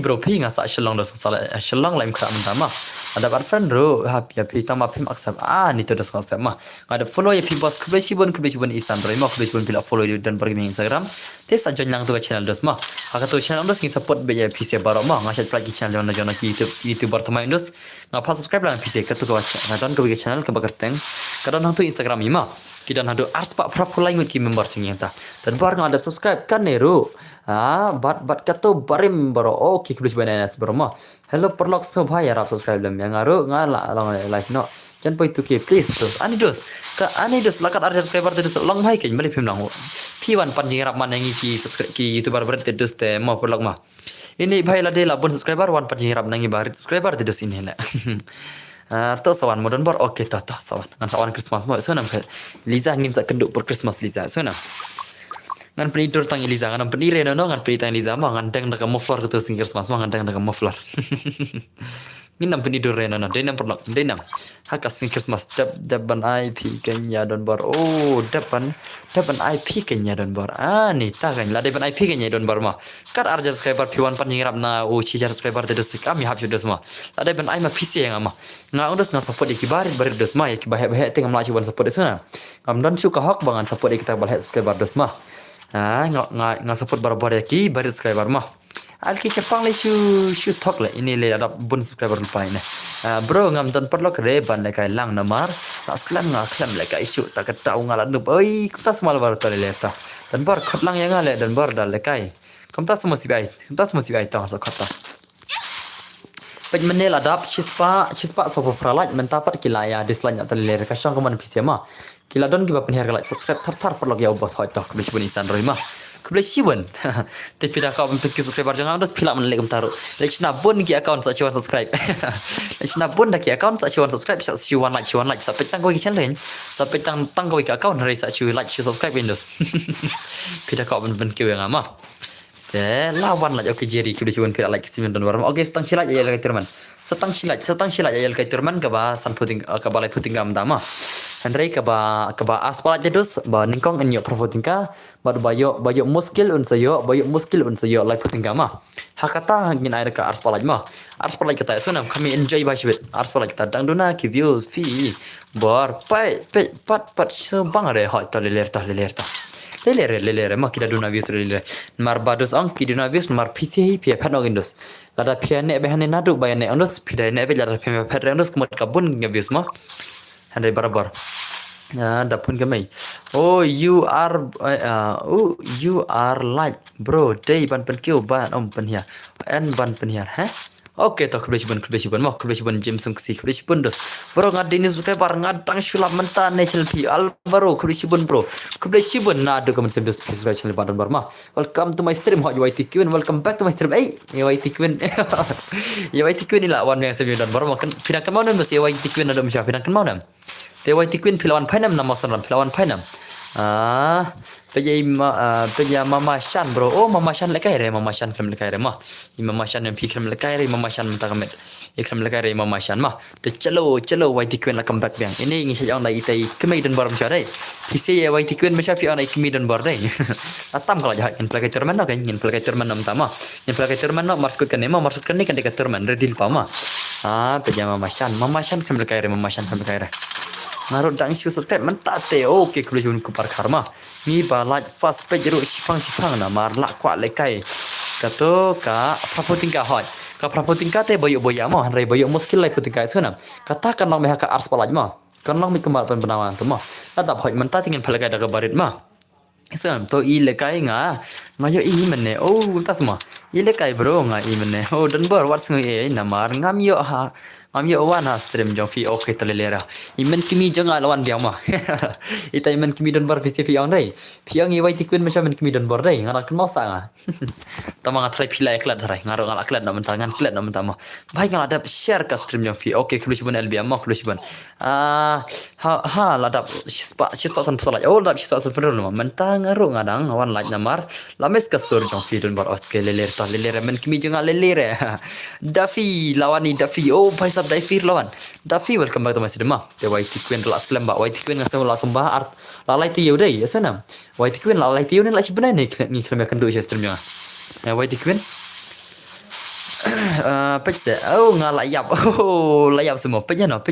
bro pi nga sa shalong dos shalong laim kra mantama ada bar friend ro happy tama pim aksam ni to dos konsep mah ada follow ya pi boss kubesibon isan bro ma kubesibon pila follow dan pergi Instagram te sa join lang to channel dos mah aka to channel dos ngi support be ya PC baro mah ngasat plagi channel na jona ki YouTube bartama dos nga pa subscribe lang PC ka to ko ngadon ko channel ka bagarteng kadon hang to Instagram ima kidan hado ars pak prap lain ki member sing ta dan bar nga ada subscribe kan neru bat kato barim baro okay kubis bananas baro mah hello perlok so bhai arab subscribe lam yang aru ngala long like no jan poi tu ke please dos ani dos lakat ada subscriber terus long bhai ke mali film lang p1 panjing rap man yang ki subscribe ki youtuber ber terus te mau perlok mah ini bhai la de la bon subscriber wan panjing rap nangi bar subscriber terus ini la to sawan modern bar okay to sawan ngan sawan Christmas mo so nam Liza ngin sa kenduk per Christmas Liza so nam ngan penidur tang Eliza ngan penire no ngan penitang Eliza mah ngan dang muffler tu sing Christmas mah ngan dang muffler nginam penidur rena na denam perlak denam hakas sing Christmas daban IP kenya don bar oh daban IP kenya don bar nih ta kan la daban IP kenya don bar ma kar arja subscriber piwan pan nyirap na o chijar subscriber de des kami hab judes ma la daban ai ma PC yang ama udas nga support ikibarit barit des ma ikibah tengam la ciwan support desuna ngam dan suka hok bangan support kita balhet subscriber des ma nga support bar ki barit subscriber ma Alki cepang le shu tok le ini le ada bun subscriber lupa ini. Bro ngam dan perlu kereban le kai lang namar. Tak selang ngaklam le kai shu tak ketau ngalat nup. Oi kita semua baru tali le ta. Dan bar kot lang yang ngale dan bar dal le kai. Kam ta semua si bai. Ta semua si bai ta masuk kota. Pen menel adap chispa so fralaj mentapat kilaya dislike tali le ka syang kaman pisema. Kila don giba penher like subscribe tar perlu ya ubas hoy tok beli isan roima. Kebelah siwan. Tapi dah kau untuk subscriber jangan terus pilak menelek taruh. Lekna pun ki account tak ciwan subscribe. Lekna pun dah ki account tak ciwan subscribe tak ciwan like sampai tang kau ki channel sampai tang kau ki account hari tak ciwan like subscribe Windows. Pida kau ben kiu yang ama. Lawan lah oke jadi kebelah siwan pilak like simen dan warma. Oke setang silat ya kai terman. Setang silat ya kai terman ke ba san puting ke balai puting gam dama. Henry ke ba aspal jedus ba ningkong enyo provotingka baru bayo muskil unsayo like puting gama. Hakata ngin air ka aspal ma. Aspal kita sunam kami enjoy ba shit. Aspal kita dang duna ki views fi bar pat sebang are hot leler ta. Lelere mak kita duna views lelere mar badus ang ki duna views mar PC pia pat nogindos lada pia ne behane nadu bayane andos pida ne be lada pia pat andos kemat kabun nge views ma handai barabar dapun kemai you are like bro day ban penkiu ban pen here and ban pen here Oke toh kebelah siban James sungsi kebelah siban dos bro ngad dinis subscriber ngadang sulap mentah national P Alvaro kebelah siban bro kebelah siban nado kamu sebelum subscribe channel Badan Barma welcome to my stream hot UIT Queen welcome back to my stream UIT Queen UIT Queen ni lah wan yang sebelum Dan Barma kan pinangkan mau nam UIT Queen ada macam pinangkan mau nam UIT Queen pilawan painam nama sonram pilawan painam Peja Mama Shan bro. Oh Mama Shan lekai re Mama Shan krem lekai re mah. Mama Shan yang krem lekai re Mama Shan mentah kamet. Krem lekai re Mama Shan mah. Te celo YT Queen lah comeback biang. Ini ingin saya orang itai kemai dan bar macam dai. Pisi ya YT Queen macam pi orang kemai dan bar dai. Atam kalau jahat yang pelakai terman nak kan yang pelakai terman nam tama. Yang pelakai terman nak marsudkan ni kan dekat terman redil pama. Peja Mama Shan krem lekai re Mama Shan krem lekai re. Ngaruh dang isu subscribe mentate oke keluar ku parkar mah ni ba like fast page ru sipang na mar la kwa lekai kato ka prapotingka hot ka prapotingka te boyo mah hanrai boyo muskil lai putingka suna kata kan long meha ka ars palaj mah kan long mi kemar penawan tu mah tatap hot mentat ingin pelakai daga barit mah Isam to i lekai ngayo i mene tas mah i lekai bro nga i mene dan bar what's ngai namar ngam yo wan stream jong fi okay telelera imen kimi jong lawan biang mah ita imen kimi don bar fi ang dai piang i wai tikun macam men kimi don bar dai ngara kan masa nga tama ngatrai pilai klat rai ngaro ngala klat nam tangan klat nam tama bai ngala ada share ka stream jong fi okay klus bun lb mah klus bun ladap sispa san pesolaj ladap sispa san pedul mah mentang ngaro ngadang wan like namar lames ka sur jong fi don bar okay leler men kimi jong leler Dafi lawani Dafi bai Dafi lawan Dafi welcome back to my stream mah te YT Queen la slam ba YT Queen ngasem la kembah art la lai tiu dei asanam YT Queen la lai tiu ni la sebenarnya ni kena kendu stream nya YT Queen pecah layap semua pejano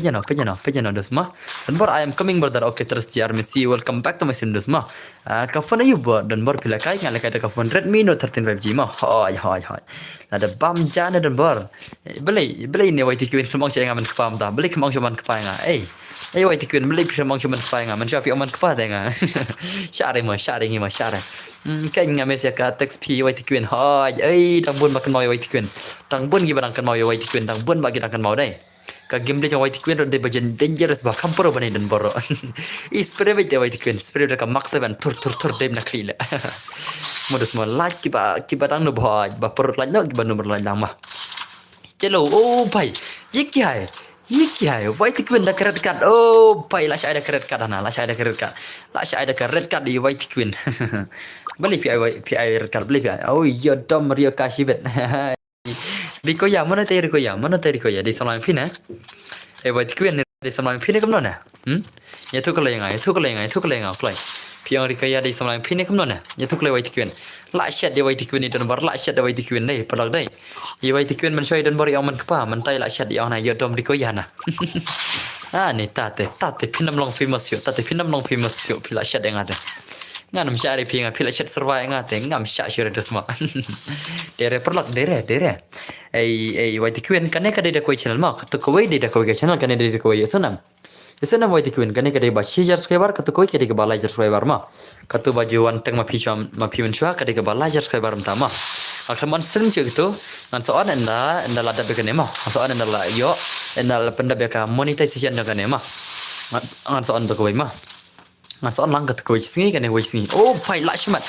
dos mah dan bar I am coming brother okay terus JR Messi welcome back to my stream dos mah kafan ayu buat dan bar pilih kai ngalai ada kafan Redmi Note 13 5G mah hai ada bam jana dan bar beli ni YT Queen kemang saya ngamen kepam dah beli kemang cuman kepai nga YT Queen beli kemang cuman kepai nga men siapa aman kepai dah nga syare kan ngames ya ka text P YT Queen hai dang bun makan mau YT Queen dang bun gimana kan mau YT Queen dang bun bagi kan mau dai ka game dia YT Queen de bajen dangerous ba kampuro bani dan boro spray de YT Queen spray de ka max 7 tur dem na klila modus mo like kiba dang no bhai ba perut like no kiba no berlan dang mah chelo bhai ये क्या है YT Queen dah keret card pai lah saya ada keret card lah saya ada keret card di YT Queen beli PI red card beli PI iya dom Rio kasih bet Rikoya mana tadi Rikoya di sama pin eh buat kuen di sama pin ke mana ya tu kalau yang apply piang Rikoya di sama pin ke mana ya tu kalau buat kuen la shat dia buat kuen itu nomor la shat dia buat kuen deh perlu deh ya buat kuen man syai dan baru yang man kepa man tai la shat yang na ya dom Rikoya na ni tate pinam long famous yo pila shat yang ada ngam syari pinga pila shat survive ngate ngam syak syure desma dere perlak dere ai wai tikuen kane kade da koi channel ma to koi de da koi channel kane de koi sonam wai tikuen kane kade ba share subscriber to koi kade ba like subscriber ma katu baju wan teng ma picham ma pimen chwa kade ba like subscriber ma ma akhman stream je gitu ngan soan enda lada bekane ma soan enda la yo enda penda beka monetization da kane ma ngan soan to koi ma soan lang kat koi singi kan koi singi oh pai la shumat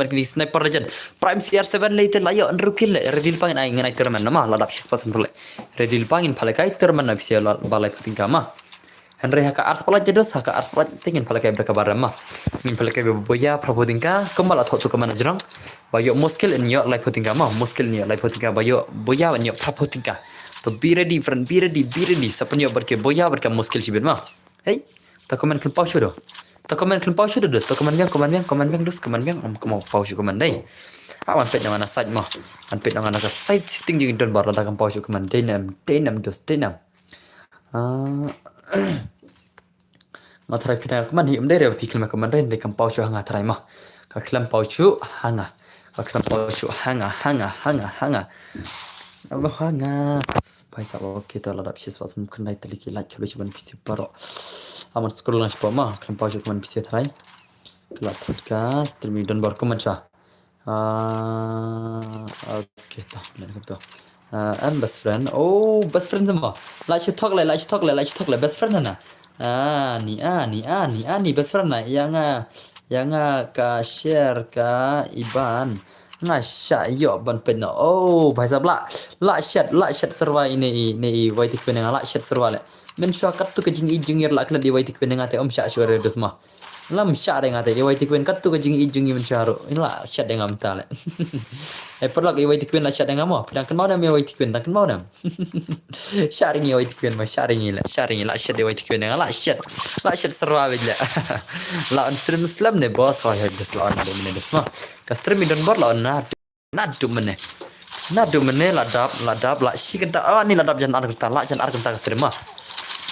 kini sniper legend prime CR7 later la yo rukil redil pangin ai ngai terman ma ladap 6% pula redil pangin palakai terman na bisa balai tingkah ma Henry haka ars pala jedos haka ars pala tingin palakai berkabar ma min palakai boya prabu tingkah kembal atau tu kemana jerang bayo muskil in yo life tingkah ma muskil ni life tingkah bayo boya in yo prabu tingkah to be ready friend be ready sapanyo berke boya berke muskil cibir ma hey tak komen kan pau sudah tak komen kan pau sudah tak komen yang dus komen yang mau pau sudah komen dai awan pet yang ana site mah an pet yang ana ka site sitting jing don bar da kan pau sudah komen denam dus denam ngathrai pina komen hi umdai re pikil ma komen dai kan pau sudah ngathrai mah ka klam pau su hanga ka klam pau su hanga Allah hanga pai sa kita ladap sis wasum kendai teliki like kalau cuman visi baro aman scroll lang ma kan pau cuman visi try kelat podcast termi don bar comment sa okay ta nak to and best friend sama like talk le best friend na ni best friend na yang ka share ka iban ngasya yo ban pena bhai sab la shat serwa ini wai tik pena la shat serwa le men syakat tu kejing ijungir la kala di wai tik pena ngate syak syure dosma lam syak de ngate di wai tik pena kat tu kejing ijungi men syaro ila shat de ngam ta le perlak wai tik pena la shat de ngam pedang kan mau nam wai tik pena kan mau nam sharing wai tik pena sharing la shat de wai tik pena la shat serwa bejla la stream muslim ne boss wa des la on de dosma Kastrim idon bor la nadu mene ladap la si kenta ni ladap jan ar kenta kastrim mah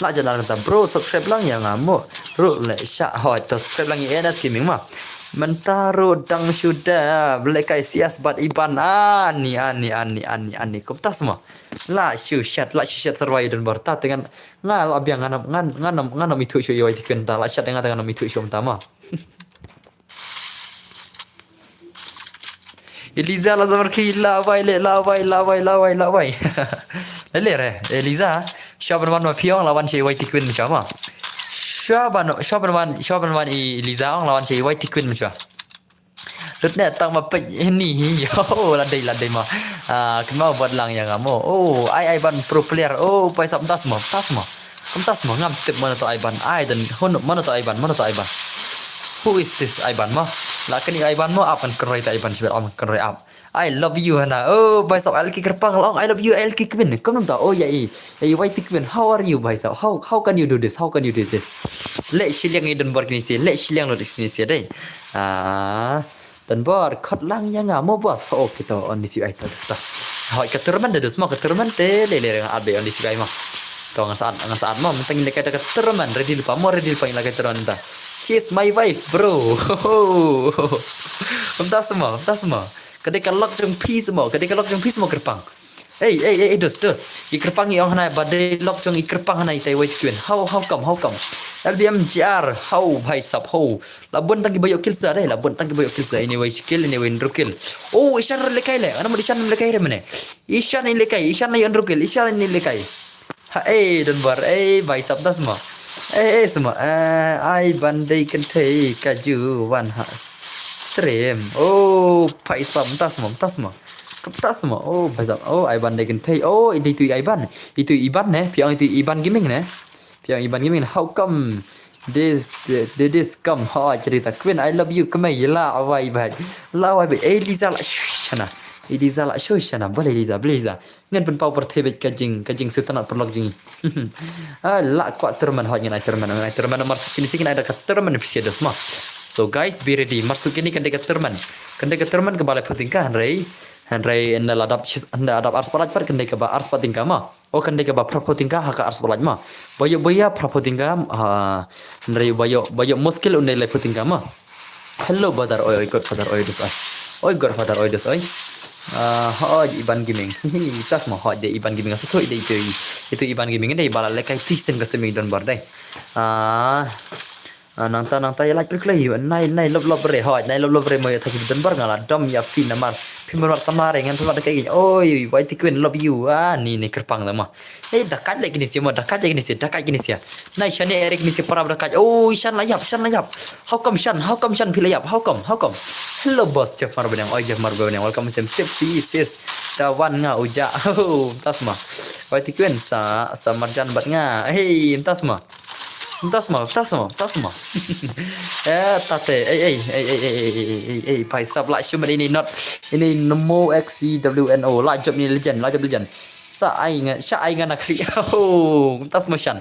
la jan ar kenta bro subscribe lang ya ngamu ru le sya hot subscribe lang enas gaming mah mentaro dang sudah belekai sias bat iban ani koptas mah la shat serwai don bor ta dengan ngal abiang nganam itu syu yo dikenta la shat dengan nganam itu syu mah Eliza la zamarki lawai lele re Eliza shaban ma piong lawan che wai tikwin macam shaban man Eliza lawan che wai tikwin macam rutnya tang ma pe ni yo ladai ma kemau buat lang yang kamu ai ban pro player pai sap tas ma ngam tip mana to ai ban ai dan hon mana to ai ban who is this Iban mo lakan ni Iban mo apan keroy ta Iban sibir am keroy am I love you hana bai sab alki kerpang long I love you alki kwin kom ta ya wai tik kwin how are you bai sab how can you do this le shiliang idon bor kini si le shiliang lo kini si dai dan bor khot lang yang mo bos kita on disi ai ta hoi keturman da dus mo keturman te le abe on disi ai mo to ngasaat mo menteng dekat keturman ready lupa lagi teron ta she's my wife bro Entah semua ketika lock jeng pi semua kerpang dos kerpang yang hana badai lock jeng kerpang hana itai wait queen how come LBM JR how bhai sap how labun tangi bayok kill sa ini wai skill ini wai rukil isyan lekai le ana mo isyan lekai re mene isyan ni rukil isyan ni lekai dan bar bhai sap das semua semua ai bandai kan thei kaju wan has stream pai sam tas mom pai sam ai bandai kan thei itu iban ne piang itu iban gaming how come this come cerita queen I love you kemai la wai bai Liza la shana Iliza la show shana boleh Liza ngan pen power tebet kajing sutanat perlok jing la kuat terman hot ngan terman nomor kini sikin ada kat terman pisiadas mah so guys be ready masuk ini kan dekat terman ke balai putingkah Henry anda adap ars palat par kendai ke ba ars patingka ma kendai ke ba prapotingka haka ars palat ma boyo prapotingka Henry boyo muskil undai lai putingka ma hello brother oi godfather oi dus oi godfather oi dus oi hoj Iban Gaming tas mah hoj de Iban Gaming asu tu itu Iban Gaming dei bala lekai tisten customing don bar dei nangta ya like play nai lob re hoj nai lob re moy thasi don bar ngala dom ya fin namar pimar samare ngan pimar kai gini oi wai tikwen love you ni kerpang lama dakat lagi ni sia dakat gini sia nai shani erik ni sia para dakat shan layap how come shan pilayap how come hello boss chef marbenang welcome to tip sis tawan nga uja tas mah wai tikwen sa marjan bat nga tas mah tate भाई साहब Lajo ini not ini nemo XCWNO lajob ni legend sa ai nga nakri tas motion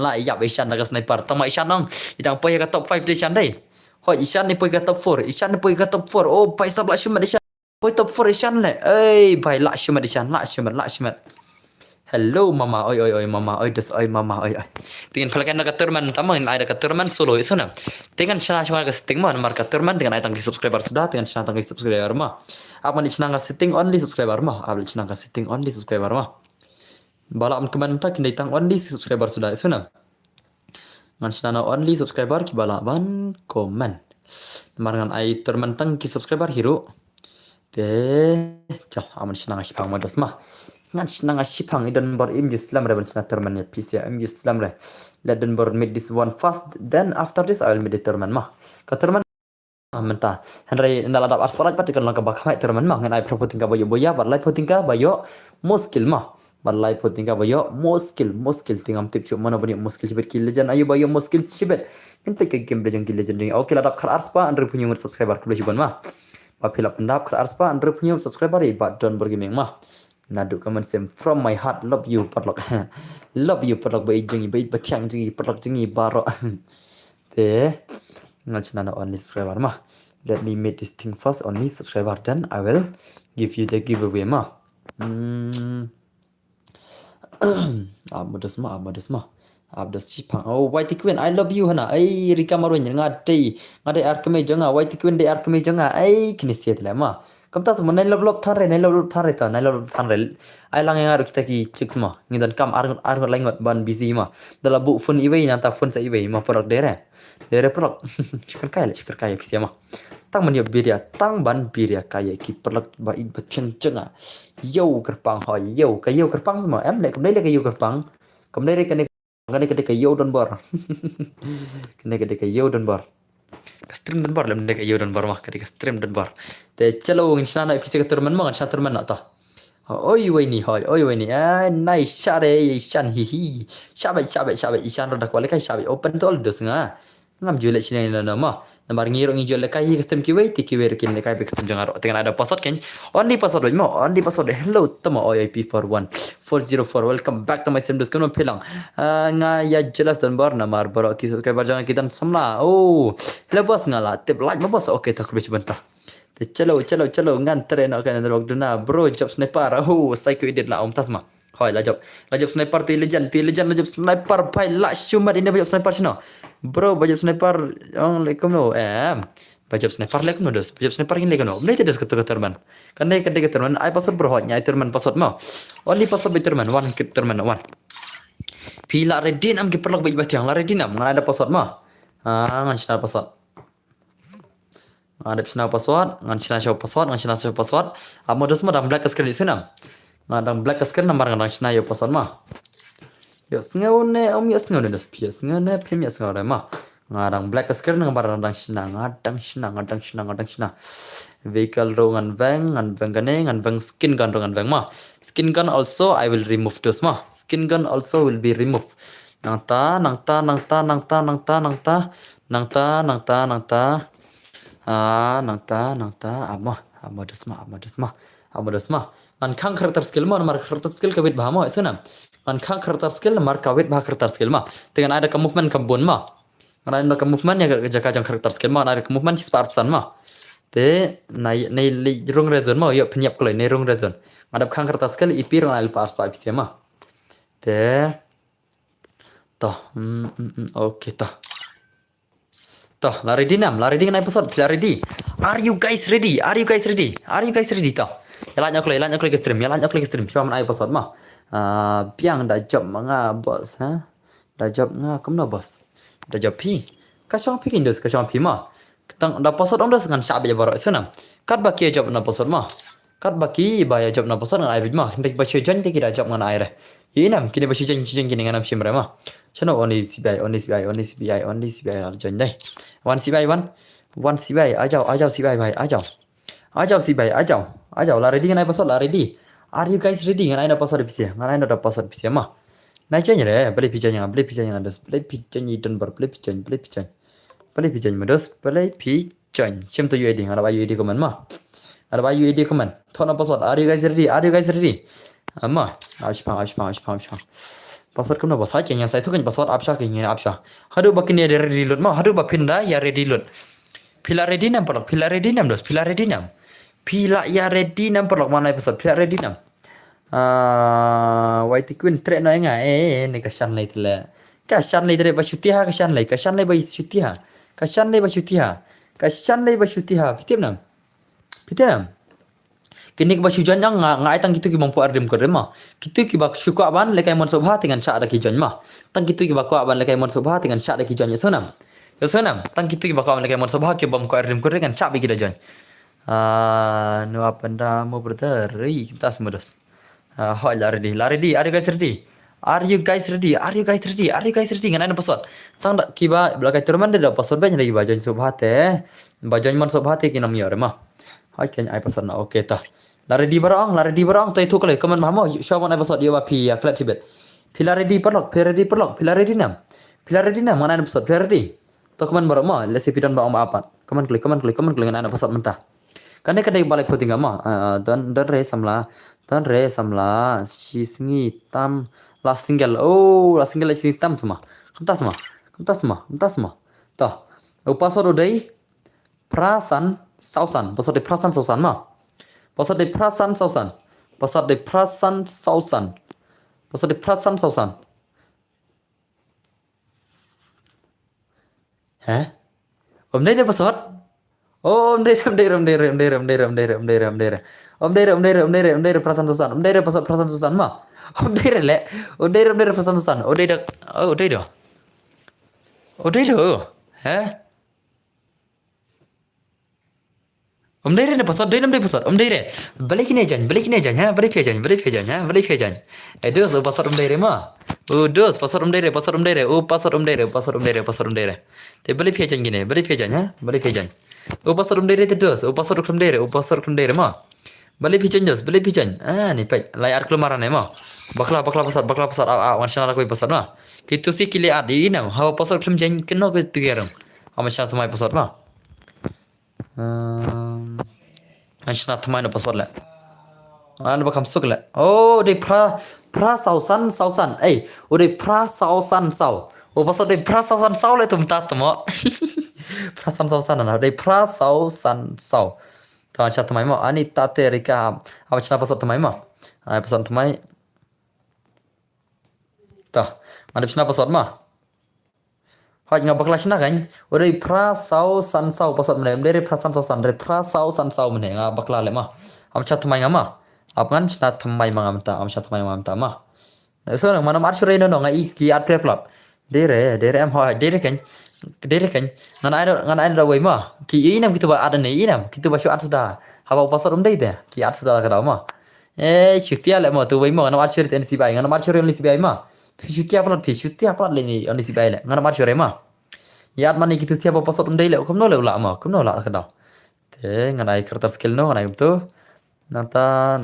la yap ishan naga sniper tama ishan nong idang poi ka top 5 de ishan dai hoi ishan ni poi ka top 4 भाई साहब laजो ishan poi top 4 ishan le भाई laजो ishan hello mama oi mama oi des oi mama oi dengan pelakan dekat turman tamang ada dekat turman solo itu na dengan channel ke setting mah nomor turman dengan ai tangki subscriber sudah dengan channel tangki subscriber mah apa ni channel setting only subscriber mah apa channel setting only subscriber mah bala am keman tak kini tang only subscriber sudah itu na ngan channel only subscriber ki bala ban komen nomor dengan ai turman tangki subscriber hero te cah aman channel sipang madas mah ngan senang sipang idon bor im Islam re ban terman ya PC im Islam re let den bor made this one fast then after this I will made terman mah ka terman mentah henry ndala dap ars parat pat kan ka bakha terman mah ngan ai propoting ka boyo bar lai poting ka bayo muskil mah bar lai poting ka bayo muskil tingam tip chu mana bani muskil sibet kill legend ayo bayo muskil sibet kan pe game legend kill legend okay la dap khar ars pa andre punya subscriber ku lebih mah ba philap pendap khar ars pa andre punya subscriber ba don bergaming mah naduk kaman sem from my heart love you parlok bai jengi bai batiang jengi parlok jengi baro te ngal chana only subscriber mah let me make this thing first only subscriber then I will give you the giveaway mah abadas cipang white queen I love you hana rika marwen ngadai arkame jonga white queen de arkame jonga kini siat la mah kamta semua nai lob thare ta nai lob thare ai lang yang kita ki cik semua ngidan kam ar langot ban busy ma dala bu phone iwei nanta phone sa iwei ma porok dere porok cikar kaya pisia ma tang man biria tang ban biria kaya ki porok ba in patchen cenga yo kerpang hoi yo kerpang semua em le kamdai le yo kerpang kamdai le kane yo don bor kane yo don bor stream dan bar lam dek ayo dan bar mah ketika stream dan bar te chalo insana episode turman mah insana turman nak ta oi wei ni nai share shan hi shabai isan roda kwale kai shabai open to all dos nga ngam jule sini na mah nambar ngiro ngi jule kai custom ki wei tiki wei kin kai custom jangar dengan ada password kan only password hello tama OIP41 404 welcome back to my stream dos kan pelang nga ya jelas dan bar namar baro ki subscriber jangan kita semla lebas ngala tip like mabos okay tak lebih sebentar chalo ngantre nak kan ada waktu na bro job sniper psycho idiot lah tasma hoi la job sniper tu legend la job sniper pai la shumat ini job sniper sino bro job sniper assalamualaikum no job sniper lekum no dos job sniper ini lekum no beli tidak ketuk terman kan dai terman ai password bro hot nyai terman password mau only password terman one terman one pila redin am ki perlok bai batiang la redin am ada password mah ngan channel password ada channel password ngan channel password amodos mo dam black screen senam ngadang black screen nomor ngadang channel yo password mah yo sngaune dos pia sngaune premier sngaune mah ngadang black screen nomor ngadang channel vehicle ro ngan bang ngan bang skin gun ro ngan bang mah skin gun also I will remove those mah skin gun also will be removed nangta amah Modus mah ngan khang karakter skill mah mar karakter skill kawit bahamo sunam ngan khang karakter skill mar kawit bah karakter skill mah dengan ada ke movement kebun mah ngan ada ke movement ya jaga jang karakter skill mah ada ke movement ci pesan mah te nay rung rezon mah yo penyap kelai nay rung rezon ada khang karakter skill ipir ngan al par mah te toh oke toh lari dinam ngai episode lari di are you guys ready toh yalan nyokle ke stream cuma mana episode mah piang dah job manga bos ha dah job nga kum no bos dah job pi kasong pi kindos kasong pi mah tang dah episode ong das ngan sya be baro sunam kat baki job na episode mah kat baki baya job na episode ngan ai mah hendak baca jan te kira job ngan ai re inam kini baca jan kini ngan am shimre mah chano only CBI al jan dai one CBI आ जाओ CBI भाई आ जाओ CBI आ जाओ la ready ngan episode la ready are you guys ready ngan episode pisia ngan episode pisia mah nai chen re beli pijan dos beli pijan idon bar beli pijan dos beli pijan chem to UID ada ba UID comment mah ada ba UID comment thon episode are you guys ready amma ash password kamu bahasa kenya saya tu kan password apsha kenya apsha hadu bakin ya ready load mah hadu bapinda ya ready load pila ready nam dos pila ya ready nam perlok mana episode pila ready nam white queen tre na nga ni kashan lai tele tre ba shutiha kashan lai ba shutiha pitem kini ke basu jan yang ngai tang kitu ki mampu ardim ko mah kitu ki bak syuku aban lekai mon sobha dengan syak ada ki jan mah tang kitu ki bak aban lekai mon sobha dengan syak ada ki jan sonam tang kitu ki bak aban lekai mon sobha ki bam ko ardim ko dengan syak bi ki jan nu apanda mo brother kita semudos hoi la ready are you guys ready ngana pasot tang dak ki ba belakang turman da pasot banyak lagi bajan sobha te bajan mon sobha te ki nam yor mah hoi kan ai pasot na okay ta lari di barang tu itu kalau komen mahmo syawon episode dia wapi ya klat tibet pila ready perlok pila ready nam mana episode pila ready to komen barang mah lesi pidan ba apa komen klik dengan episode mentah kadai balai puting mah dan re samla sisngi tam last single sisngi tam semua kentas mah toh upasod udai prasan sausan mah pasal de prasan sausan heh om dere pasal om dere prasan sausan om dere pasal prasan sausan mah om dere prasan sausan om dere heh Om dere ne pasal om dere balik ni jan ha balik fejan dos pasal om dere mah dos pasal om dere pasal om dere te balik fejan gini balik fejan ha pasal om dere te dos pasal om dere mah balik fejan ni pai layar kelemaran mah bakla pasal wansana aku pasal mah kitu si kili adi nam hawa pasal kelem jan keno ke tigaram amasya tumai pasal mah Anshna thamai na password la an bakam sukla oh de pra sausan de pra sausan sau oh pasal de pra sausan sau le tum tat mo pra sausan na de pra sausan sau ta anshna thamai mo ani tate rika awachna password thamai mo password thamai ta anshna password ma Hoi ngapa kelas na kan? Udah pra sausan sau pasal mana? Dari pra sausan mana? Ngapa kelas le mah? Am chat mai ngama? Apkan chat mai mangamta? Am chat mai mangamta mah? So nang mana march reno nong ai ki at plap. Dere am hoi dere kan? Ngan ada wei mah? Ki inam kita ba ada nei inam. Kita ba syu at sudah. Hawa pasal dei deh. Ki at sudah kada mah. Syutia le mah tu wei mah ngan march reno NC bai. Ngan march reno NC bai mah. Syutia upload le ni on si bai le ngana mar syore ma ya mani gitu siapa pasot undai le kum no la ma kum no la kada te ngana kertas skill no ngana itu nata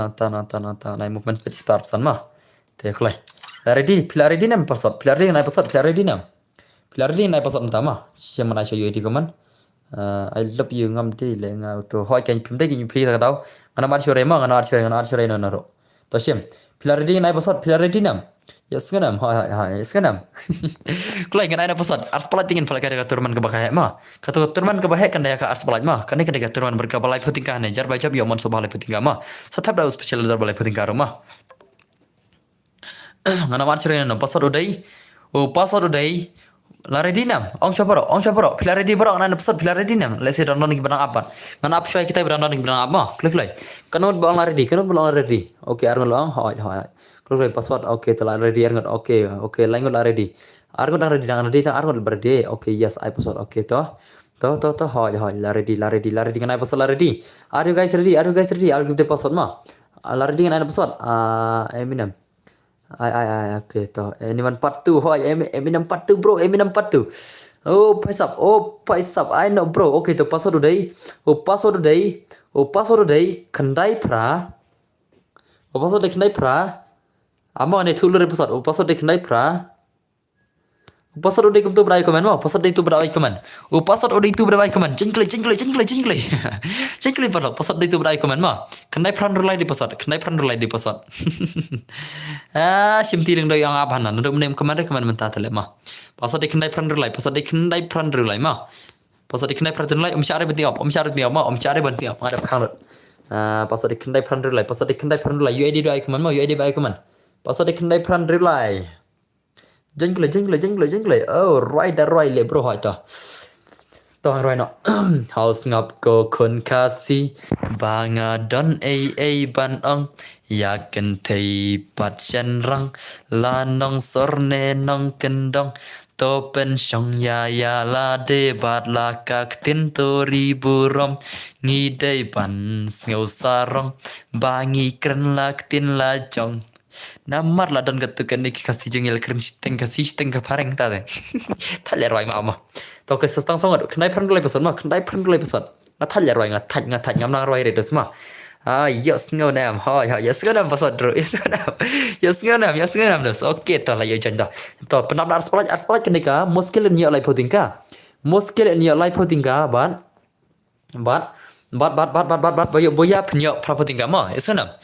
nai movement page start san ma te khlai pila ready nam pila ready nai pasot entama siapa mana show UID kaman I love you ngam ti le nga to hoi kan pim dai kin phi ta daw ngana mar sure ma ngana sure no ro to sim pilarity nai pasat pilarity nam yes nganam ha yes nganam kulai ngana na pasat ars palat tingin pala kada turman ke bakai ma kata turman ke bakai kan daya ka ars palat ma kan kada turman berkabalai putingka ne jar baca yo mon so balai putingka ma satap da special dar balai putingka ro ma ngana mar sure no pasat odai Laredinam, ong chaparo, pilaredi barang nan pesat pilaredinam, lesi download ni barang apa? Ngan up shoy kita download ni barang apa? Klik lay. Kanot bang laredi. Oke, arngot long, hoi. Klik lay password, oke, telah ready arngot, oke, langot laredi. Arngot laredi, arngot berde, oke, yes, I password, oke, toh, hoi, laredi, kan I password laredi. Are you guys ready? I'll give the password ma. Laredi kan I password, Eminem. Oke toh. Anyone part 2. Hoi, Eminem part 2 bro. Eminem part 2. Oh, paisa up. I know bro. Oke toh password udah. Password udah. Kendai pra. Password kendai pra. Amo ane thulu re password. Password kendai pra. Password udah itu berai komen mau. Password itu berai komen. Password udah itu berai komen. Jengkle. Jengkle parlo. Password itu berai komen mau. Kendai pran rulai di password. Simti ring do yang abhan nan. Ndom nem komen mentah tele mah. Password kendai pran rulai mah. Password kendai pran rulai cari benti op. Cari benti op. Ngadap kanut. Password kendai pran rulai. UID do ai komen mau. Password kendai pran rulai. Jengkle. Oh, right le bro hoi toh. Toh right no. House ngap ko kun kasi banga don ban ong ya ken thei pat chen rang la nong sorne nong kendong to pen shong ya la de bat la kak tin to riburom ngi dei ban ngeu sarong bangi kren lak tin la jong Namar lah dan ketukan ni kasih jengil krem siteng ke pareng tadi. Thaler roi ma. Tau ke sestang songat kendai pran dulai pesan. Na thaler roi ngat ngam nang roi redes ma. Yes ngau nam. Yes ngau nam pesan dulu. Yes ngau nam dos. Okey tau lah yo janda. Tau penam ars palat kenika muskil ni alai potingka. Bat boya punya property gama yasnam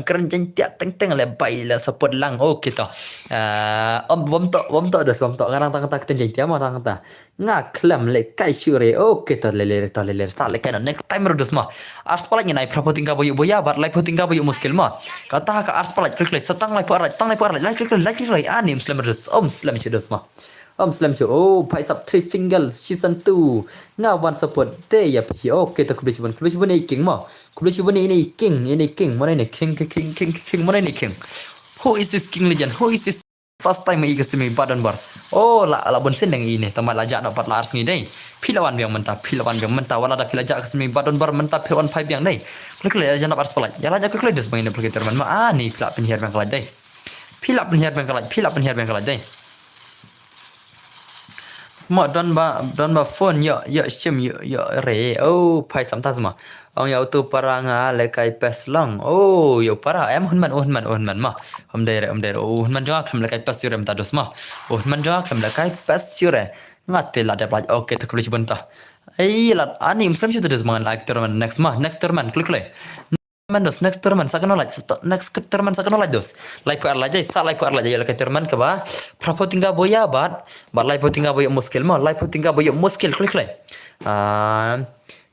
keren jentia teng le bai la support lang kita om to das ngarang tak jentia ma tang ta nga klam le kai sure kita le sa le kana next time rodos ma ars palak ni nai property ga boya bat lai property ga boya muskil ma kata ka ars palak klik setang lai parat lai klik anim slam rodos slam chidos ma slam cho paisa 3 fingers season 2 ngawan support te ya pi oke to kubli chibun ni king mo ini king mana ini king mana ini king who is this king legend who is this first time I guess me badan bar la bon sen yang ini tamat lajak nak pat la ars ni dai pilawan biang mentah wala da pilajak kesmi badan bar mentah pilawan 5 yang dai klik aja nak ars pelaj ya lajak klik des main pergi terman ma ni pilak penhiar bang kelaj dai pilak penhiar bang kelaj dai Mak don ba phone ya sim ya re pai samta semua ông ya tu paranga le kai pes long yo para em hunman ma om dere hunman jang kham le kai pes yure mta dos ma hunman jang kham le kai pes yure ngate la dapat oke tu kuli benta la ani muslim chu des mangan like terman next terman klik le next terman sakano like dos like par lajai sa like par lajai like terman ke ba prapo tingga boya bat like tingga boya muskil ma like tingga boya muskil klik le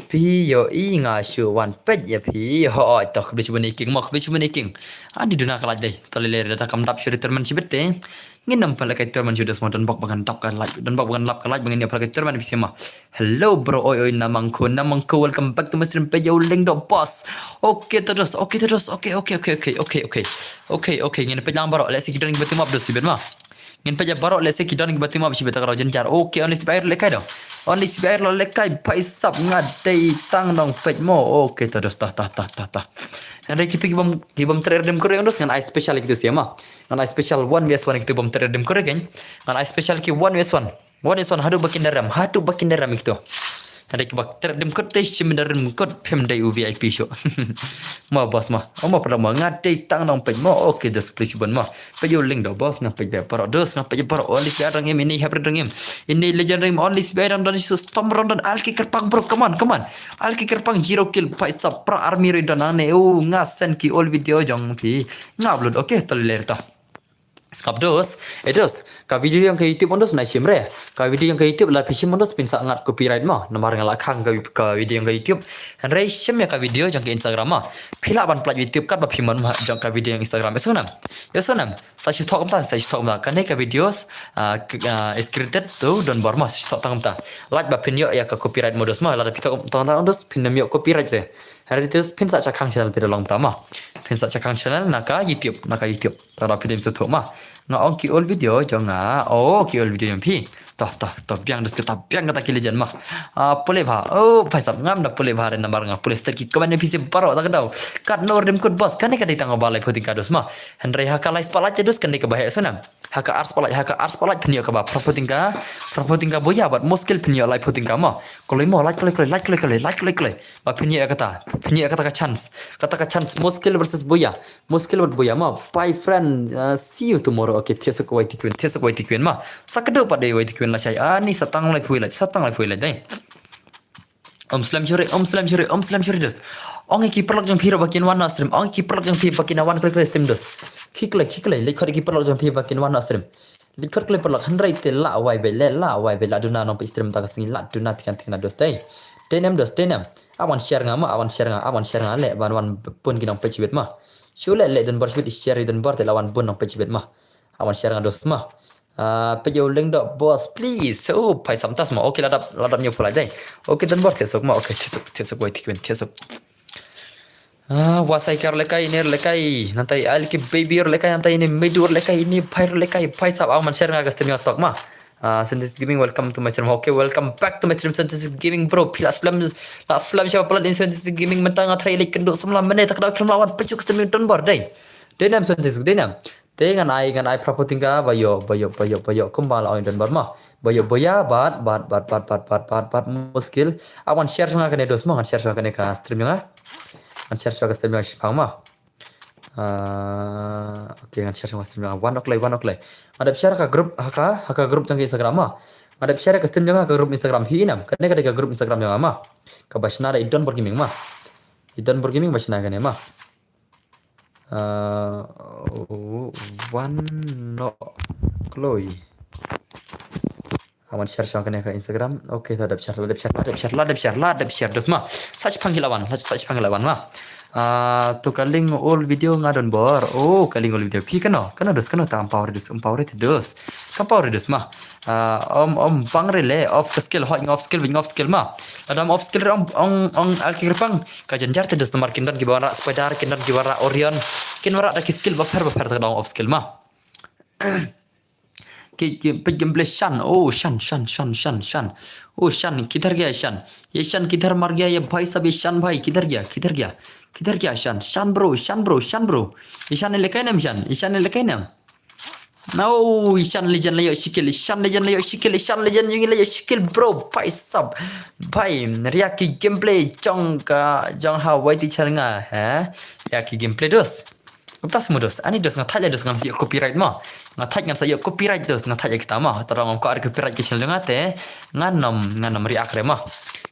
pi yo i nga shu wan pet ya pi ho to khbi chubani king andi duna kala dai tolile data kam dap shuri terman chibete ngin nam pala kai terman judas modern bok bagan tap kan like dan bok bagan lap kan like bangin ya pala kai terman bisema hello bro oi namang ko welcome back to muslim page yo link do boss oke terus oke ngin pe jang baro le sikidon ngi betima abdos sibet ma ngin pe baro le sikidon ngi betima bisibet karo jencar oke only sibair le kai do only sibair lo le kai paisap ngadai tang dong pej mo oke terus ta Nanti kita gibam terdem koreng dos ngan ice special gitu sih mah. Ngan ice special 1vs1 kita bom terdem koreng kan. Ngan ice special ki 1vs1 hadu bakin daram itu. ada kebak terdim kot teh sebenarnya kot pemdai VIP show ma bos ma ma pada ma ngadai tang nang pe ma okey dos prinsipon ma pe yo link do bos na pe para dos na pe para only sekarang ini habre dengem ini legend rim only sekarang dan sistem rondan alki kerpang bro come on alki kerpang 0 kill paisa pra army dan ane ngasen ki all video jong pi ngupload okey toler ta Skap dos, ka video yang ke YouTube ondos na simre, ka video yang ke YouTube la pisim ondos pin sangat copyright ma, nomor ngalak khang ka video yang ke YouTube, han rai sim ya ka video yang ke Instagram ma, pila ban plat YouTube kat ba piman ma jang ka video yang Instagram esonam, sa shi thok ta, kan ka videos scripted tu don bar ma shi thok ta, like ba pin yo ya ka copyright modus ma, la pi thok ta ondos pin yo copyright re. Hari itu pin sa cakang channel pada long pertama. Pin sa cakang channel naka YouTube. Tara pidem setu ma. Nga on ki all video jonga. Oh ki all video yang pi. Toh biang dus kita biang kata kili jan ma. Boleh ba. Oh paisap ngam dah boleh ba dan nambar ngam boleh staki kawan yang pisi baro tak dau. Kat nor dem kod bos kan ka ditang balai puting kadus ma. Henry haka lai spalat dus kan ka bahaya sunam. Haka ars palat penyo ka ba proputing ka boya bat muskil penyo lai puting ka ma. Kalau mau like ba penyo kata chance muskil versus boya ma bye friend see you tomorrow okay tiesuk wai tikuen ma sakado pada wai tikuen la sai ni satang lai phui la dai om slam shuri dos ong ki perlak jang phiro bakin wan stream ong ki perlak jang phi bakin wan kle stream dos kiklai lekor ki perlak jang phi bakin wan stream likor kle perlak hanrai te la wai be la duna no stream ta kasing la duna tikan dos dai tenem awan share nga le wan pun kinong page bet ma shule le dan bar share dan bar te lawan pun nong page bet ma awan share nga dos ma pejo link dot boss please so pai samtas ma okay ladap nyo pulai dai okay dan bar tesok ma okay tesok wai tikwen tesok wasai kar lekai nanti alki baby lekai nanti ini medur lekai ini pair lekai pai sab awan share nga gastem tok ma Synthesis Gaming, welcome to my stream. Okay, welcome back to my stream Synthesis Gaming bro. Pila slam siapa pelat in Synthesis Gaming mentang atrai like kenduk 9 menit tak ada kelam lawan pecuk stream don bar dai. Denam Synthesis denam. Dengan ai prapo tingga bayo kumbal oi don bar ma. Bayo boya bat muskil. Awan share sunga kene dos ma, share sunga kene ka stream nga. Share sunga stream nga sipang ma. Okay, ngan share sama stream jangan one oklay. Ada share ka grup grup jang Instagram ma. Ada share ka stream jangan ka grup Instagram hinam. Kan ka grup Instagram jangan ma. Ka basna ada idon gaming ma. Idon gaming basna kan ma. One no kloy. Awan share sama kan ka Instagram. Okay, ada share dos ma. Search panggilawan ma. Tu kaling all video ngadon bor. Oh, kaling all video pi kano dos tam power dos Kan power dos ma. Om pangrele off skill off skill ma. Adam off skill ong alki kerpang ka janjar te dos nomor kindan gibara spider kindan gibara orion kinwara da skill baper ta dong off skill ma. कि gameplay shan oh shan किधर गया shan ये shan किधर मर गया ये भाई सब ये shan भाई किधर गया shan bro ये shan ने लेके नाम no shan legend layo shikil shan legend yung layo shikil bro भाई सब भाई रियाकी gameplay jong ha wai ti chalnga ha रियाकी gameplay dos Kumtas mo dos, ani dos ngataj dos ngan sayo copyright mo. Ngataj ngan sayo copyright dos ngataj kita mo. Tarong ko ar copyright kisel ngate nganom react re mo.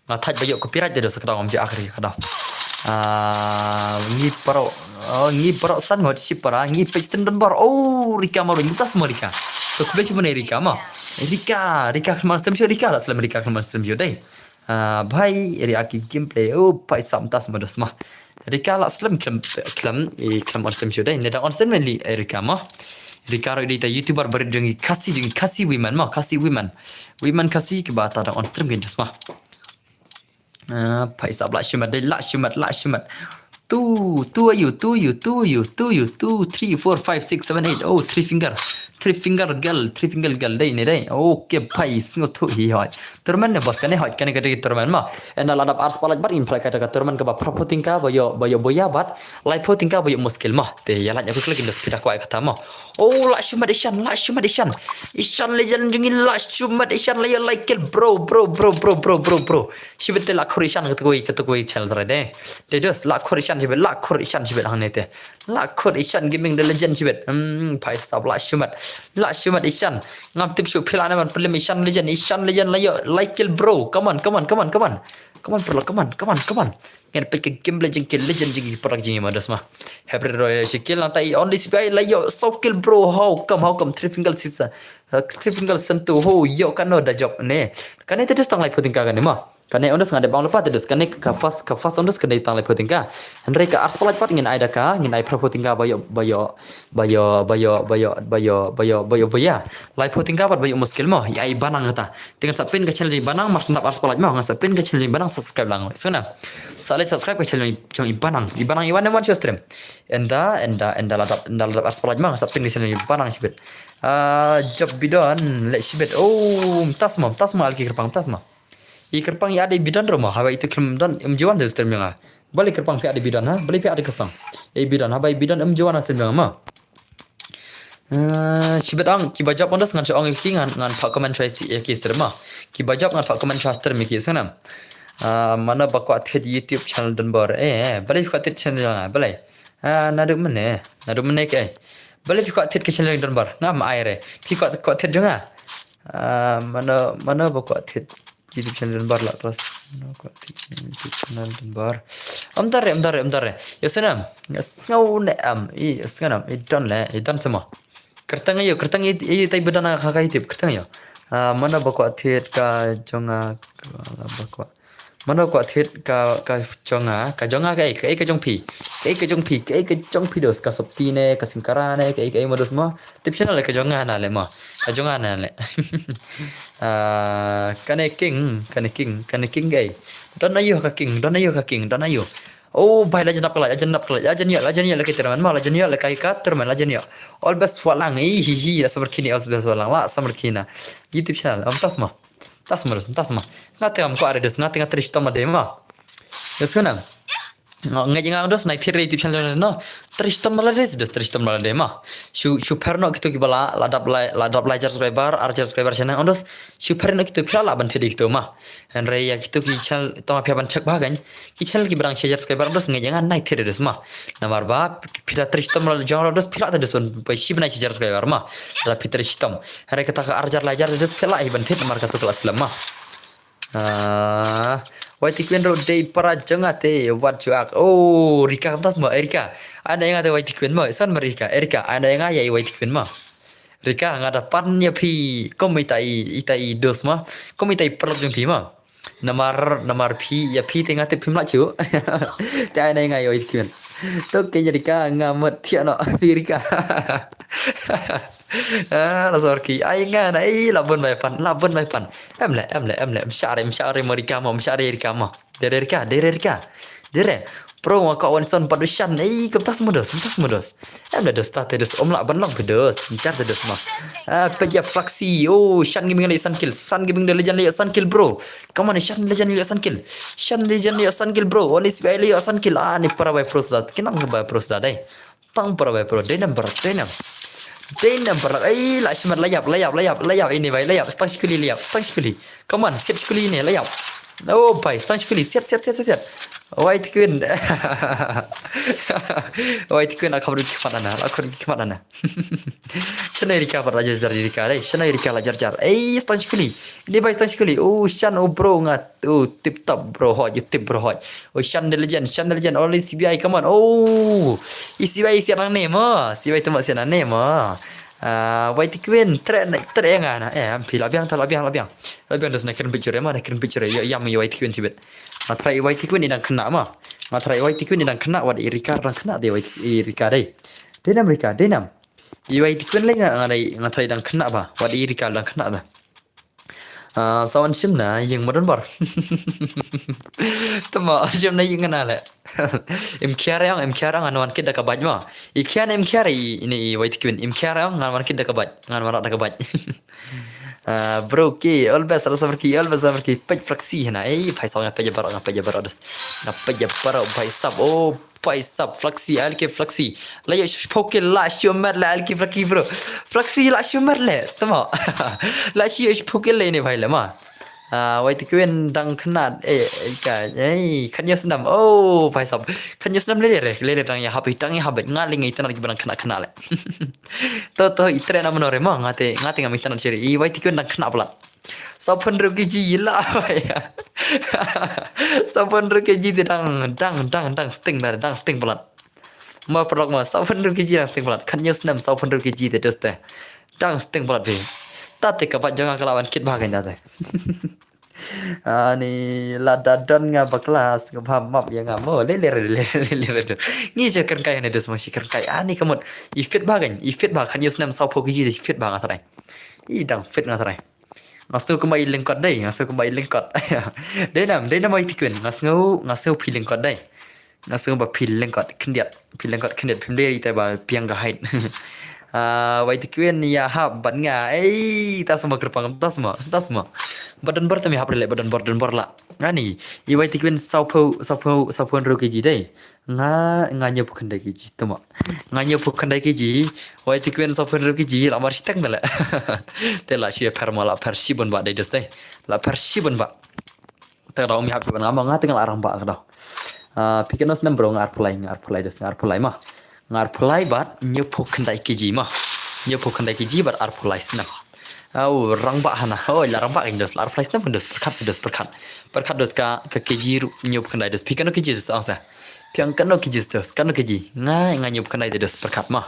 Ngataj bayo copyright dos kadang om je akhir kada. Ngi pro san ngot si para ngi page don bar. Oh Rika mo kumtas mo Rika. To kubes mo Rika mo. Rika kemas tem Rika la selam Rika kemas tem dai. Bhai react gameplay. Oh pai samtas mo dos mah. Rika la slam klam on stream sudah. Neda on stream li Rika mah. Rika ro dita YouTuber ber jengi kasih women mah, kasih women kasih ke bata on stream gen just mah. Paisa la shumat dai la shumat. Tu ayu 2 3 4 5 6 7 8 oh 3 finger three finger girl đây này đây okay pai singo thu hi hoi turman ne bos kane hoi kane gade turman ma en ala dap ars palaj bat in play kata turman ka ba propoting ka bayo boya bat lai poting ka bayo muskil ma te yala nya klik indas pida ko ai kata ma oh la shumat ishan legend jungin la shumat ishan la like it bro shibet la khorishan kata ko channel tara de dos la khorishan shibet hang ne te la khorishan gaming the legend shibet pai sab la shumat ishan ngam tip shu phila na man problem ishan legend la like it bro come on bro come on ngan pe game legend jing product jing ma das ma happy royal shikil na tai only CPI la yo so kill bro how come three finger sisa three finger sentuh ho yo kano da job ne kan itu tang lai puting ka kan ma kan ondos ngade bang lepas terus kan ka fast ondos kan tang lai puting ka henry ka ars palat pat ngin ai da ka ngin ai pro puting ka bayo lai puting ka pat bayo muskil mo ya ai banang ta dengan sapin ka channel banang mas nap ars palat mo ngan sapin ka channel banang subscribe lang so na salih subscribe ke channel jong ibanang iwan one stream enda ladap ars palat mo sapin ke channel ibanang sibet job bidon let sibet oh tasma alki kerpang tasma I kerpang ya ada bidan rumah hawa itu kemudian emjuan dari stream yang balik kerpang pi ada bidan ha balik pi ada kerpang bidan hawa bidan emjuan stream yang ma sibet ang ki bajak ondas ngan soang iki ngan pak comment try ki stream ma ki bajak ngan pak comment try stream ki sana mana bakwa thed YouTube channel dan bar balik ka thed channel balik nadu mene ke balik ka thed ke channel dan bar ngam aire pi ka thed jonga mana bakwa thed YouTube channel dan bar lah terus bakwa thed YouTube channel dan bar amdar ya sana ngau ne sanam idan semua kertang iyo tai bedana ka hitip kertang yo mana bakwa thed ka jonga bakwa mana ko thet ka jonga ka jong pi dos ka sopti ne ka singkara ne ka modus mo tip channel ka jonga na le kane king gai don ayo ka king oh bai la janap kala ajan ya la kita man la janap la kai ka terman la janap all best walang hi la samarkini all best walang la samarkina YouTube channel tasma ngate am ko are des ngate trishto ma dema yesuna ngai dos nai thir YouTube channel no trishto ma dema shu perno kitu ki bala ladap lai subscriber channel ondos shu perno kitu phala ban thedi kitu ma henre ya kitu ki channel to ma phaban chak ba gan ki channel ki barang subscriber ondos ngai nai thir des ma namar ba phila trishto ma jong ondos phila ta des pai shi bana subscriber ma la trishto henre kata ka arjar lajar des phila i ban thet mar ka tu kelas lama White Queen Road Day para jengate what juak oh Rika kamtas mo Erika ada yang ada White Queen mo san Erika ada yang ayai White Queen mo Rika ngada pannya pi komitai dos mo komitai perut jeng pi mo namar pi ya pi tengah te pim la chu te ada yang ayai White Queen to kenya Rika ngamet tiano pi Rika la sorki ai nga na labun mai pan em le syare Rika mo dere pro ma ka wanson padushan kemtas modos em le dos ta des om la ban long pedos cincar des ma peja flaksi oh shan gaming le san gaming the legend le san kill bro come on shan legend le san kill bro only spy le san kill ni para by pro stat kinang ba pro stat dai tang para by pro denam berat la semat layap ini bay layap stang sekali come on set sekali ini layap oh bay stang sekali set White Queen akabru kimadana sana Erika jar dai sana Erika la jar stang sekali ini bay stang sekali oh shan oh bro ngat oh tip top bro hot you tip bro hot oh shan the legend only CBI come on oh CBI siang name CBI tu mak siang name White Queen ter yang ana ampi labiang dos nak kirim picture ya yam White Queen tibet matrai White Queen idang kena ma matrai White Queen idang kena wad Erika rang kena de Erika dai denam White Queen le ngai matrai idang kena ba wad Erika dang kena da Sawan na yung modern bar. Tama, sim na yung ngana le. Im kiara ang anwan kid kabaj ma. Ikian im kiara ini wait queen. Im kiara ang anwan kid kabaj. Anwan rak kabaj. Bro ki always rasa berki always berki pej fleksi hena. Pai sa ngapa jabar adas. Ngapa jabar pai sab. Oh pai sab fleksi alke fleksi. La yo poke la shumar la alke fleksi bro. Fleksi la shumar le. Tama. La shi yo poke le ni bai le ma. Wai ti kuen dang khnat ka khanya snam oh pai sab khanya snam le dang ya habi dang ya habi ngali ngai tanar ki barang khana le. To itre na menore ma ngate ngami tanar ceri I wai ti kuen dang khna pula. 600 kg lah ya. 600 kg dang sting pelat. Ma perok ma 600 kg dang sting pelat. Khanya snam 600 kg te doste. Dang sting pelat be. Tate kapat jangan kelawan kit bahagian tate. Ni lada don nga baklas nga pamap ya nga mo le ngi je kan kai ne des mo kan kai ani kamot I fit bagan kan yus nam sau poki ji fit bagan thai I dang fit nga thai ngasu ko mai lengkot dai ngasu ko mai lengkot de nam mai tikun ngasu pi lengkot dai ngasu ba pi lengkot kendiat phim de tai ba piang ga hait wai tikuen ya hab ban nga ta semua kerpang ta semua badan bor tami hab le badan bor la ngani I wai tikuen saupo ro kiji dai nga nyo pukhan dai kiji tama nga nyo pukhan dai kiji wai tikuen saupo ro kiji la mar stak mala te la shi per mala per shi bon ba dai des dai la per shi bon ba ta raw mi hab ban nga tengah arang ba ka daw pikenos nem bro ngar pulai des ngar pulai ma ngar pulai bat nyopo kendai kiji bat ar pulai snap au rang ba hana la rang ba indos ar pulai snap indos perkat dos ka kiji nyopo kendai dos pikano kiji dos angsa piang kano kiji dos kano kiji nga nyopo kendai dos perkat ma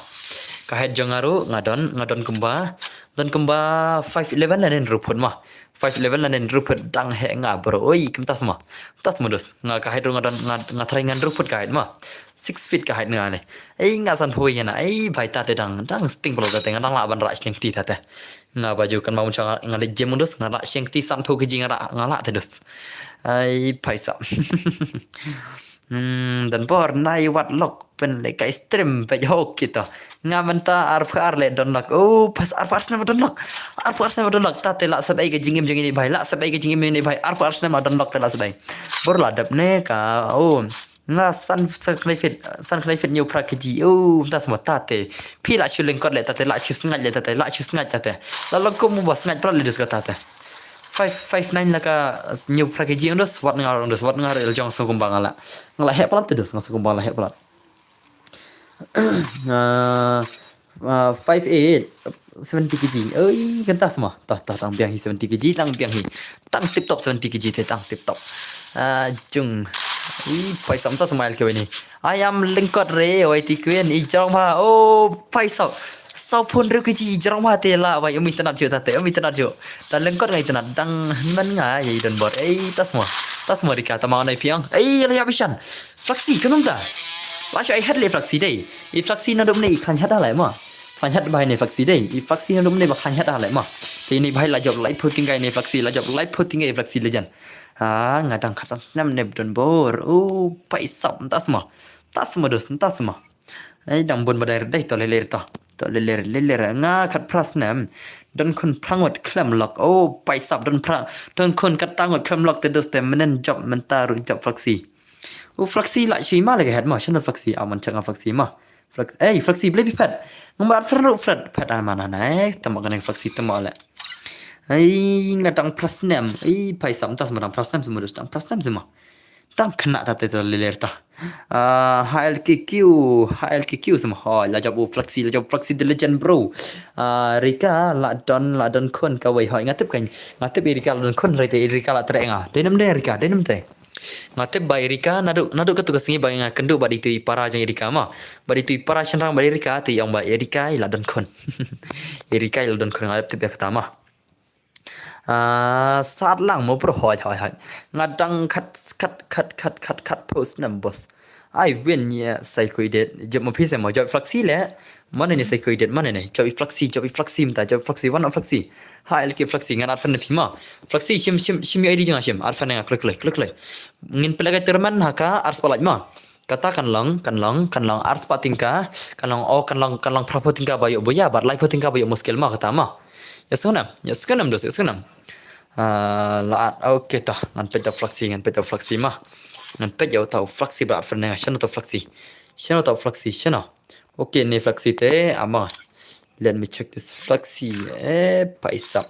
kahet jangaru ngadon kemba dan kemba 511 lanen rupun ma 511 lanen ruput dang he nga bro oi kemtas ma dos nga kahet ngadon ngatrai ngan ruput kahet ma 6 feet kahet nga ne nga san phoi na bai ta te dang sting blo ta te nga dang la ban ra sling ti ta te nga baju kan mau chang nga le jem dos nga ra sing ti san pho ki nga la te dos bai sa dan por nai wat lok pen le kai stream pe ho kita nga manta ar le don lok pas ar na don lok ta te la sabai ke jingim jingini bai la sabai ke jingim ni bai ar na don lok te la sabai bor la dap ne ka nga san khlai fit new prakeji ta semua ta te pi la chu leng kot le ta te la chu sngat le ta te la chu sngat ta te la lok ko mu bos sngat pro le dis ka ta te 559 laka new prakeji ndos wat ngar el jong so kumbang ala ngala he plat dos ngaso kumbang la he plat 58 70 kg kentas semua tang biang hi 70 kg tang tip top 70 kg te tang tip top jung pai sam ta smile ke ni ayam lengkot re oi ti kuen I jong ma pai sau phun rêu cái gì trong hoa tê la vậy mình tân chưa ta té mình tân chưa ta lên cốt ngày tân đăng mình ngã vậy đần bọt tas semua rika ta mau naik piang lah habisan fleksi kan ta lah saya head le fleksi deh fleksi na dom ni kan head lah ma kan head bahai ni fleksi deh fleksi na dom ni kan head lah ma thì ni bahai la job light putting gai ni fleksi la job light putting gai fleksi lejan ngadang khasan snap neb don bor pai sam tas semua dos tas semua dang bon badai dai to le ta to le nga khat pras nam don kon prangot klam lok pai sap don kon kat tangot klam lok te dos te menen job menta ru job fleksi fleksi la chi ma le het ma chana fleksi man changa fleksi ma fleksi ble bi phat ngam fru phat mana na tamakan fleksi tamala nga dang pras nam pai sam tas ma dang pras nam semua dos dang pras nam semua tang kena ta te le ta HLKQ semua la job fleksi the legend bro Rika la don kon ka wei hoi ngatep Rika la don kon rete Rika la tre nga denam de Rika denam te ngatep bai Rika nadu ka tugas ngi bai nga kendu badi tu ipara jang Rika ma badi tu ipara chenrang badi Rika ti yang bai Rika la don kon Rika la don kon ngatep te pertama sát lang mo pro hoi ngadang kat post nam bos I win ya psychoid job mo phise mo job flexi le mana ni psychoid mana ni job flexi mta job flexi one flexi ha el ki flexi ngan arfan phima flexi shim id jang shim arfan nga klik ngin pelaga terman haka ars palaj ma kata kan long ars patingka kan long prapo tingka bayo boya bar lai tingka bayo muskil ma kata ma ya sunam dos ya sunam la okay ta ngan peta flexi ma ngan pet jauh tahu flexi ber arfan nga shano to flexi shano okay ni flexi te ama let me check this flexi paisap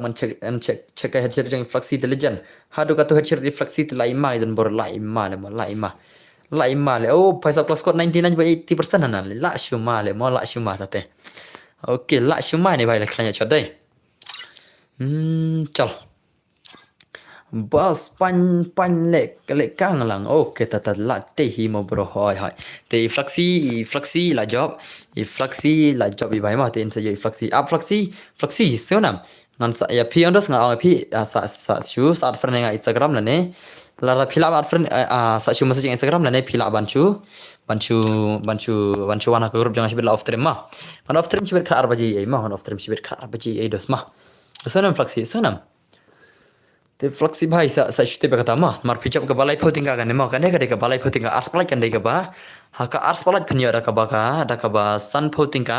man check headset jang flexi the legend hadu katu headset di flexi te laima dan bor laima le oh paisap plus code 99.80% hanan la shuma tate okay la shuma ni bai la klanya chodai chal bos pan lek kang lang okay tata la te hi mo bro hoi te flexi la job i bai ma te in sa flexi flexi sonam ngan sa ya pi ondos nga pi sa chu sa friend nga Instagram la ne la phila ba friend sa chu message Instagram la ne phila banchu wana group jangan sibir la off stream ma kan off stream sibir khar baji ai ma off stream sibir khar baji ai dos ma sonam flexi sonam te flexi bhai sa chute be kata ma mar pichap ka balai photing ka ne ma ka ne ka balai photing ka ars palai kan dei ka ba ha ka ars palai phnya da ka ba san photing ka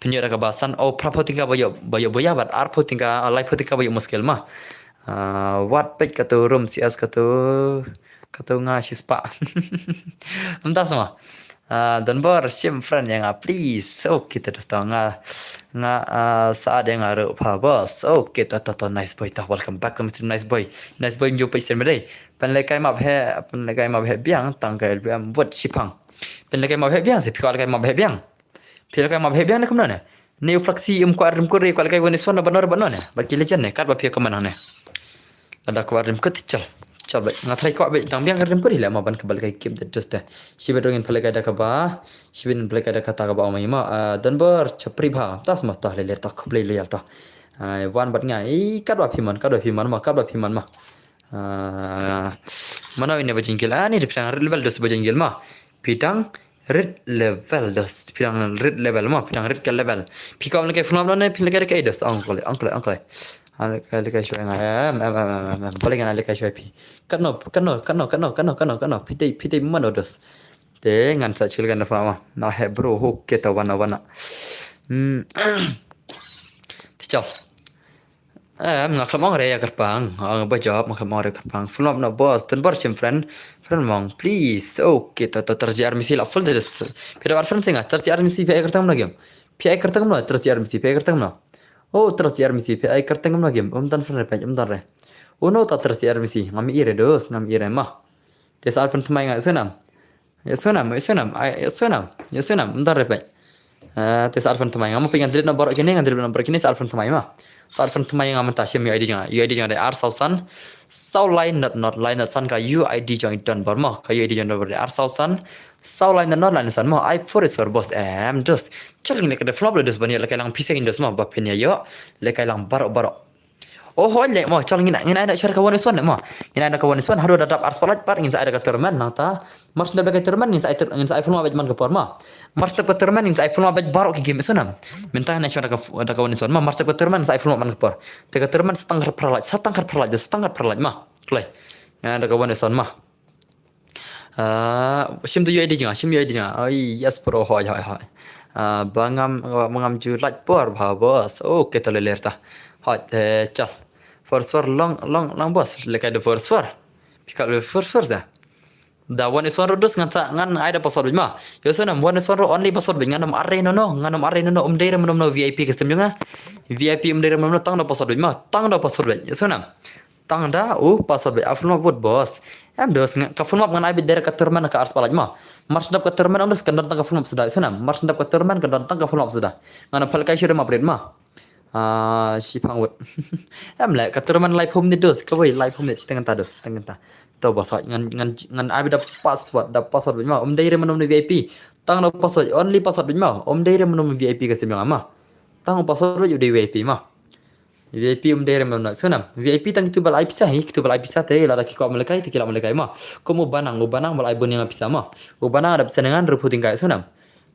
phnya da ka ba san o pra photing ka bayo boya bat ar photing ka lai photing ka bayo muskil ma wat pet ka to room cs ka to nga shispa entah semua dan bar sim friend yang please okay kita nga saat yang ada apa bos okay ta nice boy ta welcome back to Mr. Nice boy jumpa istri mereka penlekai map he biang tangkai biang buat sipang penlekai map he biang sepikal kai map he biang ne kemana ne flexi ko arim ko re kai wani sona benar ne bagi legend ne kat ba pia kemana ne ada ko arim ko tical coba ngatai kok be tang biang arim ko la ma ban kebal kai keep the just sibe dongin pelekai da ka ba sibin pelekai da kata ka ba mai ma dan ber chapri bha tas ma ta le ta khle le ta wan bat ngai kat ba phiman ma mana ini bajingil ni dipang red level dos bajingil ma pitang red level dos pitang red level ma pitang red ke level pikam le kai fulam ne pelekai kai dos angkole ale kai shoi ngai paling ale kai shoi pi kano pitei mano dos te ngan sa chul kan fa ma na he bro ho ke ta wana tichau ngak lamong re ya kerpang ba job ngak lamong re kerpang fulam na boss ten bar chim friend mong please okay ta terjiar misi la full des pero ar friend singa terjiar misi pe kertang na game pi kertang na terjiar misi pe kertang na oh terjiar misi pe kertang na game tan friend pe tan re no ta terjiar misi ngami ire dos ngami ire ma te sar friend mai nga senam ya senam entar repek te sar friend mai ngam pengen drit nomor kini sar friend mai ma sar friend mai ngam ta sim id jang ar sausan sau line not line san ka uid jang don bar ma ka uid jang bar ar sausan sau line not line san ma I for is for boss am just challing le ka flop le dos bani le ka lang piseng dos ma ba penya yo le ka lang baro oh le mo chal ngina nak share kawan iswan mo ngina ada kawan iswan haru dadap ars palat par ngin sa ada katerman nata mars da katerman ngin sa iPhone abaj man ka por ma mars da katerman ngin sa iPhone abaj barok ki game iswan minta na share ada kawan iswan ma mars da katerman sa iPhone man ka por te katerman setangkar perlat ma klai ngina ada kawan iswan ma sim tu UID jang ai yes pro hoi bangam ju lat por bha bos okay to le lerta hot chal for long bos lekai de for pikal for da one is one rodus ngan ada password ma yo sonam one is one only password nganam array no dere no VIP custom junga VIP dere no tang no password ma tang do password yo sonam tang da password afno bot bos am dos ka phone map ngan ai dere ka terman ka ars palaj ma mars dap ka terman ondos kan tang ka phone map sudah sonam mars dap ka terman kan tang ka phone map sudah ngan phal kai shire ma upgrade ma sipang wet am le ka terman live home ni dos ka wei live home ni tengan ta to bos ngan ai da password ma dere no VIP tang no password only password ma dere no VIP ka sim ma tang password ju di VIP ma VIP dere mana senam VIP tang itu balai pisah itu balai pisah teh lada kiko melekai teh kila melekai mah komo banang balai bon yang pisah mah banang ada pisah dengan rupu tingkai senam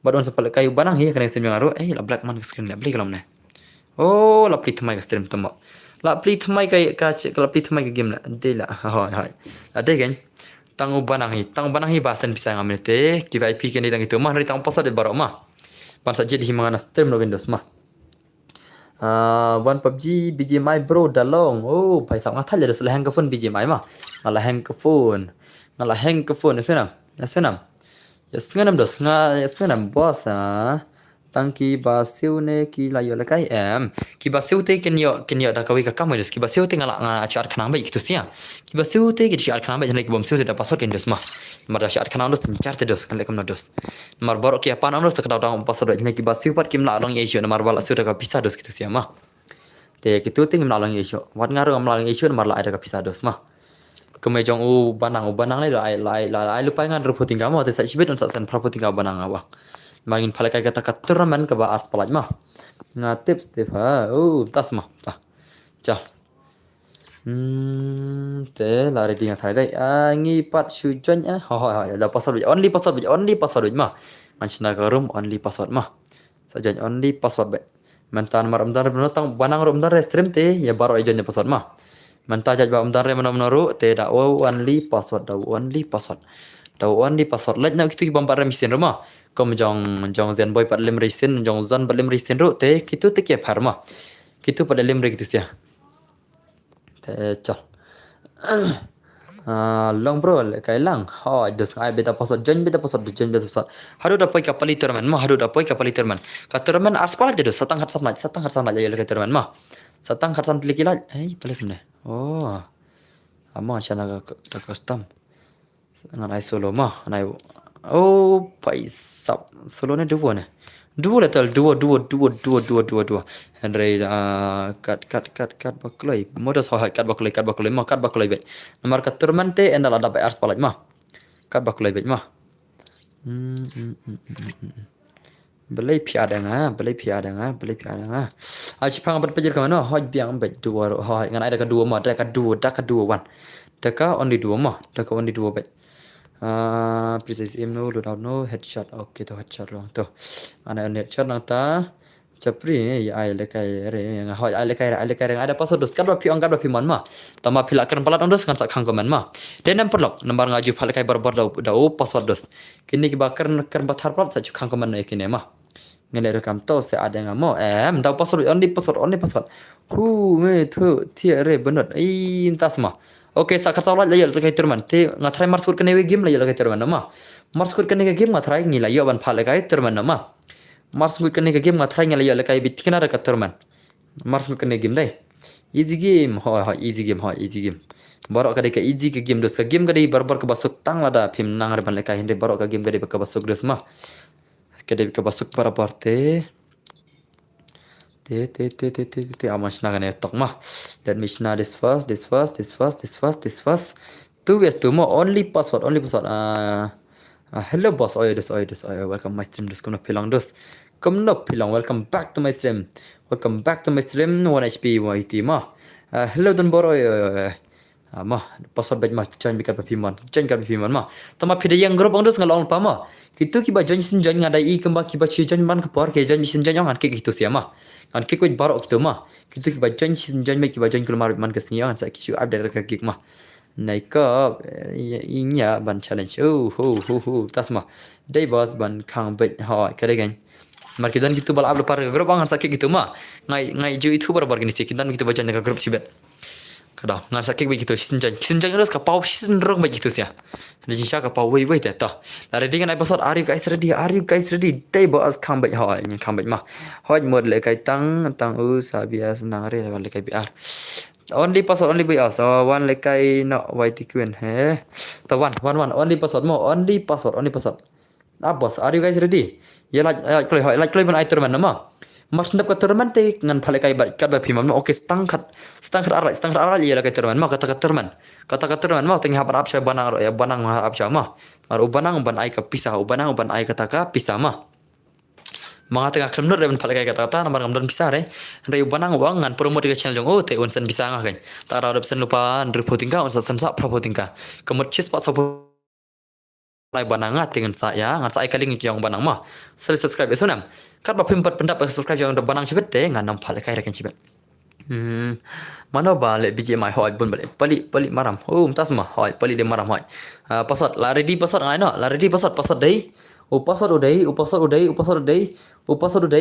badon sepal kai banang kena stream yang aru la black man screen la beli kalam ne oh la plit mai stream tamo la plit mai kai ka la plit mai game la de la hai ada kan tang banang bahasan pisah ngamne teh ki VIP kene tang itu mah dari tang pasal de barok mah pansa jadi himangana stream no Windows mah one PUBG BGMI bro dalong oh pai sak ngathal ada selahang ke phone BGMI mah ngalah hang ke phone senam ya senam dos ya senam bos tangki basiu ne ki la yo lakai ki basiu te ken yo da kawi ka kamai dos ki basiu te ngala char khanang bai kitu sia ki basiu te ki char khanang bai jane ki bom siu te da password ken dos mah mar da char khanang dos char te dos kan le kam na dos mar borok ki apa nang dos ka dang password jane ki basiu pat kim la long ye sio mar bala siu da ka pisah dos kitu sia mah te kitu te kim la long ye sio wat ngaru am long ye sio mar la ada ka pisah dos mah kemejong banang le lai lupa ngan rupu tinggal mah te sa sibet on sa san prapu tinggal banang awak mangin pala kai kata turman ke ba art palaj mah nga tips ha tas mah cha te la ready nga thai dai ngi pat shu jon ho la password only password mah manchna ka room only password mah saja only password be mantan maram dar tang banang rom dar stream te ya baro ijon password mah manta jaj ba dar menoru te da only password laj na kitu bambar mesin rumah kom jong zen boy pat lim resin jong zon pat lim resin ru te kitu te ke pharma kitu pat lim re kitu sia te chal long bro le kai lang ha dos ai beta password haru da poi ka pali terman ka terman ars pala jedo satang hat sanat ya le terman mah satang hat san likila palik ne oh ama shana ka custom ngan ai solo mah nai oh paisap solo ne dua letal dua Henry kat baklai modus kat baklai mah bet nomor kat turman te endal ada ars palaj mah kat baklai bet mah belai piada nga aci pang bat pejer kamano hoj biang bet dua hoj ngan ada kedua mah ada kedua wan daka only dua mah bet precise aim no loadout no headshot okay to headshot long to ana headshot nang ta chapri ai le kai re nga hoi ai le kai ada password dos kan ba pi angkat ba pi man ma tama pilakan palat ondos kan sak khang komen ma denem perlok nomor ngaju phal kai barbar da password dos kini ki bakar kan bathar plat sa khang komen ne kini ma ngene rekam to se ada ngamo da password only password me thu thi re benot tas ma oke sakat salat layal kai terman te ngatrai marsur kene game layal kai terman nama marsur kene game ngatrai ngila yo ban phale kai terman nama marsur kene game ngatrai ngila yo kai bit kena ka terman marsur kene game dai easy game easy game barok kadai ka easy ke game dos ka game kadai barbar ka basuk tang lada phim nang ban kai hinde barok ka game kadai ka basuk dos mah kadai ka basuk barbar te amas naga ne tok mah let me shna this first two ways to more only password hello boss oyo welcome my stream dos welcome back to my stream 1 HP YT mah hello don boro mah password baj mah join bikat papiman mah tama pide yang grup ondos ngalong pa mah kitu ki ba join ngadai kemba ki ba join man ke por ke join sin join ngan ke gitu sia mah kan ke kuit barok tu mah kitu ki ba join ki ba join kelmar man ke sia kan sa ki update ke gig mah naika inya ban challenge tas mah dai boss ban khang bet ha kare gan mar kidan gitu bal ablo par grup angan sakit gitu mah ngai ju itu barbar gini sih kidan gitu baca ke grup sibet kada ngan sakit begitu sinjang terus kapau sinrong begitu sih jadi sya kapau wei dah tah la ready kan episode are you guys ready dai boss khang bet ha ni khang bet mah hoj mod le kai tang sabias nang re le kai biar only password so one le kai no YT quen he to one only password boss are you guys ready ya like kloi ban aitor man nama mas ndap ka terman te ngan phale kai ba kat ba phimam oke stangkhat arai ya la kai terman ma kata terman ma teng hapar apsha banang ya banang ma apsha ma ar banang ban ai ka pisah banang ban ai kata ka pisah ma Mga tengah kelemnur dan palakai kata-kata nama ramdan bisa re. Reu banang wang ngan promo di channel jong oh te unsan bisa ngah kan. Tak ada sen lupa reporting ka unsan sen sa reporting ka. Kemut cis pak sopo lai banang ngat dengan saya ngat saya kaling jong banang mah. Sel subscribe esunam. Kat ba pimpat pendapat subscribe jong banang cibet te ngan nam palakai rekan cibet. Mana balik biji mai hoi bun balik pali maram. Oh mtas mah hoi pali de maram hoi. Pasot la ready pasot ngai no la ready pasot dei. Upasot udai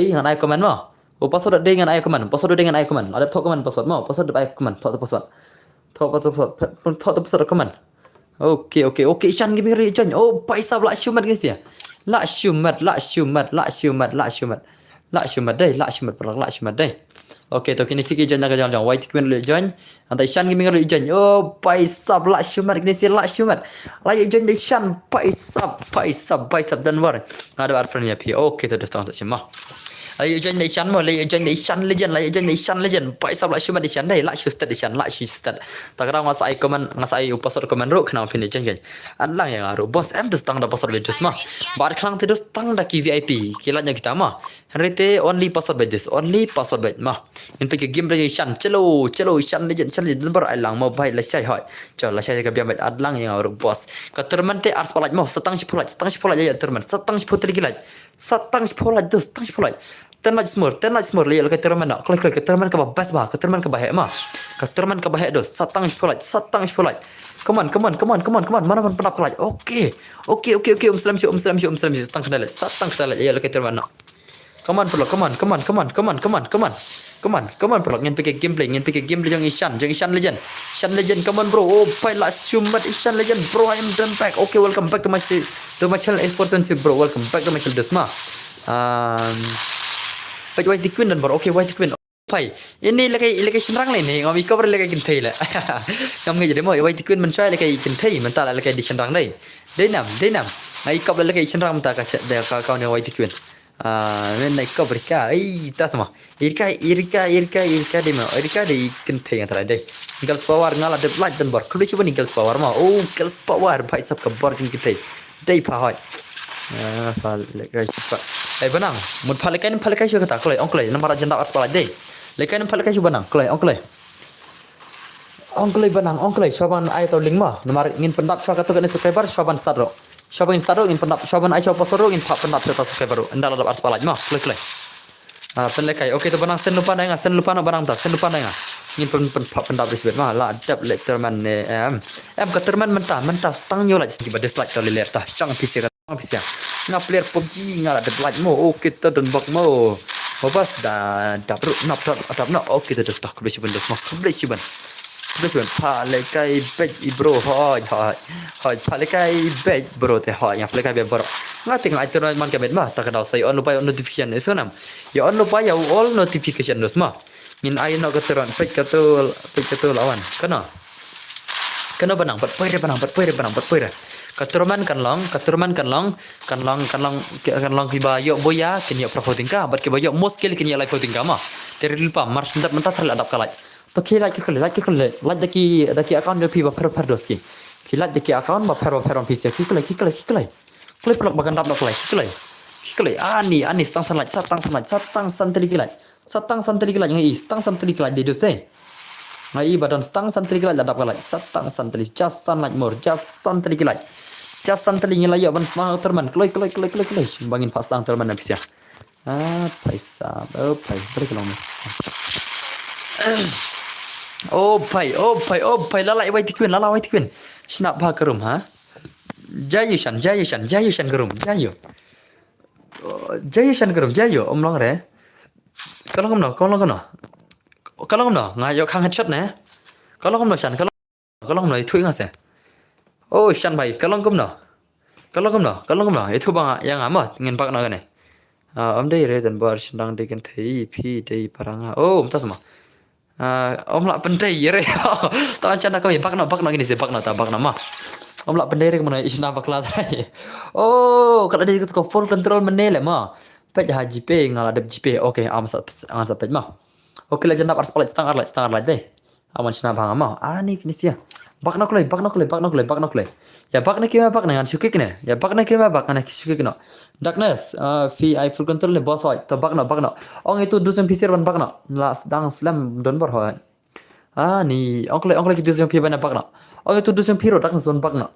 ngan ai komen mo. Upasot udai ngan ai komen. Pasot udai ngan ai komen. Ada tok komen pasot mo. Pasot ai komen tok pasot. Tok pasot komen. Oke. Ican gimi ri ican. Oh paisa la shumat guys ya. La shumat dai. Oke to kini fikir jan jaga jalan white queen le jan. Antai ican gimi ri ican. Oh paisa la shumat guys ya la shumat. La ican dai ican paisa dan war. Ada arfanya pi. Oke to dostang tak cema. Lai jan dai ican mo lai jan dai ican legend. Paisa la shumat ican dai la shustat ican la shustat. Takrang ngasai komen ngasai upasor komen ro kenal pin ican kan. Adlang yang aru bos em dostang da pasor bedus mah. Bar klang te dostang da ki VIP. Kilatnya kita mah. Rete only password by this only password by mah in pe game play shan chelo shan legend bar alang mo bai la sai hoi cho la sai ka biam bai adlang yang aru boss ka termente ars palat mo setang sepulaj ya termen setang seputri gilaj setang sepulaj dus setang sepulaj ten laj smur le ka termen nak klik ka termen ka bas ba ka termen ka bahek mah ka termen ka bahek dus setang sepulaj come on mana pun penap kelaj oke umslam setang kendala ya ka termen nak Come on, pelok. Ngin pakai gameplay jang Ishan legend. Ishan legend, come on bro. Oh, pai la shumat Ishan legend, bro. I am done back. Okay, welcome back to my channel 8% bro. Welcome back to my channel Desma. Pai white queen dan bro. Okay, white queen. Pai, ini lagi senang lain ni. Ngami cover lagi kintai lah. Ngami jadi mau white queen mencari lagi kintai, mentah lagi di senang lain. Denam. Ngai cover lagi senang mentah kau ni white queen. Men naik kau berika, tas mah. Irka di mana? Irka di kenteng antara deh. Girls power ngalah de light dan bar. Kalau cuba ni girls power mah. Oh, girls power, baik sab kabar jeng kita. Deh pahai. Guys, benang. Mud palekai juga kata. Kalau ongklay, nama raja nak aspal deh. Lekai palekai juga benang. Kalau ongklay benang. Shaban ayat atau link mah. Nama ingin pendap syaka tu kena subscriber. Shaban start ro. Shaban instaro in pendap Shaban Aisyah pasoro in pendap serta subscriber anda ladap arspalaj mah klik penlekai okey tu banang sen lupa nak barang tak sen lupa nak in pendap disebut mah la adap letterman em keterman mentah stang nyolat tiba dislike tali ler tah cang pisia ngap player PUBG ngala de like mo okey tu dan bak mo bas da dap okey tu dah kebesi ban palekai bet bro hoi palekai bet bro teh hoi yang palekai bet bro ngati ngai terus man kabet mah tak kadau saya on lupa on notification itu nam ya on lupa ya all notification dos mah min ai no keteran pet katul lawan kena benang bat pere keturunan kan long kiba yo boya kini provoting ka bat kiba yo moskil kini live voting ka mah teri lupa mars mentah terladap kalai तो like daki account dia pi ba per doski kilat daki account ba per pi sia klik pelak bagan dap klik ani stang sanlat satang santri kilat ngai stang santri kilat de dose ngai badan stang santri kilat dap kilat satang santri jas sanlat mor jas santri kilat jas santri ngilai ban stang terman klik bangin pas stang terman pi sia paisa pai berkelong Oh pai lala white queen snap ba kerum ha jayushan kerum jayu omlong re kalau ngayo khang headshot ne kalau shan kalau itu ingat saya oh shan bai kalau itu bang yang amat ingin pak nak ne dei re dan bar sedang dikan thei pi dei paranga oh entah semua om lak pendai re tahu cana kau bak nak gini sih bak nak mah om lak pendai re kemana isna bakla trai oh kalau dia ikut full control menel mah pet haji pe ngaladap jipe okey am sat pet mah okey lah jendap arspal setengah lah deh aman sina bang ama ani kini sia bak nak lay ya bak nak kima bak dengan suki kene ya bak nak kima bak dengan suki kene darkness fi I full control le boss hoy to bak na ong itu dusun pisir ban bak na las dang slam don bor hoy ni ong lay dusun pi ban bak na ong itu dusun piro darkness don bak na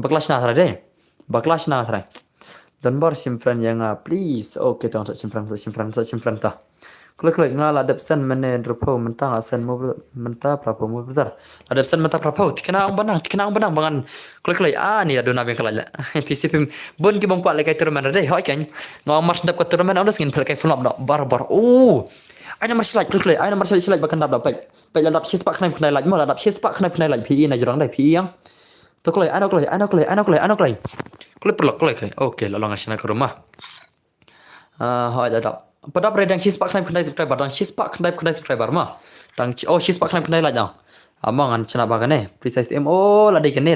baklash na thara de baklash na thara don bor simfran yang please okay to simfran ta klik nga la depsen mene dropo mentang asen mo menta prapo mo betar la depsen menta prapo tikena ang banang bangan klik ni aduna ben kala PC pim bon ki bang kwa le kai turman de hoy kan ngong mars dap ka turman ang ngin pel kai flop no bar ana mas like klik ana mas like bakan dap pe la dap sis pak khnai khnai like mo la dap sis pak khnai like PE na jrang dai PE yang to klik ana klik okay la long asina ke rumah hoy da padap redang shispak khnai subscriber dang shispak khnai subscriber ma dang shispak khnai like dang amang an chana bagane precise mo la de kene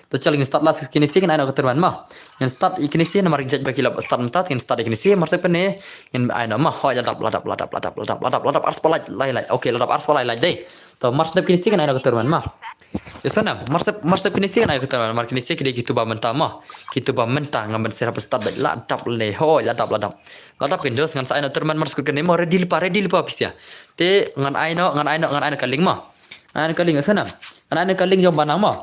to chaling start last kini sing ana ko terman ma yang start ikini sing mar jaj bakila start mentat yang start ikini sing mar sepene yang ana ma ho ladap ars palai lai okay ladap ars palai lai deh to mar sep kini sing ana ko terman ma Yesana mar sep kini sing ana ko terman mar kini sing kide kitu ba mentah ma kitu ba mentah ngamen serap start bai ladap le ho ladap kindos ngan sa ana terman mar skut kene mo ready lipa pisia te ngan aino kaling ma ana kaling sana ana kaling jom banang ma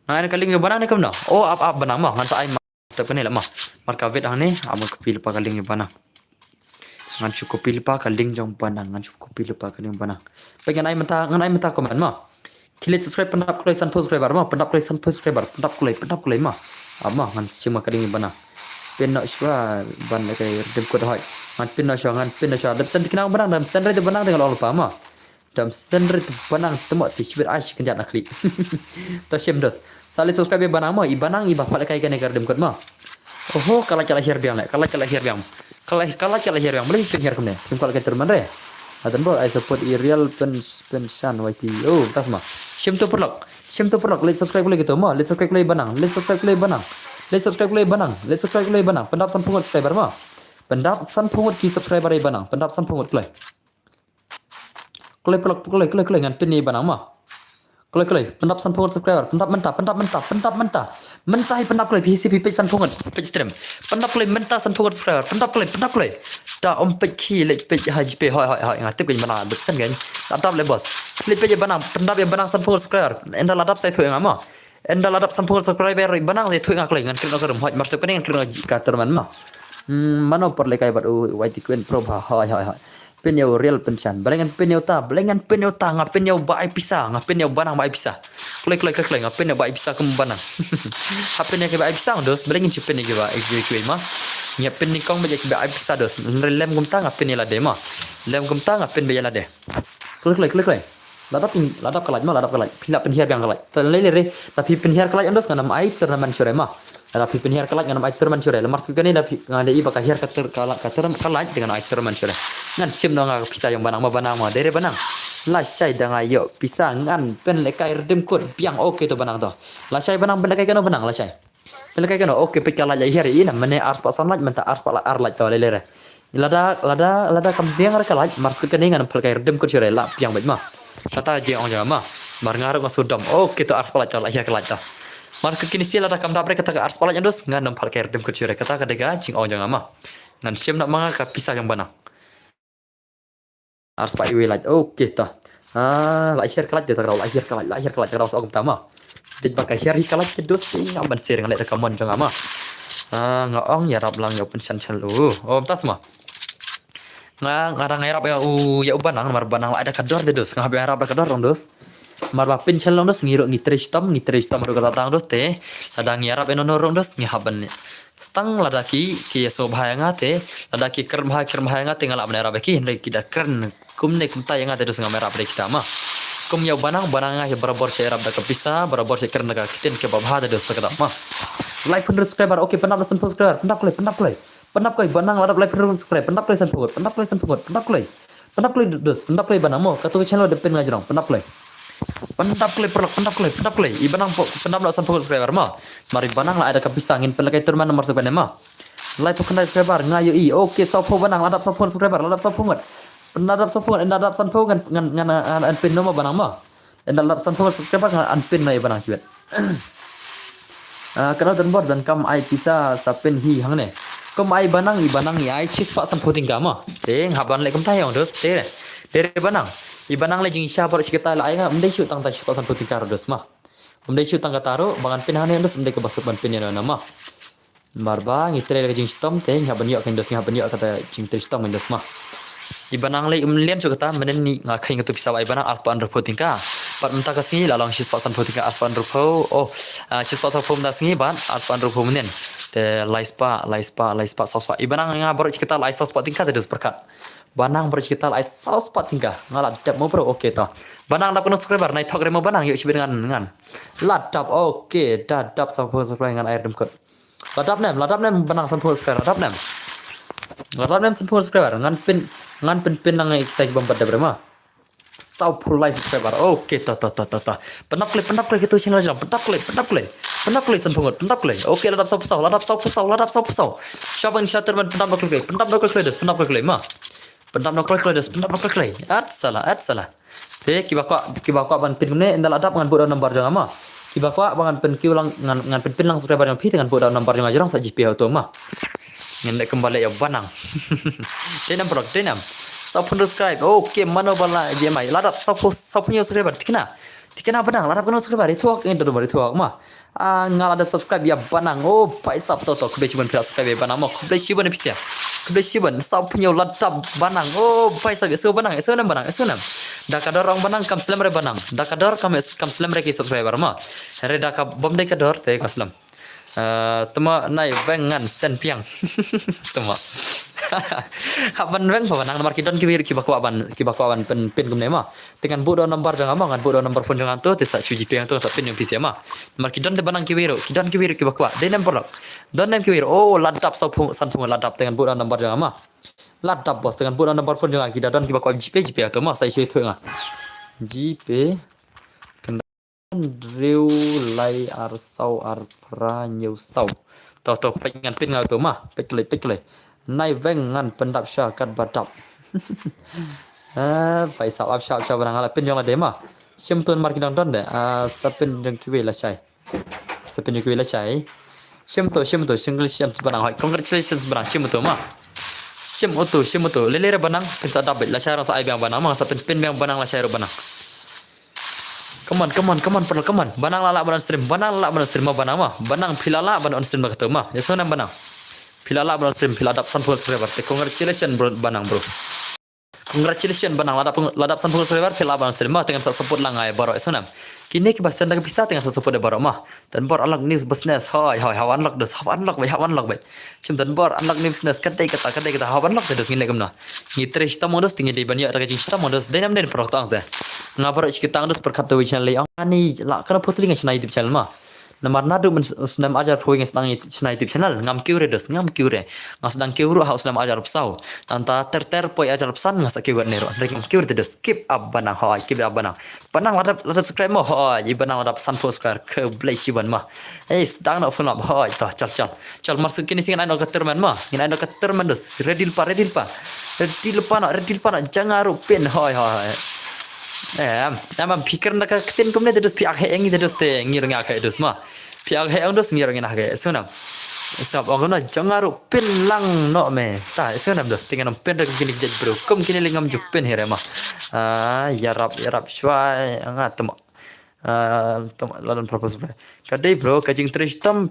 ana kaling jom banang ne kamna ap banang ma ngan ta ai ma ta kene la ma marka vet ane amul kopil pa kaling jom banang ngan chu kopil pa kaling jom banang pengen ai menta komen ma kile subscribe pendap kulai san subscriber ma pendap kulai ma ama ngan cuma kaling jom banang pen nak shwa ban le kai dem ko doi ngan pen nak shwa dam sen dikenang banang dam sen re banang dengan lupa ma dam sendiri banang temo ti shibir aish kenjat nakli to shem dos sali subscribe banang mo i banang i bapak kai kene gardem kot mo kala her biang beli pin her kemne pin kala ketur man re adan bo I support i real pen san yt tas ma shem to perlok let subscribe le gitu mo let subscribe le banang pendap san pungut subscriber mo pendap san pungut ki subscriber ai banang pendap san pungut klai Kulai ngan pin ni banang ma. Kulai pendap san pungut subscriber, pendap mentah. Pendap kulai PCP page san pungut, page stream. Pendap kulai mentah san pungut subscriber, pendap kulai. Ta page ki le page haji pe hoi ngatip ke banang depsen kan. Ladap le bos. Le page banang, pendap yang banang san pungut subscriber. Enda ladap sai thu ngama. Enda ladap san pungut subscriber banang sai thu ngaklai ngan kena kerum hoi marsuk kan kena ka terman ma. Mano perle kai bat YT Queen Pro hoi. Penyau real pencan balengan penyau ta ngapen yau bai pisah ngapen yau banang bai pisah klek ngapen yau bai pisah kem banang hapen yau ke bai pisah dos balengin cipen ke bai execute ma ngapen ni kong baje ke bai pisah dos lem kum ta ngapen yau lade ma lem kum ta ngapen baje lade klek ladap kalaj pilap penhiar yang kalaj terlele tapi penhiar kalaj andos nganam ai turnamen sore ma tapi penhiar kalaj nganam ai turnamen sore lemar tukane tapi ngade i bakal hiar kalaj dengan ai turnamen sore ngan sim no nga pisa yang banang ma dere banang la sai danga yo pisa ngan pen lekai redem kod piang oke to banang to la sai banang pen lekai kano banang la sai pen lekai kano oke pe kala hiar ina mene ars pasan laj menta ars pala ar laj to lele lada kam piang ar kalaj mars tukane ngan pen lekai redem kod sore la piang baj ma kata je on jama mar ngaruk ngasudam oke to ars pala to la hiar kalaj to mar kini sila ta kam dabre kata ars pala ndos ngan nam pen lekai redem kod sore kata kadega jing on jama ngan sim nak manga ka pisa yang banang ars pak iwi laj okay ta la share kalaj ta la share kalaj ta ogum tama dit bakai share kalaj dos ting ban share ngalek rekamon jang ama ngaong ya rap lang ya pun san lu tas ma ngarang ngarap ya banang mar banang ada kador de dos ngabe arab kador dos mar ba pin chalong dos ngiro ngitristam ro kata tang dos te ada ngarap eno rong dos ngihaban stang ladaki ki sobha ngate ladaki kerm ngate ngala bana rabeki hendai kita kern kumne kumta yang ada dos ngamera bre kita ma kum ya banang ya barabor saya rab da kapisa barabor saya kern ka kiten ke babha da dos ta ma like 100 subscriber okay pendap subscriber pendap koi banang ladap like 100 subscriber pendap koi san dos pendap koi banang mo katu channel depen ngajrong pendap koi ibanang pendap la san subscriber ma mari banang la ada kapisangin pelakai turman nomor sebenarnya ma like subscriber ngayo oke sopo banang ladap sopo subscriber ladap sopo ngot Nadap sampo nadap sampo ngan an pin no banang ma. Nadap sampo subscriber ngan an pin nai banang sibet. Kalau dan bor dan kam ai pisa sapen hi hang ne. Kam ai banang i ai sis pak sampo tinggal ma. Teng haban le kam tayong dos te. Tere banang. I banang le jing sya bor cikita la ai nga mdai shoot tang ta sis pak sampo tinggal dos ma. Mdai shoot tang kataro bangan pin hane dos mdai ke basuk ban pin na ma. Marba ngitre le jing stom te haban yo kan dos haban yo kata jing tre stom dos ma. Ibanang le umlian juga ta menen ni ngakai ngatu bisa wa ibanang aspan rupo tingka pat menta kasih lalang sis pasan tingka aspan rupo sis pasan rupo menta singi ban aspan rupo menen te laispa sospa ibanang nga baru kita lais sospa tingka terus berkat banang baru kita lais sospa tingka ngalat dap mo bro oke to banang dap kono subscriber nai tok remo banang yuk sibir ngan ladap oke dadap subscriber ngan air demkot ladap nem banang subscriber ladap nem sempurna subscriber ngan pin nang kita bombat da berema sau pulai subscriber oke ta penak klik itu channel jam penak klik sempurna oke ladap sau pusau siapa yang shutter man penak klik des penak klik at salah te kibakwa ban pin ne endal adap ngan bodo nomor jang ama kibakwa bangan pin kiulang ngan pin lang subscriber yang pi dengan bodo nomor jang ajarang sa GP auto ma ngendek kembali ya banang tenam sapun subscribe oke mana bala jemai ladap sapunya subscriber tikena banang ladap kono subscriber itu ak endo nomor itu ak mah ngaladap subscribe ya banang pai sap toto kube cuman pila subscribe ya banang mah kube ciban pisia kube ciban sapunya ladap banang pai sap eso banang dakador orang banang kam selam re banang dakador kam selam re ki subscriber mah re dakab bom dekador te kaslam tema nai vengan sen piang tema kapan veng pamanang nomor kidon kibakwa ban pin kumne ma dengan bodo nomor jangan ma ngan bodo nomor phone jangan tu tisa cuji piang tu pin yang pisia ma nomor kidon te banang kidon kiwiro kibakwa de nem porok don nem kiwiro ladap sanpung ladap dengan bodo nomor jangan ma ladap bos dengan bodo nomor phone jangan kidon kibakwa GP tu ma sai shui tu nga GP riu lai arsau arpra nyau sau to pengan pin ngau tu mah pekle nai vengan pendap syakat badap pai sap ap syak barang ala pin jong la de mah sim tun mar kidang don de sapin jong kiwe la chai sim to single sim barang hoi congratulations barang sim to mah sim to lele banang pin sa dabet la chai rang sa ai bang banang mah sapin pin bang banang la chai ro banang Come on. Banang lala ban stream mah banang mah. Banang pilala ban on stream kata mah. Ya sonam banang. Pilala ban stream piladap sanpul subscriber. Congratulations bro banang bro. Congratulations banang ladap sanpul subscriber pilala ban stream mah dengan support langai baro sonam. Kini ke bahasa nak bisa dengan support de baro mah. Dan bor unlock news business. Hai hawan lock bai. Cim dan bor unlock news business kadai kata hawan lock des ngile kemna. Ngitre sta modus tinggi di banyak ada jing sta modus denam den produk tang se. Ngabar kita ngus perkata channel yang ani la kana potling channel YouTube channel ma namar nadu senam ajar phoing senang channel YouTube channel ngam kiure ngasdang kiuru haus nam ajar psau tanta ter poi ajar psan ngasa kiwer nero rekim kiure des keep up banang ha keep up banang ladap subscribe mo ha i banang ladap san subscribe ke blai siban ma sedang nak phone ha ta cal masuk kini singan ando keterman ma ngin ando keterman des redil pa nak jangaru pen ha nama pikir nak ketin kumne terus piak he engi terus te ngirong ak terus ma piak he terus ngirong nak ke sunam sab orang na jangaru pin lang no me ta sunam terus tinggal pin dak kini jej bro kum kini lingam juk pin here ma yarap shwai angat temo lalan propose kadai bro kajing tristam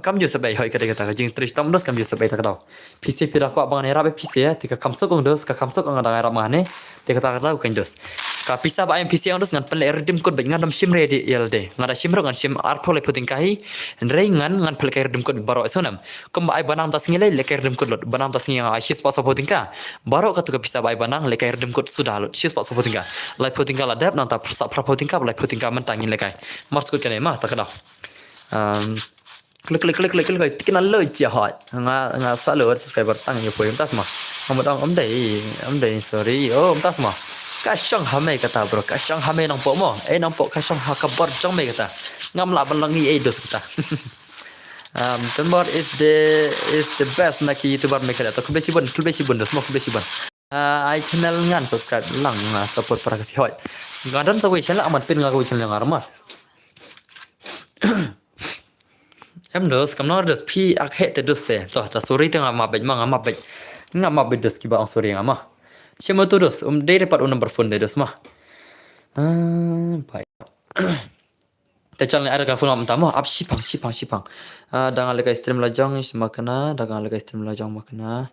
kam jo sabai hoi kadai kata kajing tristam dos kam jo sabai tak dau pc pira ko abang era be pc ya tika kamsok ong dos ka kamsok ong ada era mane tika tak dau kan dos ka pisa ba em pc ong dos ngan pen redim code ngan dam sim ready yelde ngada sim ro ngan sim arpo le puting kahi ngan pel redim code baro sonam kom ba ai banang tas ngile le redim code lot banang tas ngi ai shis paso puting ka baro ka tu ka pisa ba ai banang le redim code sudah lot shis paso puting ka lai puting ka ladap nang ta sa pra puting ka lai puting ka mentangin le kai mars code kane mah tak dau klik tikna lo chia hot nga follower subscriber tang yo poem tas ma om dei sorry tas ma ka shong hame kata bro ka shong hame nang po mo nang po ka shong ha ka bor jong me kata ngam la ban langi dos kata Tunbor is the best naki youtuber me kata to kubesi bon dos mo kubesi bon ai channel ngan subscribe lang support para kasi hoy ngadan sa channel amat pin ngaku channel ngarma em dos kam nor dos pi ak he te dos te to ta sorry te ngama bej ngama bej dos ki ba ang sorry ngama chemo tu dos de dapat number phone de dos mah pai te channel ada ka phone am tamo ap sipang dangan lega stream lajang makana dangan lega stream lajang makana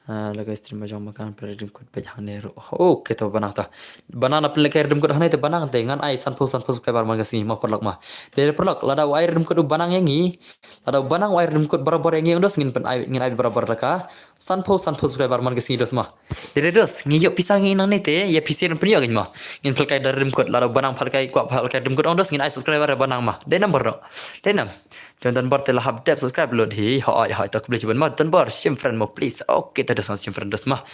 laga stream majang makan peredim kut pejang nero oke to banang ta banana pele kair dum kut hanai te banang te ngan ai san pos klebar magasi ma perlok ma de perlok lada air dum kut banang yangi lada banang air dum kut barabar yangi undos ngin pen ai ngin ai barabar laka san pos klebar magasi dos ma de dos ngiyo pisang ngin nang te ya pisir pen yo ma ngin pel kai dar dum kut lada banang pel kai kwa pel kai dum kut ondos ngin ai subscriber banang ma de number no de nam Jangan bar telah update subscribe load hi hai tak boleh cuban mah dan bar sim friend mo please oke tadi sama sim friend dos mah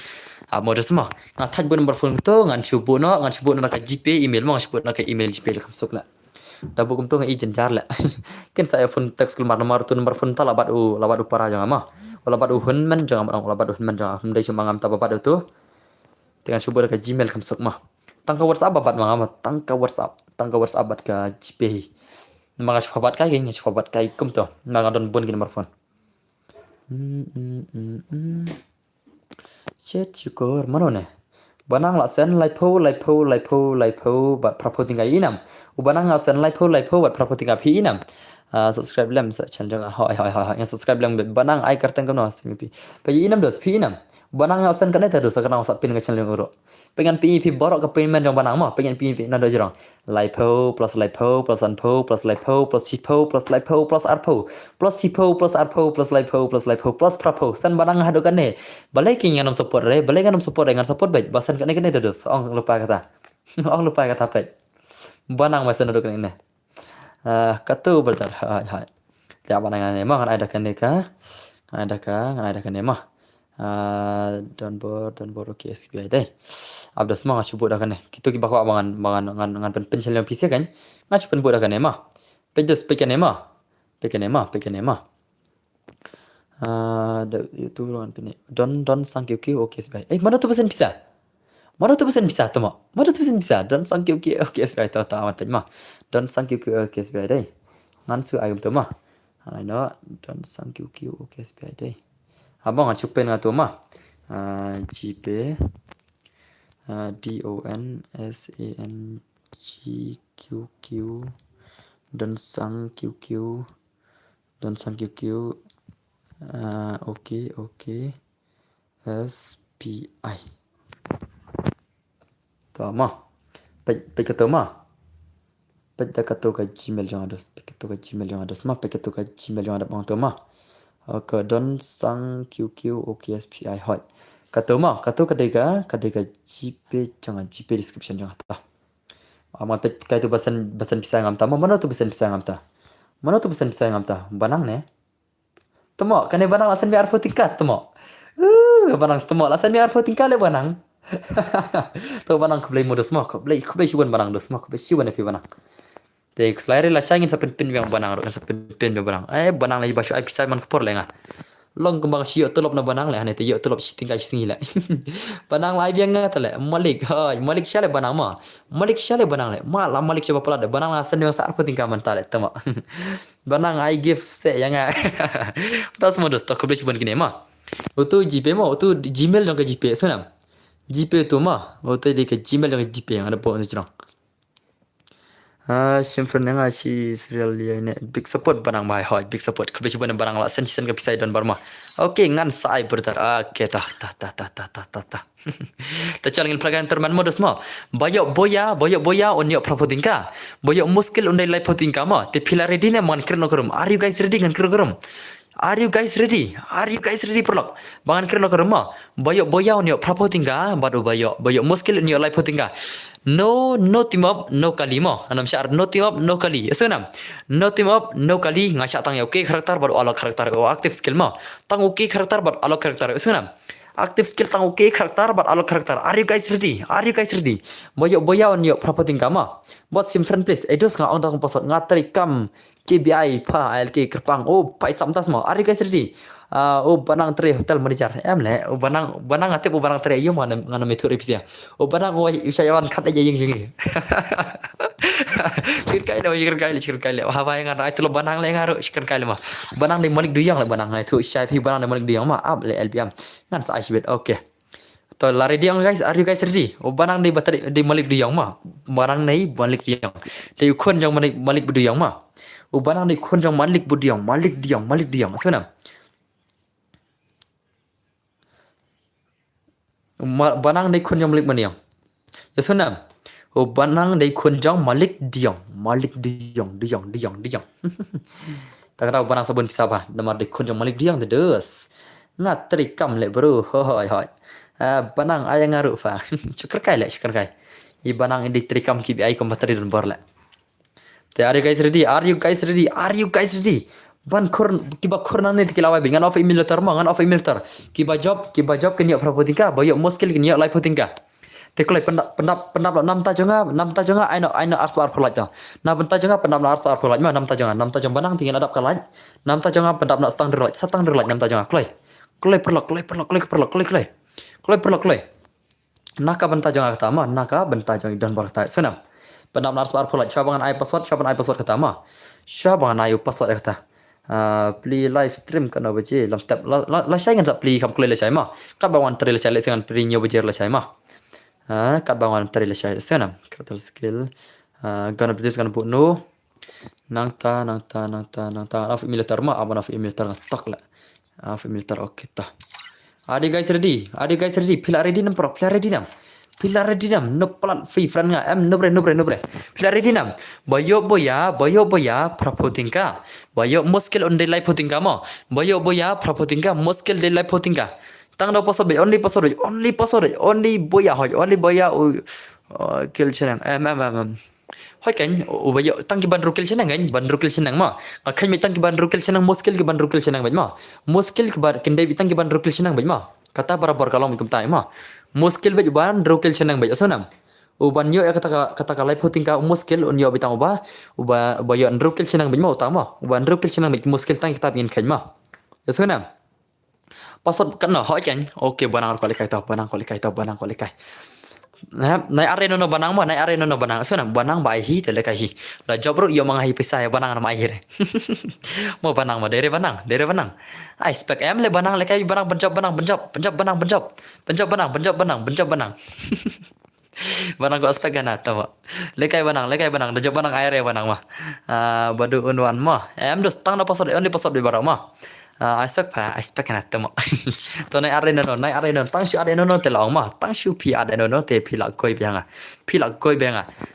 mo dos mah ngataj bu number phone to ngan cubu no ka GP email mo ngan cubu no ka email GP kam sok la da bu kum to ngai jar la ken saya phone text kelmar nomor tu number phone ta labat u para jangan mah labat u hun men jangan labat u hun men jangan dai cuma ngam ta babat tu dengan cubu ka Gmail kam sok mah tangka WhatsApp babat mah tangka WhatsApp bat ka GP mga sahabat kai nya sahabat kai kum to mga don bon gin marfon chet syukur mano ne banang la sen lai po bat prapo tinggal inam ubanang la sen lai po bat prapo tinggal pi inam subscribe lem sa channel jang hai yang subscribe lem banang ai karteng kam no simipi pe inam dos pi inam banang la sen kan eta dos kan sa pin ga channel jang ro pengen pi borok ke payment jang banang mah pengen pi nado jirang lipo plus anpo plus lipo plus sipo plus lipo plus arpo plus sipo plus arpo plus lipo plus prapo san banang hado kan ne balai ki nganam support re balai nganam support dengan support baik basan kan ne dos ong lupa kata pe banang masan hado kan ne katu bertar hai ja banang ne mah kan ada kan ne ka ada kan ne mah don bor okay SBI dai abdas mah ngacu dah kan kita ki bakwa bangan pencel yang PC kan ngacu pen budak kan mah pejes pekan mah da itu luan pini don sang ki okay SBI mana tu pesen bisa temo mana tu pesen bisa don sang ki okay SBI ta amat pen mah don sang ki okay SBI dai ngan su ayum tu mah ai no don sang ki okay SBI dai abang ngacu pen ngatu mah GP DONSANGQQ dan sang QQ oke SPI to mah pe ketu mah pe ketu ka Gmail jangan ada mah pe ketu ka Gmail jangan ada bang tu mah ke don sang QQ oke SPI hot kata mah kata kadega GP jangan GP description jangan ta amat kai tu basan pisang ngam ta mana tu basan pisang ngam ta banang ne temo kan banang lasan biar arfo tingkat temo banang temo lasan biar arfo tingkat le banang to banang keblai modus mah keblai syuban banang dos mah keblai syuban api banang te selare la sangin sa pin yang banang sa pin banang banang lagi basu ai pisai man kepor lenga long kembang siok telop na banang le hane te yok telop tinggal singi la banang lai biang ngata le malik syale banang ma malik syale banang le la malik coba pula de banang la sen yang sar penting ka mentale tama banang ai give se yang tas modus to kebeli cuban kini ma utu GP ma utu Gmail yang ke GP sunam GP tu ma utu di ke Gmail yang ke GP yang ada pon cerang Simfren yang si serial dia ini big support barang mai hoi big support kebetulan barang lah sen ke pisai dan barma oke ngan sai bertar oke ta calingin pelagan terman modus ma boyok boya onyo propotingka boyok muskil undai lai potingka ma te pila ready ne man kirno kerum are you guys ready ngan kirno kerum Are you guys ready perlok bangan kirno kerum ma boyok boya onyo propotingka baru boyok muskil onyo lai potingka no team up no kali mo anam syar no team up no kali esunam no team up no kali ngasak tang okay karakter baru alok karakter aktif skill mo tang okay karakter baru alok karakter esunam aktif skill tang okay karakter baru alok karakter are you guys ready boya on yo property kama bot sim friend please edos nga tang posot ngatri kam KBI pa ALK kerpang pai samtas mo are you guys ready banang tre hotel manager em le banang ate banang tre yo mana metu repsia banang isayawan khat aja yang jingi chicken kai le hawa yang ada itu lo banang le ngaru chicken kai le mah banang di malik duyang le banang itu isai pi banang di malik duyang mah ab le LBM ngan sa isbet oke to lari diang guys are you guys ready banang di bateri di malik duyang mah barang nei malik duyang di khon jang malik duyang mah banang di khon jang malik duyang sebenarnya banang di khun jong malik maniang yasunam banang di khun jong malik diang tak tahu banang sabun siapa nama di khun jong malik diang terus ngat terikam le bro hoi banang ayang ngaru fa syukur kai i banang di terikam ki ai kombateri dan bor le are you guys ready ban khur kiba khur nang ni kilawa bi ngan of email tar ma ngan of email tar kiba job kenya prapotingka bayo muskil kenya lai potingka te klai pendap nam ta jonga aino arswar pholat ja na benta jonga pendap na arswar pholat ma nam ta jonga banang tinggal adap kalai nam ta jonga pendap na satang derlaj nam ta jonga klai perlok naka benta jonga kata ma naka benta jonga dan bar ta senam pendap na arswar pholat chabangan ai password kata ma chabangan ai password kata play live stream kan baje lam step la sai ngan play kam klele sai ma kat bawan trailer sai le sangan pri nyo baje la sai ma kat bawan trailer sai sana character skill gonna produce gonna put no nang ta of militer ma aban of militer tak la of militer okay ta are you guys ready pila ready nam pro pila ready nam no plat free friend nga em no bre pila ready nam bayo boya prapotingka bayo muskil on day life potingka mo bayo boya prapotingka muskil day life potingka tang do pasod only boya kill chenang hoi kan bayo tang ki bandru kill chenang ma khan mi tang ki bandru kill chenang muskil ki bandru kill chenang ma muskil ki bar kindai bitang ki bandru kill chenang ma kata barabar kalau mikum tai ma muskil bej ban rukil chenang bej sonam uban yo kata kalai putingka muskil un yo bitang uba bayo rukil chenang bej ma utama uban rukil chenang bej muskil tang kita ingin khain ma sonam pasot kan hoi kan oke banang ko likai nai are no banang sonam banang bai hi tele kai hi la jobro yo mangai pisai banang na mai hi mo banang ma dere banang ai spek em le banang le kai banang pencap banang banang ko spek kana tawa le kai banang da job banang aire banang ma badu unwan ma em dos tang na pasod only pasod di barang ma I spek kana tama to nai are no tang shu are no te long ma tang shu pi are no te pila koi benga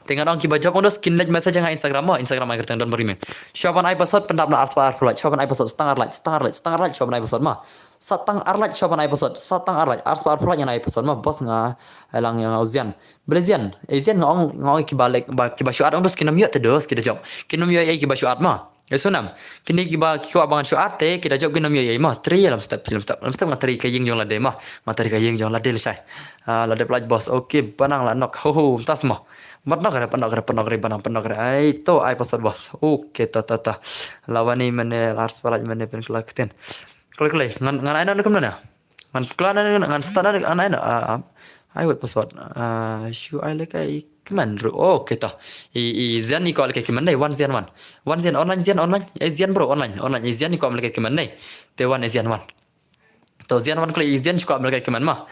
tengan ong ki bajak ondos skin message nga Instagram ma Instagram ai kertang don berimen shopan ai pasod pendap na arswar pula shopan ai pasod setengah light shopan ai pasod ma satang arlaj shopan ai pasod arswar pula yang ai pasod ma bos nga elang yang auzian belezian ezian ngong ki balik ki bashuat ondos kinam yo te dos ki job kinam yo ai ki bashuat ma sunam kini kiba abangan syuate kita jawab kinam yo ma tri dalam step ngatari kaying jong lade ma ngatari kaying jong lade lesai lade pelaj bos okey banang la nok ho tas ma matnak ada penok ai to ai pasal bos okey ta lawani mene lars pelaj mene pen kelakten klek ngan aina nak mana ngan klana ngan standar aina ai buat password shu ai lekai keman ru okey ta i zian ni ko lekai keman dai one zian online zian bro online zian ni ko lekai keman dai te one zian one to zian one klei zian ko lekai keman ma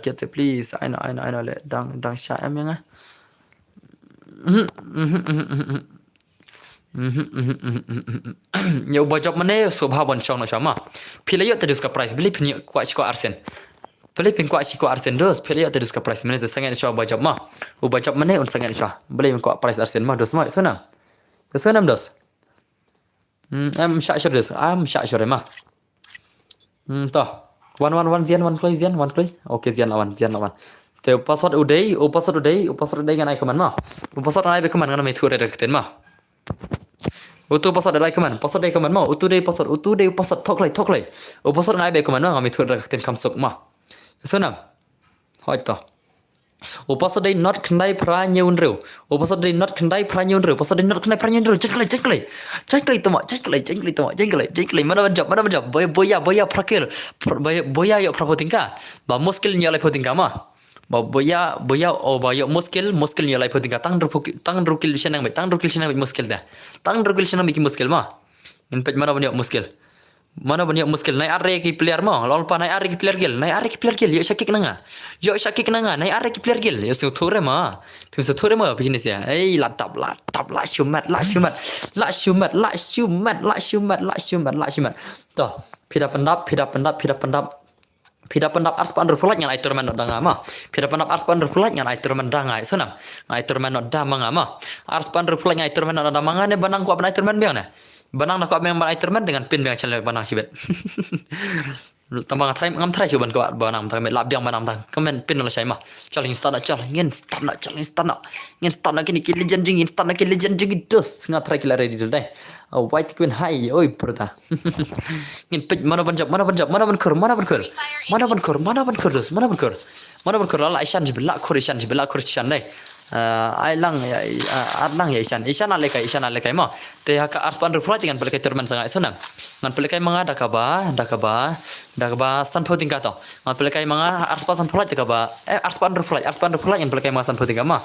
get please aina le dang sha em yang nhiều bài job mana sobha bon chong na chama philayo te diska price beli phini kwa chiko arsen beli phin kwa chiko arsen dos philayo te diska price mana te sangai chwa bài job ma u bài job mana un sangai chwa beli kwa price arsen ma dos ma sonam dos am sha sure ma to one zian okay zian lawan te password udai nganai kaman ma password nai be kaman ngana me thure rekten ma utu password dai kaman ma utu dai password thoklai password ngai be kaman ma ngami thure rekten kam sok ma sonam hoi to Upasodai not kendai pranya unru. Upasodai not kendai pranya unru. Upasodai not kendai pranya unru. Cengklai toma, cengklai. Mana banjab. Boya prakir. Boya yo prapotingka. Ba muskil nyalai potingka mah. Ba boya ba yo muskil nyalai potingka. Tang rukil senang muskil dah. Tang rukil senang bikin muskil mah. Inpet mana banyak muskil. Mana banyak muskil naik are ki player mah lawan pa naik are ki player gil yo syakik nanga naik are ki player gil yo so thore mah begini sih latap toh pida pendap arspan rufulat yang aitur man danga mah pida pendap arspan rufulat yang aitur man danga senam aitur man da manga mah arspan rufulat yang aitur man da manga ne banang ku apa aitur man biang na banang nak abang aitur man dengan pin biang channel banang sibet tambang thai ngam thai chuban ko banang thai lab biang banang thang comment pin la sai mah challenge start nak kini legend jing dos ngat thai kila ready dai white queen hai oi perta ngin pej mana ban khur la ishan jibla khur ishan dai ai lang ya ishan aleka mah te haka arspan ruflat dengan pelekai turman sangat senang ngan pelekai manga dakaba stan photing ka to ngan pelekai manga arspan ruflat dakaba arspan ruflat yang pelekai manga stan photing mah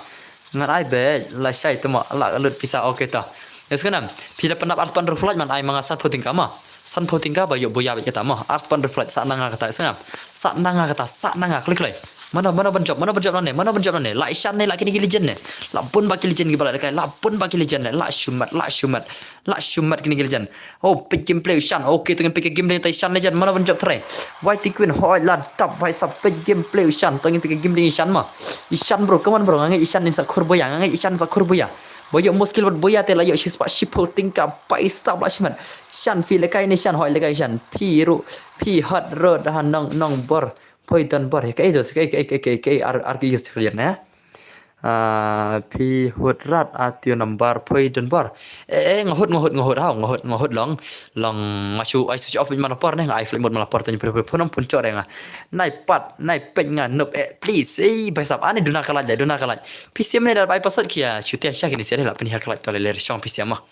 ngan ai be la sai to ma la lut pisa okay to eskenam pida penap arspan ruflat man ai manga stan photing mah san photing ka ba yo boya ba kita mah arspan ruflat sa nanga kata senam sa nanga klik mana banjab nane la ishan ne la kini legend ne la pun baki legend gibala kai la pun baki legend ne la shumat kini legend oh pick game play ishan okay tengin pick game play tai ishan legend mana banjab try white queen hoi la tap vai sa pick game play ishan tengin pick game play ishan mah ishan bro kaman bro ngangai ishan in sa khurboya boyo muskil bot boya te la yo shispa shipo tingka paisa bla shiman shan fi le kai ni shan hoi le kai shan pi hot road han nong bor poi dan bor kai dos kai ar yus clear na pi hudrat atio number poi dan bor ngohot long ngasu ai switch off mana por ne ai flick mode mana por tanya pun core nga nai pet nga nup please baisap ane duna kalaj pi sim ne dal bai pasat kia chutia syak ni sere la peni har kalaj tole ler shong pi sim mah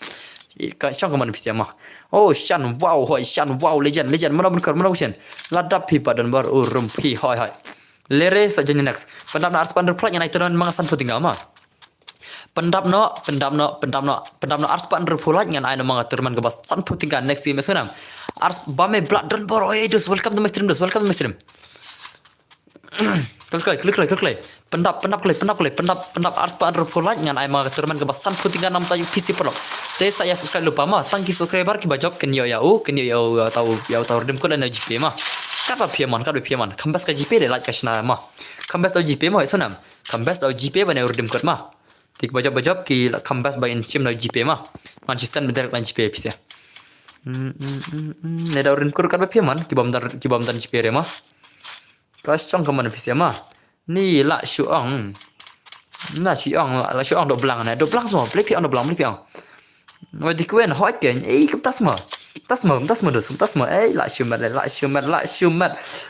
shong kaman pi sim mah oh shan wow legend mana bukan ladap pi padan bor urum pi hoi lere saja next pendap na arspan replat yang naituran mangasan puting mah pendap no arspan replat yang aina mangatur man gebas san puting next game sunam ars bame blood dan bor dos welcome to my stream klik pendap arspan replat yang aina mangatur man gebas san puting nam tayu PC pro te saya subscribe lupa mah tangki subscriber ki bajok kenyo tahu redeem code na GP mah kapa piaman kambas ka GP de like kasna mah kambas au GP mah sonam kambas au GP bana redeem code mah tik bajab ki kambas ba in chim na GP mah Manchester direct lan GP pisa ne da redeem code ka piaman ki bam dar GP re mah kas chong ka man pisa mah ni la shuang do blang semua play piang do blang Wah di kuen hoi ken kem tas mo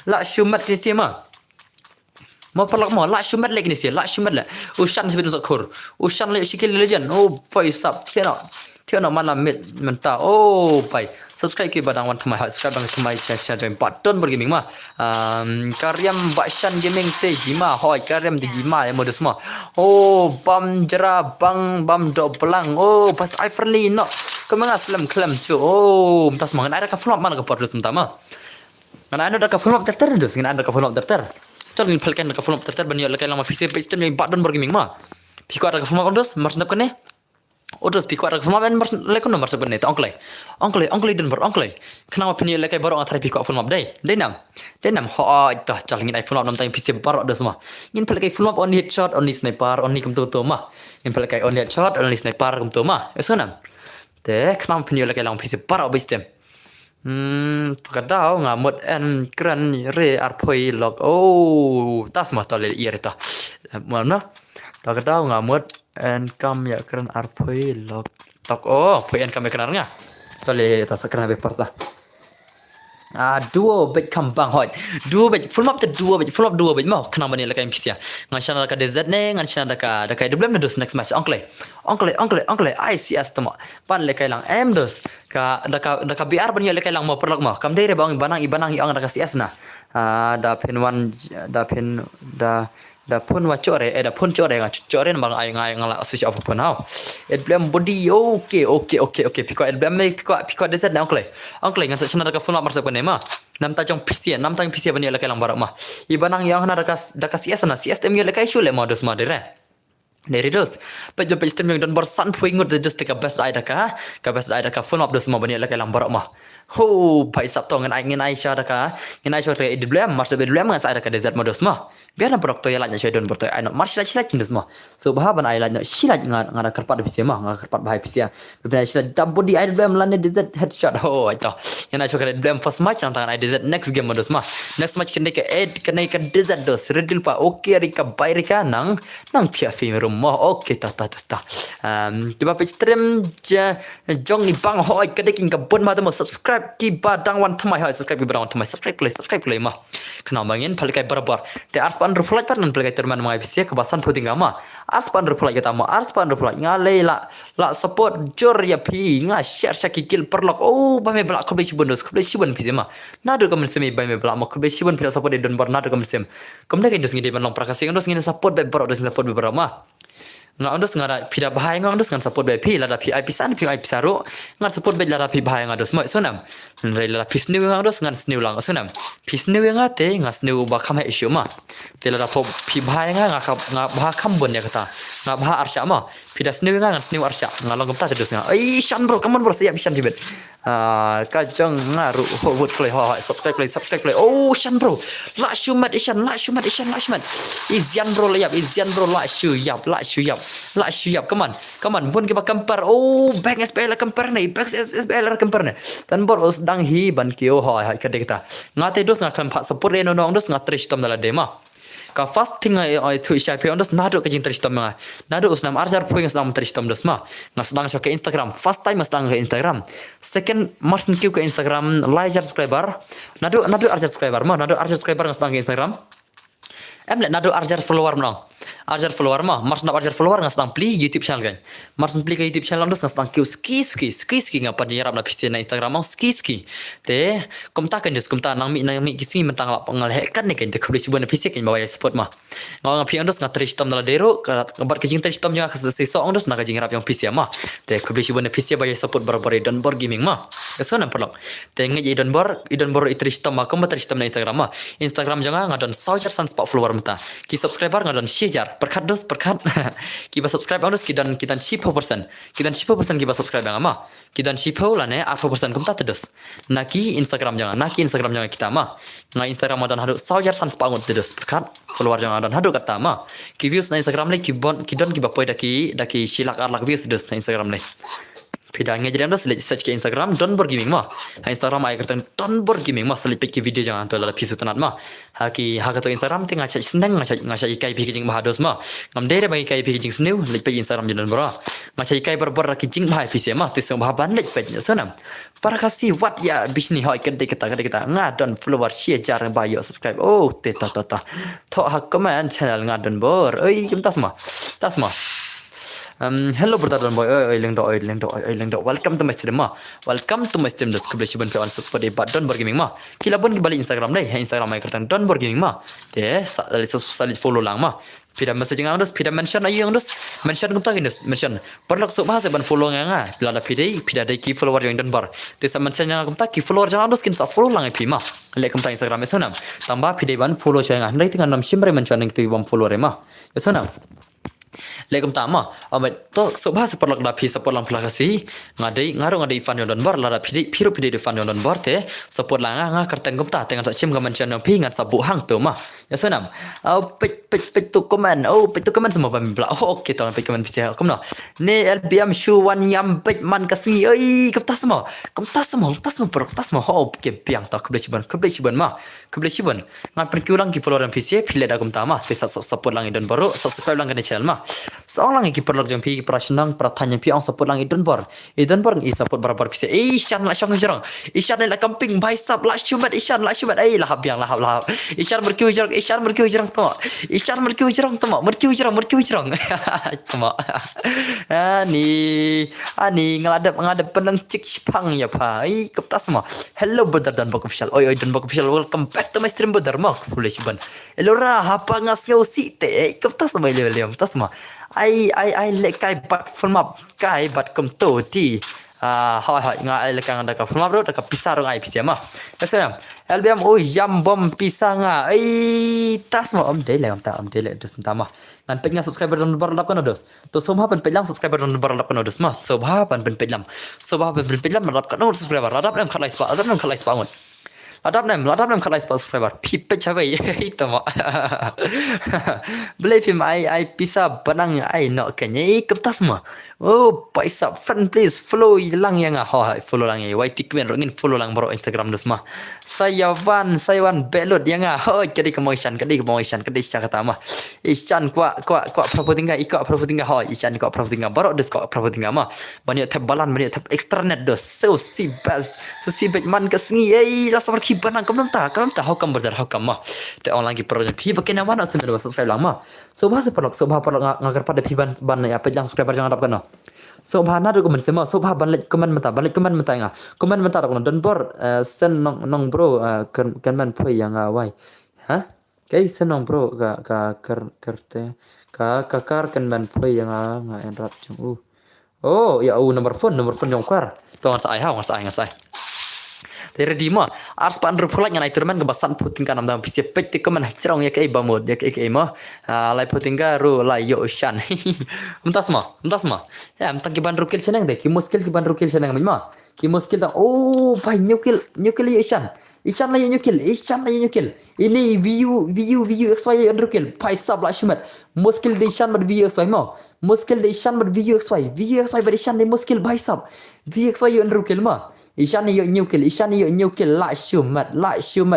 la shumat ni sia ma mo palak mo la shumat lek ni sia la shumat la ushan sebelum zakur ushan le sikil legend oh pai sap tiano mana menta oh pai subscribe ke badang wan thamai subscribe bang thamai cha join button bergaming mah karyam bakshan gaming te jima hoi karyam di jima ya modus mah oh bam jera bam do pelang oh pas I friendly no kemanga slam klam chu oh tas mangan ada ka flop mana ka podus mtama mana ada ka flop terter dus ngin ada ka flop terter ngin pelkan ka flop terter banyo lekai lama PC system yang button bergaming mah piko ada ka flop dus marnap kene Odos piko ada film ben lekon nomor sebenarnya itu onkley dan onkley kenapa punya lekai baru antara piko film dai denam ho dah calingin iPhone nam tayang PC baru dah semua ingin pelai film on headshot on sniper on kum tu mah ingin pelai on headshot on sniper kum tu mah esonam te kenapa punya lekai lang PC baru bestem kadau ngamut en kran re arpoi log oh tas mah tole iya eta mana tak kadau ngamut en kam ya keren arpoi log tok oh poi en kam ya kenarnya tole tas keren be parta duo bet kambang hoi duo bet full map full map duo bet mau kenapa ni lakai pisia ngan channel ka DZ ne ngan channel da double dos next match oncle ICS tama pan lekai lang M dos ka BR ban lekai lang mau perlak mau kam dere bang ibanang yang da CS na da pen one da pun wa core da pun core nga core bang ai ngala switch off pun hau blem body okay piko blem piko DZ na oncle ngan channel ka full map marsak ma nam ta jong PC bani lekai lang barak mah ibanang yang na da CS na CS tem lekai shule modus madere dari dos, pejo sistem yang don bersan puingut dos teka best ida ka best ida ka full up dos semua bani lekai lang barak mah ho pai sap to ngin Aisyah daka ngin Aisyah re idblem mas idblem ngan sa ida ka DZ modus mah biar na produk to ya lanya don berto ai no mas sila dos mah so bahaban ai lanya sila ngara kerpat PC mah ngara kerpat bahai PC ya benar sila double di idblem lanya DZ headshot ho aito ngin Aisyah ka idblem first match nang tangan DZ next game modus mah next match kene ka DZ dos redil pa okay rika bai rika nang pia film rumah okay ta tiba pe stream jong ni bang hoi kadeking ka bon ma mo subscribe ki badang wan thamai hoi subscribe ki badang wan thamai subscribe play mah kena mangin palikai barabar te ars pan reflect pan palikai terman mai bisia kebasan puting ama ars pan reflect kita ma ars pan reflect ngale la support jor ya pi nga share kikil perlok ba me blak kobli shibun pi ma nadu kam semi ba me blak ma kobli shibun pi support don bar nadu kam sem kamne ke dos ngide ban long prakasi ndos ngine support be bar dos support be bar ma nga ondos ngara pida bahai nga ondos ngan support be pi lada pi IP saru ngan support be lada pi bahai nga dos mo sonam re lada pi snew nga ondos ngan snew lang sonam pi snew nga te nga snew ba kham issue ma te lada po pi bahai nga bah kham bon ya kata nga bah arsha ma pida snew nga ngan snew arsha nga long ta dos nga ai shan bro come on bro siap shan jibet ka jong ngaru hot play subscribe play oh shan bro la shumat ishan izian bro la shuyap come on bun ke kampar oh back SPL kampar nei back SPL kampar nei tan bor os dang hi ban kio hai kade kita ngate dos ngakam pha support reno nong dos ngatrish tam dala dema ka fast thing ai thu isha pe ondos nado ka jing trish tam nga nado usnam arjar phoing sam trish tam dos ma ngasdang so ke Instagram first time ngasdang ke Instagram second martin kiu ke Instagram larger subscriber nado arjar subscriber ngasdang ke Instagram nado arjar follower mah mars na arjar follower ngas tang pli YouTube channel kan mars pli ke YouTube channel ndos ngas tang kiu ski ngapa jarap na PC na Instagram ski te komta nang mi kisi mentang la pangal hekan ne kan te khubli sibun PC kan bawa support mah ngau ngapi ndos ngat trish tam dala dero kabar ke jing trish tam jang se so ndos na ka jing rap yang PC mah te khubli sibun PC bawa support bar don bor gaming mah eso na perlok te ngi don bor trish tam mah kom trish tam na Instagram jang ngadon saujar san spot follower mata ki subscriber ngadon share perkat kiba subscribe andos kidan 10% kiba subscribe ama kidan 10 lane 8% kumta tedos naki Instagram jangan kita ma nga Instagram dan hadu saujar sans pangut tedos perkat follower jangan dan hadu kata ma ki views na Instagram le kidon kiba poi daki silak arlak views tedos na Instagram le Pidangnya jadi anda search ke Instagram Donbor Gaming mah. Instagram ay kertan Donbor Gaming mah selit ke video jangan tu lala pisu tanat mah. Haka tu Instagram tengah cak senang ngacak ikai pikijing bahados mah. Ngam dere bagi ikai pikijing snew lit pe Instagram jalan bora. Ngacak ikai berber kijing bahai pisu mah tu semua bahan lit pe senam. Para kasih wat ya bisni hoi kede kita ngadon follower share jar bayo subscribe. Oh teta. Tok hak komen channel ngadon bor. Oi kim tas mah. Hello brother boy leng do welcome to my stream das kebelah ban pewan support debat don gaming mah kila bon balik Instagram deh Instagram ay kertan don gaming mah deh salit follow lang mah pida message ngang dos pida mention ayo ngang dos mention kumta gindos mention perlok sok bahasa ban follow ngang bila ada pida dai ki follower yang don bar desa mention ngang kumta ki follower jangan dos kin sa follow lang pi mah lek kumta Instagram esonam tambah pida ban follow saya ngang ndai tingan nam shimre mention nang tu bam follower mah esonam Lekum tama, amet to subha seperlak dapi support lang pelakasi, ngaru ngadai fan yon bar, lara piru de fan yon bar te, support lang kerteng kumta, tengah tak cim gaman channel pi ngat sabu hang tu mah, ya senam, pet tu komen semua pembela, okey tu pet komen bisa, kum no, ne LBM show one yam pet man kasi, kumta semua, okey biang tak kebelah mah, ngat pergi ulang ki follower PC, pilih dah kumta mah, te support lang yon baru, subscribe lang kena channel mah. Seorang yang kiper jong pi kiper senang pertanyaan pi ong support lang Edinburgh i support barabar pise Ishan la syong jerang Ishan la camping bai sap la shumat Ishan la shumat ai lahap yang lahap Ishan berkiu jerang Ishan berkiu jerang tama ani ngadap penang cik Jepang ya pa ai kapta semua hello brother dan bak official oi dan bak official welcome back to my stream brother mak boleh siban elora hapa ngasau si te kapta semua level kapta semua ai lekai bat format kai bat kum to ti hoi nga lekang ada ka format bro ka pisar ngai pisia mah kesana LBM yam bom pisang tas mo om dele dos tama nan pegna subscriber don bar lap kan dos to somha pen peglang subscriber don bar lap kan dos mah sobha pen peglam lap kan subscriber radap em khalai spa ngon Adap nem khalai spa subscriber pipe chabai itu mah beli film ai pisa banang ai nak kenya kertas mah oh paisa friend please follow lang yang follow lang YT Queen rongin follow lang bro Instagram dus mah saya wan belot yang kadi kemoisan kadi cakata mah isyan kwa praputinga isyan kwa praputinga baro dus kwa praputinga mah banyak tab balan banyak tab extranet dus so si bet man kesengi la sabar kibanang kam ta hokam berdar hokam mah te online ki project pi bakena mana sudah subscribe lang mah sobha perlok ngagar pada pi ban ya pejang subscriber jangan harap kana sobha na do komen sema sobha balik komen mata nga komen mata ko don bor sen nong bro kan man phoi yang wai ha kai sen nong bro ka karte ka kar kan man phoi yang nga en rap chung oh ya nomor phone yang kwar to ngasai Tere di ma ars pan rupulat yang naik turman kebasan puting kan amdam pisi pet ke mana cerong ya ke bamud ya ke mah lai puting ru lai yo shan entas ma ya mentang kiban rukil senang deh ki muskil kiban rukil senang mah ki muskil tak oh pai nyukil ya Ishan lah nyukil ini view xy rukil pai sab la shumat muskil de Ishan ber view xy mah muskil de Ishan ber view xy ber Ishan de muskil pai sab view xy rukil mah Ishan ni nyukil la shumat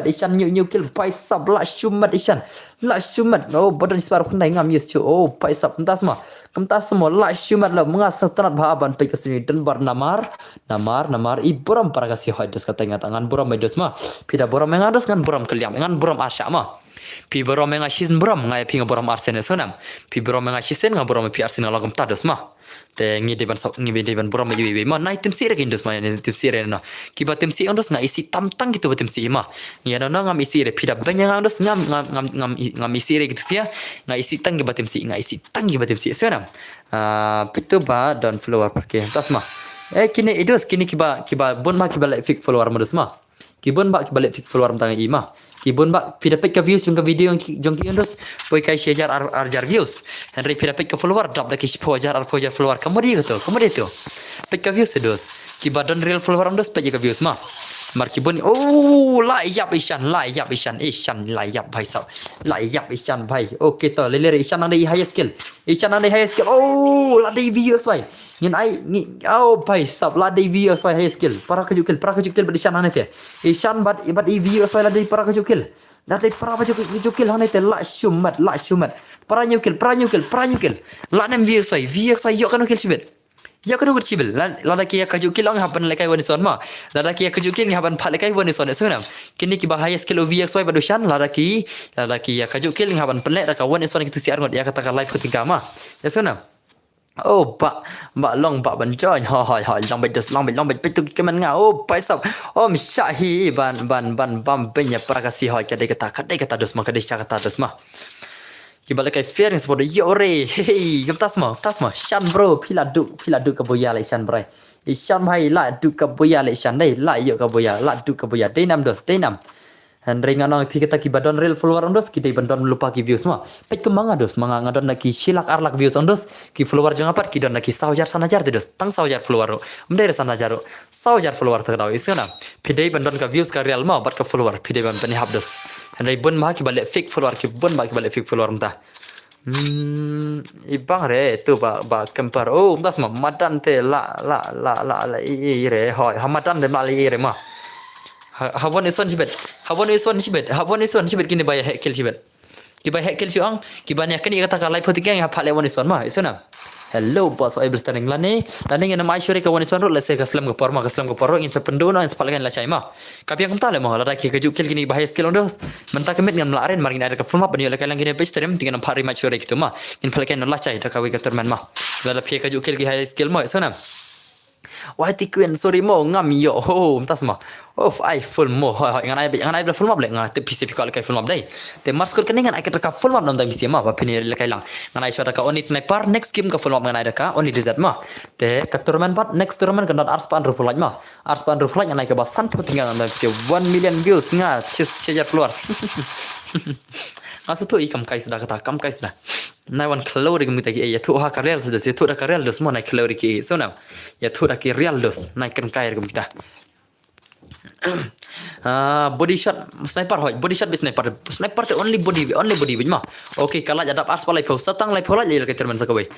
Ishan nyukil pai sab la shumat Ishan la shumat oh badan isbar kundai ngam yes chu oh pai sab entas semua la shumat la mengasah tanat bahaban pai kesini dan bar namar iburam para kasih hadas katanya tangan buram medos mah pida buram mengados ngan buram keliam ngan buram asya mah pi buram mengasin buram ngai pi buram arsen sonam pi buram mengasisen ngan buram pi arsen lagam tados mah te ngi deban buram iwi mah nai tim sire kindos mah tim sire na kiba tim sire ondos ngai isi tamtang gitu tim sire mah ya na ngam isi re pida banyak ondos ngam isi re gitu sia ngai isi tang kiba tim sire sonam pitu ba don follower pakai tas mah kini kiba bon ma kiba like fake follower modus mah kibon ba kiba like fake follower tang i mah kibon ba pida pek views yung video yang jong ki ondos poi kai share arjar views henry pida pek follower drop lagi pojar follower kamu dia tu pek views dos kiba don real follower ondos pek views mah mar kibon oh la yap Ishan bhai sab la yap Ishan bhai okay to lele Ishan nang dei high skill oh la dei views wai ngin oh bhai sab la dei views wai high skill para kejukil bad Ishan nang te Ishan bad i views wai la dei para kejukil hane te la shumat para nyukil la nem views wai yo kan ukil sibet ya kan ukur cibel lada kia kajukil ang hapan lekai wanison ma lada kia kajukil ngi hapan pat lekai wanison senam kini ki bahaya skill VXY badushan lada ki ya kajukil ngi hapan pelek raka wanison gitu siar ngot ya kata live ketika ma ya senam oh pak long pak bancoy hoi long bet pitu kemen nga oh paisap oh misyahi ban bam benya prakasi hoi kadai kata dos ma kadai kata dos ma Kibala kai fair yang sebut yore hey tas mah shan bro pila du ka boya la shan brai Ishan bhai la du ka boya la shan dai la yo ka boya dai nam han ringan nang pi kita kibadon real follower ondos kita bandon lupa ki views mah pek kemanga dos manga ngadon naki silak arlak views ondos ki follower jang apat ki don naki saujar sanajar dos tang saujar follower mdere sanajar saujar follower tak daw isana pidai bandon ka views ka real mah bat ka follower pidai ban pani hab dos han rai bon ma ki balik fake follower entah ibang re tu ba kempar oh entah semua madan te la i re hoi hamadan de mali i re mah Havon ison sibet kini bayar hekil sibet kibai hekil siang kiban yakin kata kalai potikan ya phale wani son ma isuna hello boss I standing lani lani ngena mai shuri ka wani son ro lese kaslam ko porma in sependona in sepalagan la chai ma kapia kam tale ma la ki ka jukil kini bahaya skill ondos mentak mit ngam laren marin ada ka forma bani la kalang gini best terem tingan phari mai shuri kitu ma in phalagan la chai da ka wi ka terman ma la pia ka jukil ki high skill ma isuna wah tikuen sorry mo ngam yo ho tas ma of I full mo ngan ai full map le ngan te PC kal kai full map dai te mars kol keningan ai ka full map nam dai PC ma ba pini le kai lang ngan ai shot ka oni sniper next game ka full map ngan ai ka oni desert ma te ka tournament bat next tournament ka not ars pan ru full ma ars pan ru full ngan ai ka ba san putingan nam dai PC 1 million views nga cheja floor asu tu ikam kai sudah kata kam kai sudah nai wan kalori gemi tagi ya tu ha karel sudah ya tu da karel dos mo nai kalori ki so nam ya tu da ki real dos nai kan kai gemi ta body shot sniper hoy body shot sniper te only body bima okay kala jadap ars palai pau satang lai phola le ke terman sakabai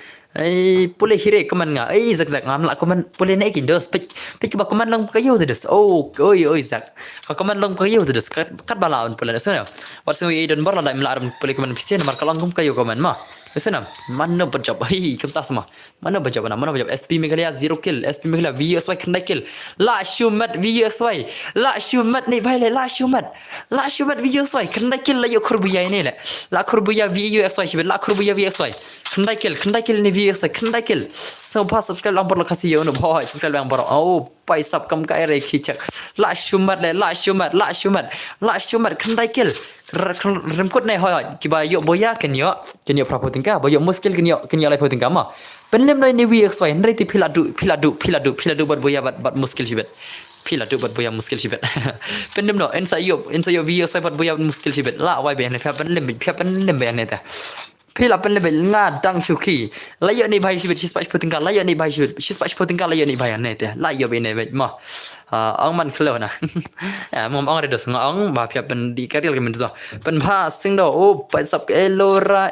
ai pule hire kaman nga ai zak ngam la kaman pule nai kin dos pik ba kaman lang kayo dos oh oi zak ka kaman lang kayo dos kat balaun pule sana warsu i don bar la im la pule kaman pisen mar kalang kum kayo kaman ma sana mana berjab hi kam tas ma mana berjab SP Meghalaya 0 kill SP Meghalaya VXY kena kill la shumat VXY la shumat ni bhai le la shumat VXY kena kill la yo khurbuya ni le la khurbuya VXY shibet la khurbuya VXY kena kill ni VXY kena kill so pas subscribe lang bor la kasi yo no boy subscribe lang bor oh pai sub kam kai re khichak la shumat kena kill remkut nei hoy kiba yo boya kenyo prapotingka boyo muskil kenyo lai potingka ma penlem noi ni VXY ndai ti philadu bat boya bat muskil sibet philadu bat boya muskil sibet penlem no ensa yo VXY bat boya muskil sibet la wai be ne penlem be ne ta phila penlem be nga dang suki la yo ni bhai sibet shispa potingka la yo ni bhai sibet shispa potingka la yo ni bhai ne ta la yo be ne be ma ang man khlo na mom ang redos ang ba phia pen di karil ke men zo pen bha sing do o pa sap elora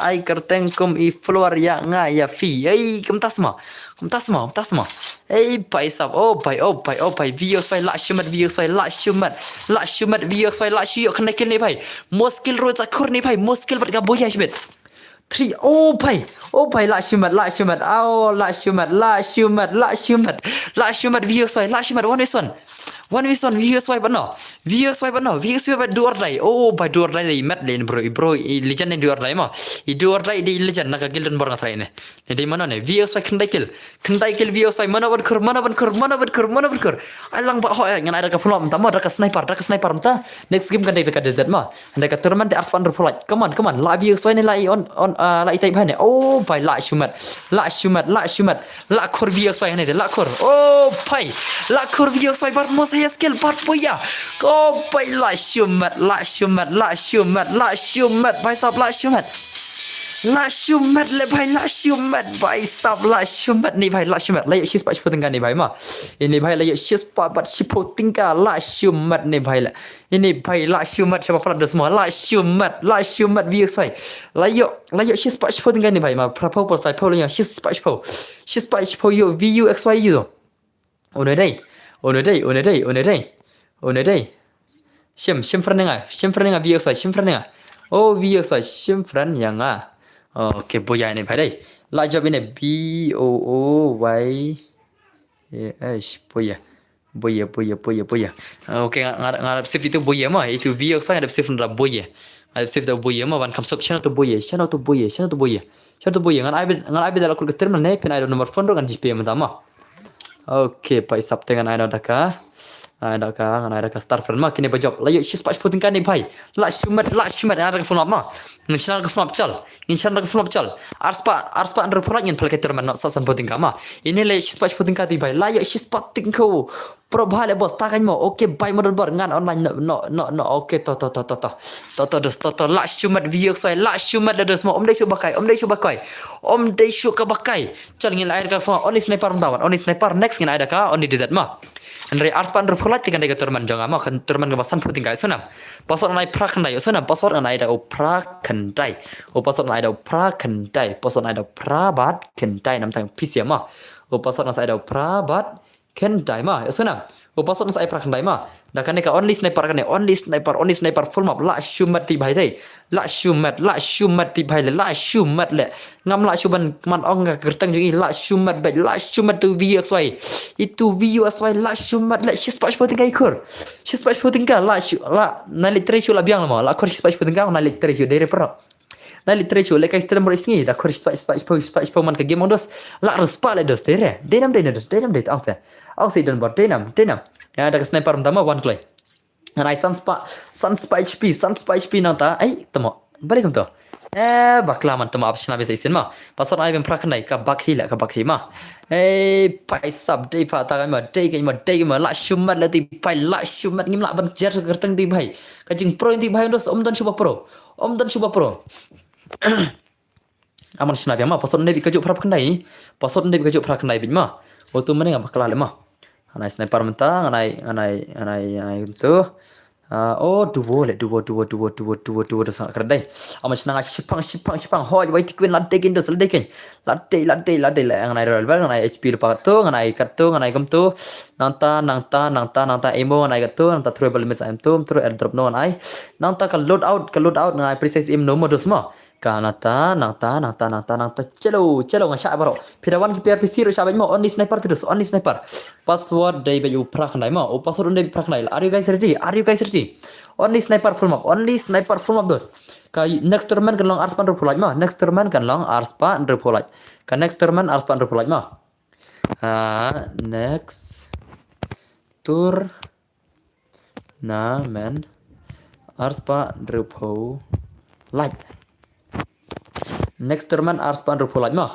ai karteng kum I floor ya nga ya fi ai kum tasma ai pai sap o pai VXY la shumat VXY la shiyo khna kel ne bhai muskil ro za khur ne bhai muskil bat ga boya shbet 3 oh pai la shumat VXY la shumat one vision VXY but no VXY but do or die oh by do or die mat le bro legend do or die ma I do or die di legend naka gilden bor ngatrai ne di mana ne VXY khandai kill VXY mana ban kur alang ba ho ngan ada ka flom ta ma ka sniper ta next game kan ka desert ma andai ka tournament de arfan report come on la VXY ne la on la itai bhane oh by la shumat la khur VXY ne de la khur oh pai la khur VXY bar mo saya skill part boya oh pai la shumat bai sab la shumat le bhai la shumat bai sab la shumat ni bhai la shumat la shis pa chipotingka ni bhai ma ini bhai la shis pa bat chipotingka la shumat ni bhai la ini bhai la shumat siapa pula semua la shumat VXY la yo shis pa chipotingka ni bhai ma prapo postai po la shis pa chipo yo VXY yo Ono dai Shim fran nga VXY shim fran nga oh VXY shim fran yang nga okay boya ni bhai dai la job ini BOOY boya okay ngarap shift itu boya ma itu VXY ngarap shift ngarap boya ma ban kam sok channel tu boya ngan ai beda la kur terminal ne pen ai nomor phone ro kan GP ma okay pai sap tengan ai daka ngan ada ka start friend ma kini bajop la yo shis pa putingkan ni bhai la shumat ada ka phone ma ngin channel ka phone chal arspa under phone ngin phal ka terman no sasan putingka ma ini le shis pa putingka ti bhai la yo shis pa tingko pro bhale bos ta kan mo okay bhai model bar ngan online no okay to la shumat VXY la shumat dos mo om dai shu ka bakai chal ngin air ka phone only sniper tawan only sniper next ngin ada ka only desert ma Andai arspan berpulat tiga negara terman jangan mah kan terman kebasan puting kai sana pasal nai pra kendai sana pasal nai ada pra kendai pasal nai ada pra kendai pasal nai ada pra bat kendai nam tang pisia mah pasal nai ada pra bat Ken dai ma yasuna password nas ai prakandai ma da kan ka only sniper full map la shumat ti bhai dai la shumat ti bhai la shumat le ngam la shuman man ong ka gertang jungi la shumat bai la shumat tu vxy itu vxy la shumat le shis pas poting kai kur shis pas poting ka la na literature la biang ma la kur shis pas poting ka na literature dari pro na literature le kai term risngi da kur shis pas man ka game ondos la respa le dos dere denam de ausay dan bot denam ya ada sniper pertama one clay ngai sunspa HP nanta ai tamo balik kam to baklaman tamo option abis isin ma pasal ai ben praknai ka bakhi ma pai sab dei pa ta ma dei ma la shumat la ti pai la shumat ngim la ban jar gerteng ti bhai ka jing pro ti bhai dos omdan shuba pro aman shna ma pasal ne dikajuk praknai bin ma otu mane ngam bakla le ma anai sniper mentang anai itu oh duo dos sangat kerdai amat senang shipang hoi wai tikwin ladekin dos ladekin lade anai revolver anai HP lupa tu anai kartu anai kamtu nanta emo anai kartu nanta trouble miss am tu terus airdrop no anai nanta ka load out anai precise im no modus ma nanta chalo ngasha baro pirawan ki PRPC ro shabai mo only sniper password dai bayu prak nai mo password dai prak nai are you guys ready only sniper full map dos ka next tournament kan long arspan ro pulaj ma next tournament arspan ro pulaj ma next tournament arspan ro pulaj next tournament arspan ro pulaj ma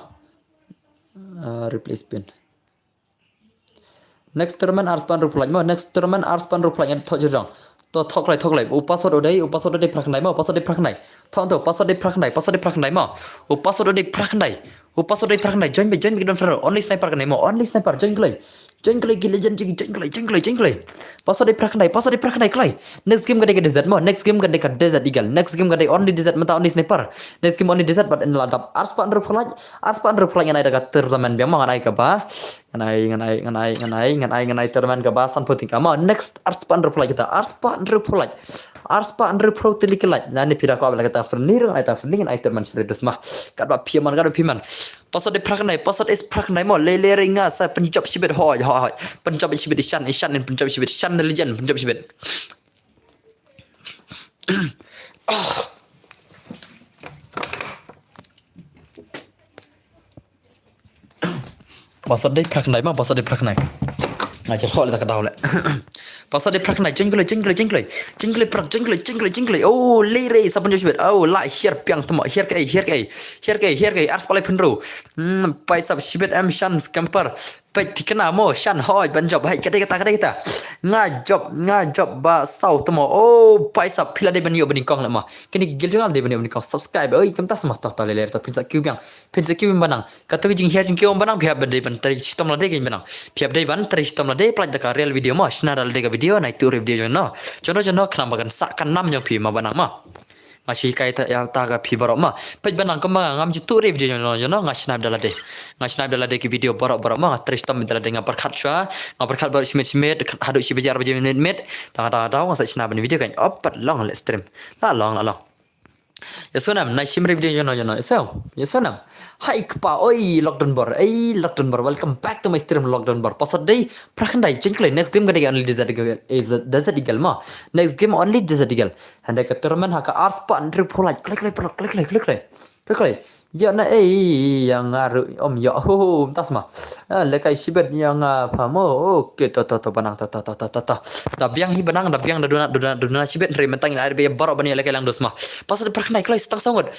replace pin next tournament arspan ro pulaj yang thojrang to thoklai password odai praknai ma password praknai ma password praknai join be don fero only sniper kan mo only sniper join klai ki legend join klai password praknai klai next game gade desert mo next game gade desert eagle next game gade only desert mata only sniper next game only desert but in ladap arspan ro pulaj yang ada tournament biang ma ngai ka ba nganai tournament ka ba san puting ka ma next arspan ro pulaj arspa under pro tilikelaj nani pira ko abla kata fernir ai ta ferning ai terman sredus mah kat ba piaman pasal de praknai mo lele ringa sa penjab sibet hoi penjab sibet ishan penjab sibet shan legend penjab sibet pasal de praknai ngajar hol tak tahu le pasal de praknai jingle oh lere sa penjab sibet oh la hier piang temo hier kai ars palai penro pai sab sibet am shan scamper pai tikena mo shan hoi penjab hai kata kita ngajop ba sau temo oh pai sab pila de benio benikong le ma kini gil jangam de benio benikong subscribe oi kamtas mah ta lele ta pinsa kiu banang kata jing hier jing kiu banang pihak bende ban tari sistem la de gen banang pihak de ban tari sistem la de plaj da real video ma shna dal de video na itu video jono khnam bagan sa kan nam nyong phi ma banang ma ngashi kai ta ya ta ga phi barok ma pej banang ka ma ngam ji tu video jono ngasnab dala de ki video barok ma tari sistem dala de ngapar khat bar simet hadu si bejar baje minit ta ngasa snab video kan opat long le stream la long Yasonam, nice video jono. Yasonam. Hai kpa oi lockdown bar. Welcome back to my stream lockdown bar. Pasal day prakandai jengklai next game gade only desert eagle ma. Next game only desert eagle. Handa ka tournament haka arspa andre pulai. Klik. Ya na yang ngaru om ya ho tas ma. Lekai sibet yang pamo oke to banang ta. Da biang hi banang da biang da dona sibet re mentang air be baro bani lekai lang dos ma. Pas da praknai klai stang sangot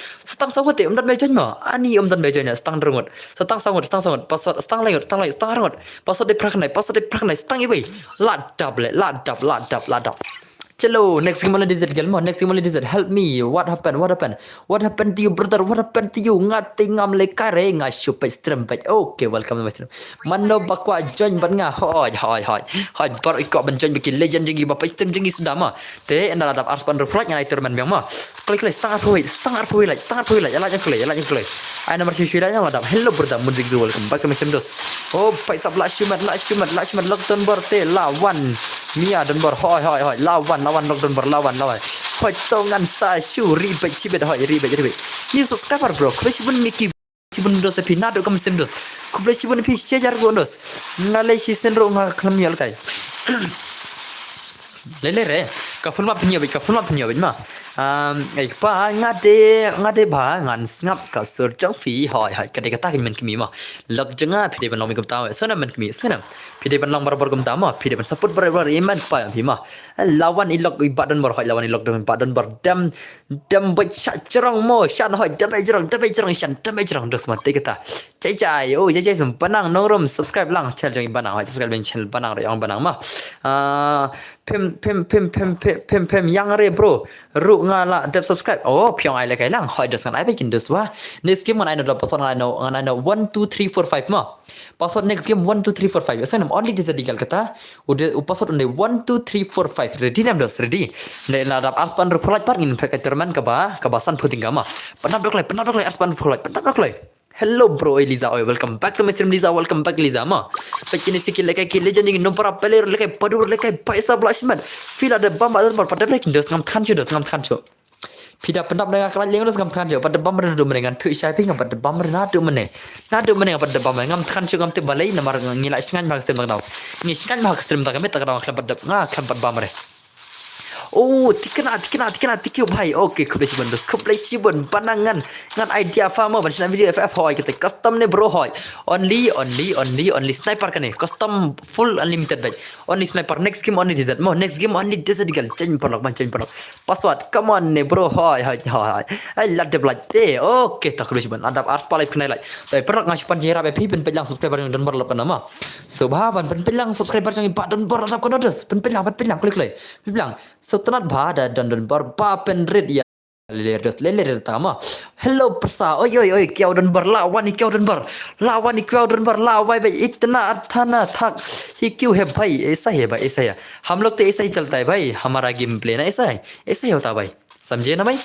te om dan bejan ma. Ani om dan bejanya stang drengot. Stang sangot. Pas stang langot stang rangot. Pas da praknai stang ibai. Ladap. Chalo, next game only dessert gelmo, next game only dessert. Help me. What happened? What happened? What happened to you, brother? What happened to you? Ngating ngam le kare nga super stream page. Okay, welcome to my stream. Mano bakwa join ban nga. Hoi. Baru ikut ban join bikin legend jengi bapa stream jengi sudah mah. Te anda ada arspan reflect nga iter man biang mah. Klik setengah poin like. Jalan yang klik. Ai nomor sisi lain yang ada. Hello brother, muzik zu welcome back to my stream dos. Oh, pai sab last shumat lockdown berte lawan. Mia dan bar hoi lawan lockdown bar lawan hoi tongan sa shu ribet sibet hoi ribet ni subscriber bro khush bun miki bun dos pi na do kam sim dos khush bun pi share go dos ngalai si sen ro nga khlam yal kai lele re ka full map punya ma ai pa ngade ba ngan ngap ka sur chang fi hoi kadai kata kin men kimi ma lok janga phi de ban long mi kam taw sana men kimi sana phi de ban long bar kam taw ma phi de ban support bar iman pa phi ma lawan ilok ibadan bar hoi lawan ilok dan badan bar dam bai sha cerang mo shan hoi dam bai cerang dos ma te kata cai oh cai sum panang nongrom subscribe lang channel jong banang hoi subscribe ben channel banang yang banang ma pem yang re bro ru nga la dep subscribe oh pyong ai le kai lang hoi dos kan ai bikin dos wa next game man ai no password ai no 1 2 3 4 5 ma password next game 1 2 3 4 5 asan only this digal kata udah password only 1 2 3 4 5 ready nam dos ready ne la dap arspan ru pholat par ngin pakai terman ka basan puting kama penap dok lai arspan pholat penap dok lai. Hello bro Eliza, welcome back to my stream Liza, welcome back Liza ma. Pekini sikit lekai ki legend ni nombor player lekai padur lekai paisa blashman. Feel ada bam ada pada lekin dos ngam than chu. Pida pendap dengan kelat leng dos ngam than chu pada bam redo menengan thu isai ping pada bam na du mene pada bam ngam than chu ngam te balai namar ngilai singan bang stream tagnaw. Ni singan bang stream tagame tagnaw klam pada klam bam re. Oh, tikna tikyo bhai. Okay, kublesi bon panangan ngan idea farmer ban channel video FF hoy kita custom ne bro hoy. Only sniper kan custom full unlimited bhai. Only sniper next game only desert mo next game only desert gal change panok. Password come on ne bro hoy. Ai lat de blood te. Okay, tak kublesi bon adap ars palai kena lai. Tai panok ngasih pan jera be pen pelang subscriber yang dan bar lapan nama. Subhaban pen pelang subscriber yang pak dan bar adap konodos pen pelang klik lai. Pelang tenat bada dan berba penrit ya leler tama hello persa oi kiau dan berlawan kiau dan berlawai भाई इतना अथाना थक ही क्यों है भाई ऐसा है हम लोग तो ऐसा ही चलता है भाई हमारा गेम प्ले ना ऐसा ही होता भाई समझे ना भाई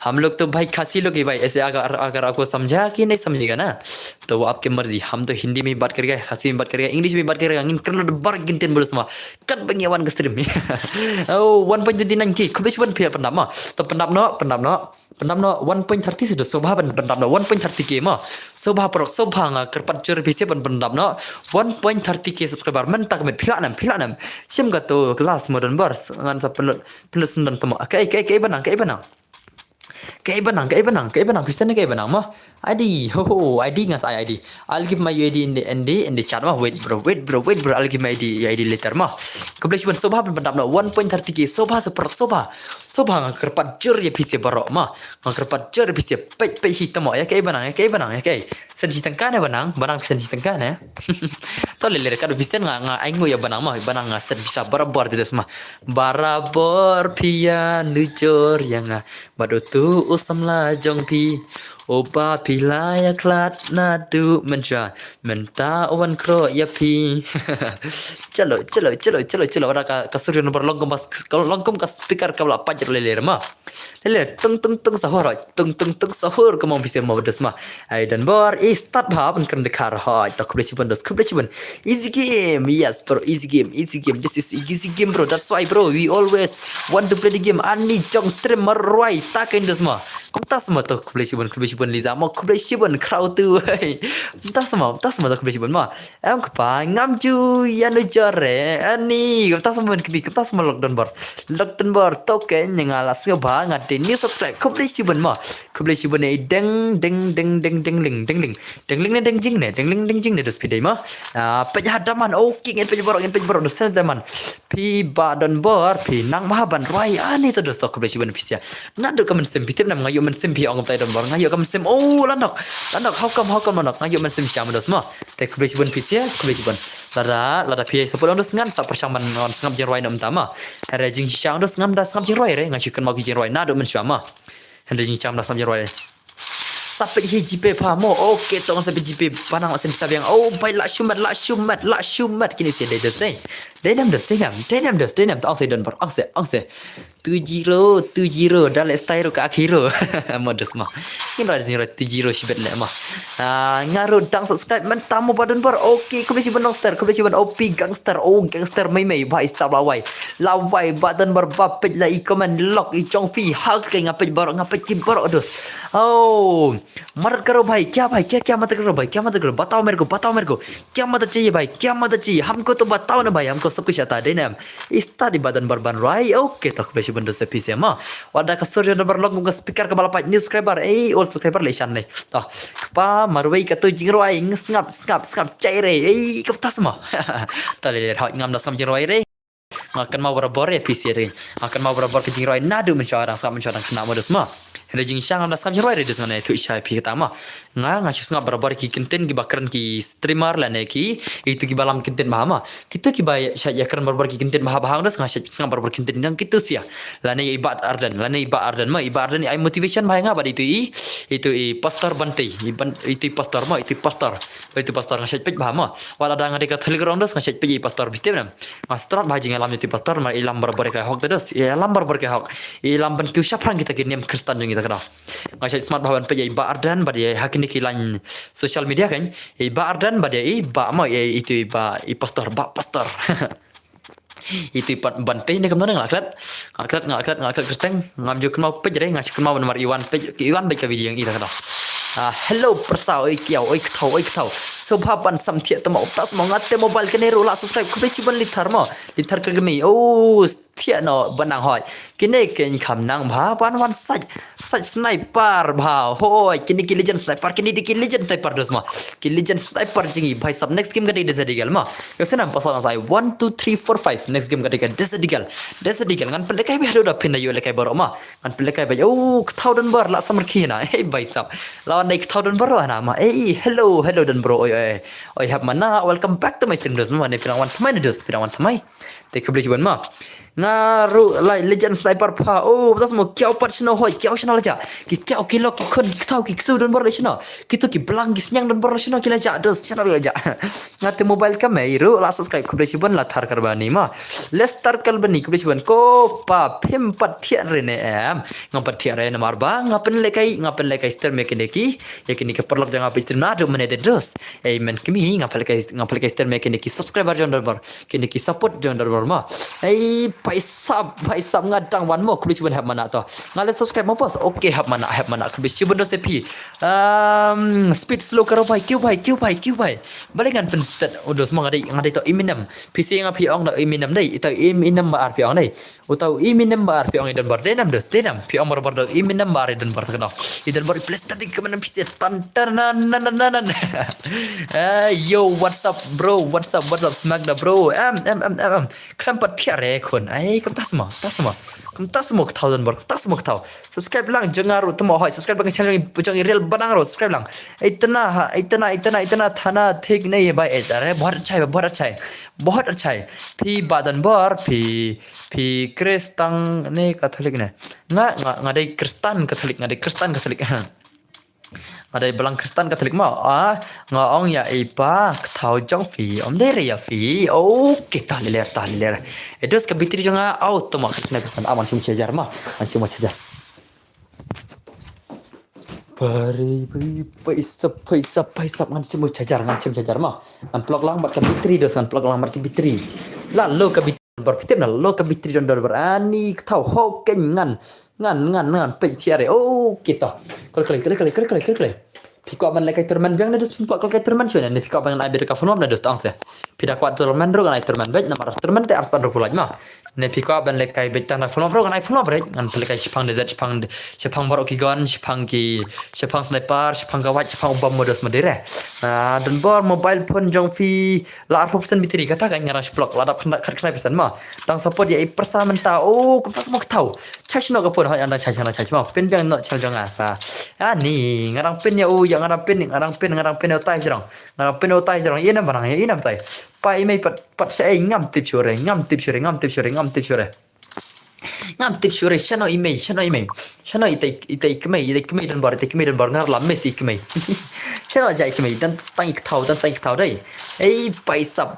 हम लोग तो भाई खासी लोग ही भाई ऐसे अगर आपको समझा कि नहीं समझेगा ना तो वो आपकी मर्जी हम तो हिंदी में बात करेगा खासी में बात करेगा इंग्लिश में बात करेगा इन करलो bar ginten beres mah kan bangyawan ke stream oh 1.29 ki kubis wan pia pendap mah to pendap no 1.30 sudah sobha pendap no 1.30 ki mah sobha nga kerpat cur bisi pendap no 1.30 ki subscriber mentak met pilanam sim ka to kelas modern bars ngan sa pelut sendan temo kai banang Kayak benang Kristen kayak benang mah ID ID nggak saya ID I'll give my ID in the chat mah wait bro I'll give my ID later mah kebetulan cuma sobha pendap no 1.30k sobha nggak kerpat jur ya PC barok mah nggak kerpat jur PC pe hitam mah ya kayak benang sensi tengkan ya benang sensi tengkan ya tahu lele kalau bisa nggak aingu ya benang nggak sen bisa barabar tidak semua barabar pia nujur yang nggak badotu usamla jong pi opa pilaya klat nadu menja menta wan kro ya pi chalo ora ka suryo nomor longkom ka speaker ka la pajar lele ma lele tung sahur ka mau bisa mau des ma ai dan bor start bha ban kan dekar ha ta kublechi ban easy game yes bro easy game this is easy game bro that's why bro we always want to play the game ani jong trem marwai ta kain des ma kum ta semua to kublechi ban liza mo kublechi ban crowd tu hai ta semua to kublechi ban ma em ka ngam ju ya no jore ani ta semua lockdown bar to ke ngala se ba ngate new subscribe kublechi ban ni deng jing ne dos pidai ma pejadaman okay ngin pejaborok dos sedaman pi ba don bar pi nang mahaban roi ani to dos to kublechi ban pisia nando kamen sempitip nam ngayo men sempi ong tai don bar ngayo kamen sem oh landok how come manok ngayo men sem syam dos ma te kublechi ban pisia kublechi ban lada pi sepuluh dos ngan sa persaman ngon ngam jeroi nam tama hare jing chang dos ngam das ngam jeroi re ngai chicken mau ki jeroi na do men chama hare jing cham das ngam jeroi sampai jipe pamo okey tong sampai jipe panang asim sabiang oh bai la shumat kini si des ni denam tong se don bar angse 2-0 dalam style ka akhiro modus mah ini lah 2-0 sibet le mah ngaru dang subscribe man tamu badan bar okey ku besi benong star ku besi ban op gangster mai bai sab lawai badan bar bapet la I comment lock I chong fi hak ke ngapet kim bar odus oh मदद करो भाई क्या मदद करो भाई क्या मदद करो बताओ मेरे को क्या मदद चाहिए भाई क्या मदद चाहिए हमको तो बताओ ना भाई हमको सब कुछ आता है ना इस्ता di badan barban rai oke tak besi benda sepi sama wada kasur yang berlog muka speaker ke balapat new subscriber all subscriber lesan nih tah pa marwai katu jingro ai ngap caire keptas semua tali lihat hak ngam dasam jingro ai re akan mau berabor ya PC re akan mau berabor ke jingro ai nadu mencarang kena modus mah Rejing syang anda sam jeroi redes mana itu isya pi ketama nga sus nga barabar ki kinten ki bakran ki streamer la ne ki itu ki balam kinten mahama kita ki bay sya yakran barabar ki kinten bahang das nga sya barabar kinten yang kitu sia la ne ibad ardan ma ibad ardan ai motivation bahang nga itu i pastor bantai itu pastor nga sya pej bahama wala da nga de ka telegram das nga sya pej pastor bitem nam master bhajing alam itu pastor ma ilam barabar ka hok das ilam barabar ka hok ilam ban ki syapran kita ki nem kristan kita ngasih smart bahawan pe iba ardan badai hakin kilan social media kan iba ardan badai iba ma itu iba pastor itu bantai ni kemana ngaklat kristeng ngamjuk mau pe jadi ngasih mau nomor Iwan baca video yang itu kada hello persau kiau kau sobapan samtia tama optas mangat te mobile kene rola subscribe ku besi ban litar ke gemi oh tia no banang hoi kene ken kham nang bha ban wan sai sniper bha hoi kini ki legend sniper dos ma ki legend sniper jingi bhai sab next game gadi desa digal ma yosena pasal sai 1 2 3 4 5 next game gadi desa digal ngan pelekai be da pinda yo lekai baro ma ngan pelekai be oh thau dan bar la samar khina hey bhai sab lawan naik thau dan baro na ma hello dan bro oi hab mana welcome back to my stream dos ma ne pirang wan thamai te kebeli cuban ma ngaru lai legend sniper pa oh tas mo kiau pat sino hoi kiau sino laja ki kiau kilo ki kon ki tau ki su don bor sino kitu ki belang ki senyang don bor sino ki laja dos sino laja ngate mobile kamera la subscribe kebeli cuban la thar karbani ma let's start kalbani kebeli cuban ko pa phim pat thian re ne am ngapat thian re na mar ba ngapen lekai star mekaniki yakini ke perlok jang apa stream na do mene de dos men kimi ngapal kai star mekaniki subscriber jon bor kini ki support jon bor ma paisap ngadang wan mo kulis ben hab mana to ngale subscribe mo pas okay hab mana kulis ben do sepi speed slow karo bai kiu bai balengan pen stat odo semua ngadai to Eminem PC nga pi ong da Eminem dai ita Eminem ba ar pi ong dai utau Eminem ba ar pi ong dan bar denam pi ong bar do Eminem ba ar dan bar kana idan bar plus tadi ke mana PC nan yo what's up bro what's up smack da bro krampat piare kon kum tas mo thousand bar tas mo thau subscribe lang jangaru tumo hoi subscribe bang channel bujang real banang ro subscribe lang itna thana thik nahi hai bhai are bahut अच्छा है phi badan bar phi kristang ne katolik ne ngadai kristan katolik ada belang Kristen Katolik ma ngaong ya ipa thau jong fi dere ya fi kita liler edos ka bitri jonga automak na pesan aman sim chajar ma sim chajar bari paisap ngan sim chajar ma an plug lang bat ka bitri dos an plug lang bat ka bitri la lo ka bitri berpitem na lo ka bitri jon dor berani thau ho ken ngan pe tiare kita kali Piko man lekai turman biang na dus piko lekai turman chuna ne piko ban ai ber ka phone na dus tang se pida kwat turman ro ganai turman vet na mar turman te ars pan ro pulaj ma ne piko ban lekai bet na phone ro ganai phone bre ngan lekai chipang de chipang baro ki gon chipang sniper chipang gawat chipang bom modus madire dan bor mobile phone jong fi la option bitri kata kan ngarang blok la dap khat pesan ma tang support ya persa menta kum sa smok tau charge no ka phone ha anda charge ma pen biang no charge nga fa ni ngarang pen ya yang ngarang pen otai jarang ina barang ina tai pai mai pat sai ngam tip sure ngam tip sure ngam tip sure ngam tip sure ngam tip sure shano itai kmei dan bar ngar lam mesi kmei shano jai kmei dan tang ik thau dai ei paisa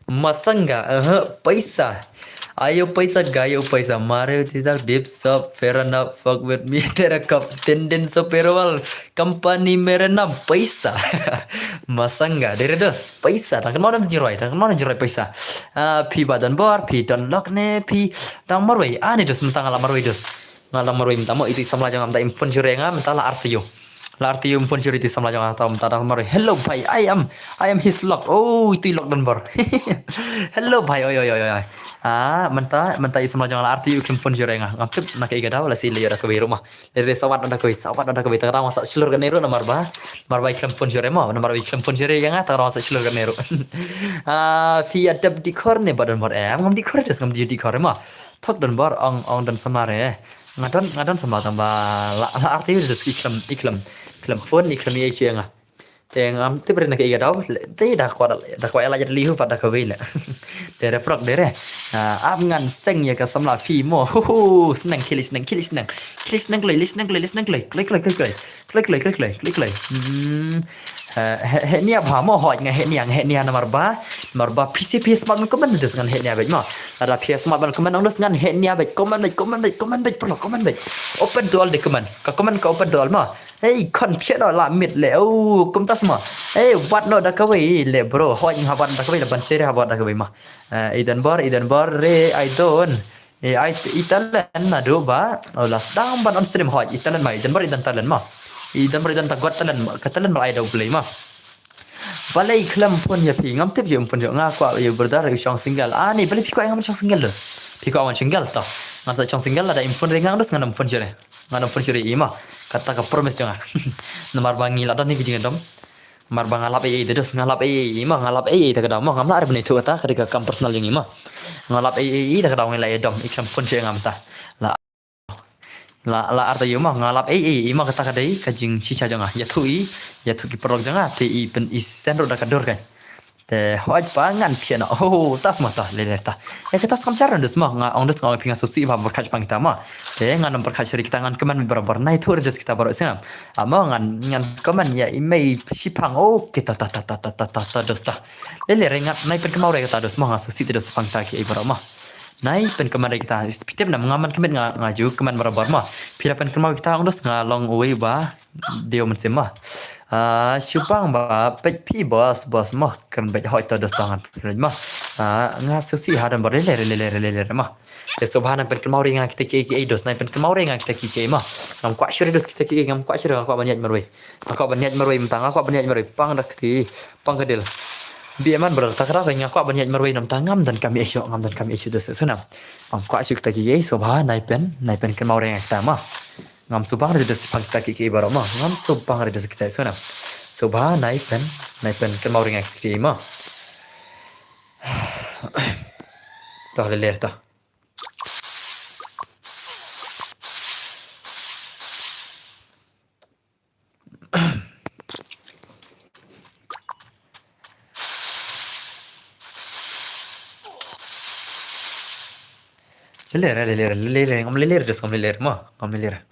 masanga paisa ayo paisa mare tidak deep shop fair enough fuck with me tera cup tendence perwal company merena paisa masanga dari dos paisa tak mana jiroi paisa pi badan bor pi don lock ne pi tang marwai ani dos mentang ala marwai dos ngalam marwai mentamo itu samla jangan ta impun jurenga mentala artiyo la artiyo impun juri itu samla jangan ta mentara marwai hello bhai I am his lock oh itu lock dan bor hello bhai oi menta isam jangan arti ukim pun jurenga ngapip nak iga daw la si le yara ke rumah dari sawat anda ke tara masa silur ganero na marba iklam pun jurema na marba iklam pun jure yang tara masa silur ganero fi adab di korne badan bar ngam di kor des ngam di kor ma thok dan bar ong dan samare ngadon sama tamba la arti des iklam phone iklam ye chianga Tengam tu pernah nak iga daw te dah kwa ela jadi lihu pada kawila dere prok dere am ngan seng ya ka samla fi mo senang kili klik he nia bha mo hot nga he nia na marba pc smart man comment des ngan he nia bet mo ada pc smart man comment ondos ngan he nia bet comment bet pro comment bet open to all the comment ka open to all ma hey confident la mit le kum tas ma hey what no da kawai le bro hot nga wat da kawai la ban sere ha wat da kawai ma idan bar re I don't I italan na do ba las dang ban on stream hot italan ma idan talan ma idan tagot talan ma ai do play ma balai klam pun ya pi ngam tip yum pun nga kwa yu berdar chong single ani balai pi ko ngam chong single dos pi ko single to ngata chong single ada infon rengang dos nganam pun jere ima kata ka promise jangan nomor bangi la dan ni kijing dom mar bangalap ei dos ngalap ei ima ngalap ei ta kadam ngam la ar bni tu ta kadika kam personal yang ima ngalap ei ta kadam ngai dom ikam pun je ngam ta la arta yuma ngalap ima kata kadai kajing cica jangan ya tu ki perok jangan ti pen isen roda kador kan te hoj pangan piano tas mata leleta kita skam cara dus mah ong dus ngau pinga susi ba berkaj pang kita mah te ngan berkaj seri kita ngan keman berber nai tur just kita baru sina ama ngan keman ya imei sipang kita ta dus ta lele rengat nai pen kemau re kita dus mah susi tidak sepang ta ki ibara mah nai pen keman kita pitep nam ngaman kemet ngaju keman berber mah pila pen kemau kita ong dus ngalong uwe ba deo mensema Shubang ba pet pi bos mah kan bet hoi ta dos tangan keren mah nga susi hadan bar lele mah te subhana pen kemau ringa kita ki dos nai pen kemau ringa kita ki mah ngam kwa syure dos kita ki ngam kwa syure kwa banyak marwai mentang kwa banyak marwai pang dak ti pang kedel biaman ber takra ringa kwa banyak marwai nam tangam dan kami esok dos senam ngam kwa syuk ta ki subhana nai pen kemau ringa kita mah ngam subang ada sepang taki ki baroma ngam subang ada kita sana subha naik pen ke mau ringa ki ma tah leler tah leler ngam leler ma ngam leler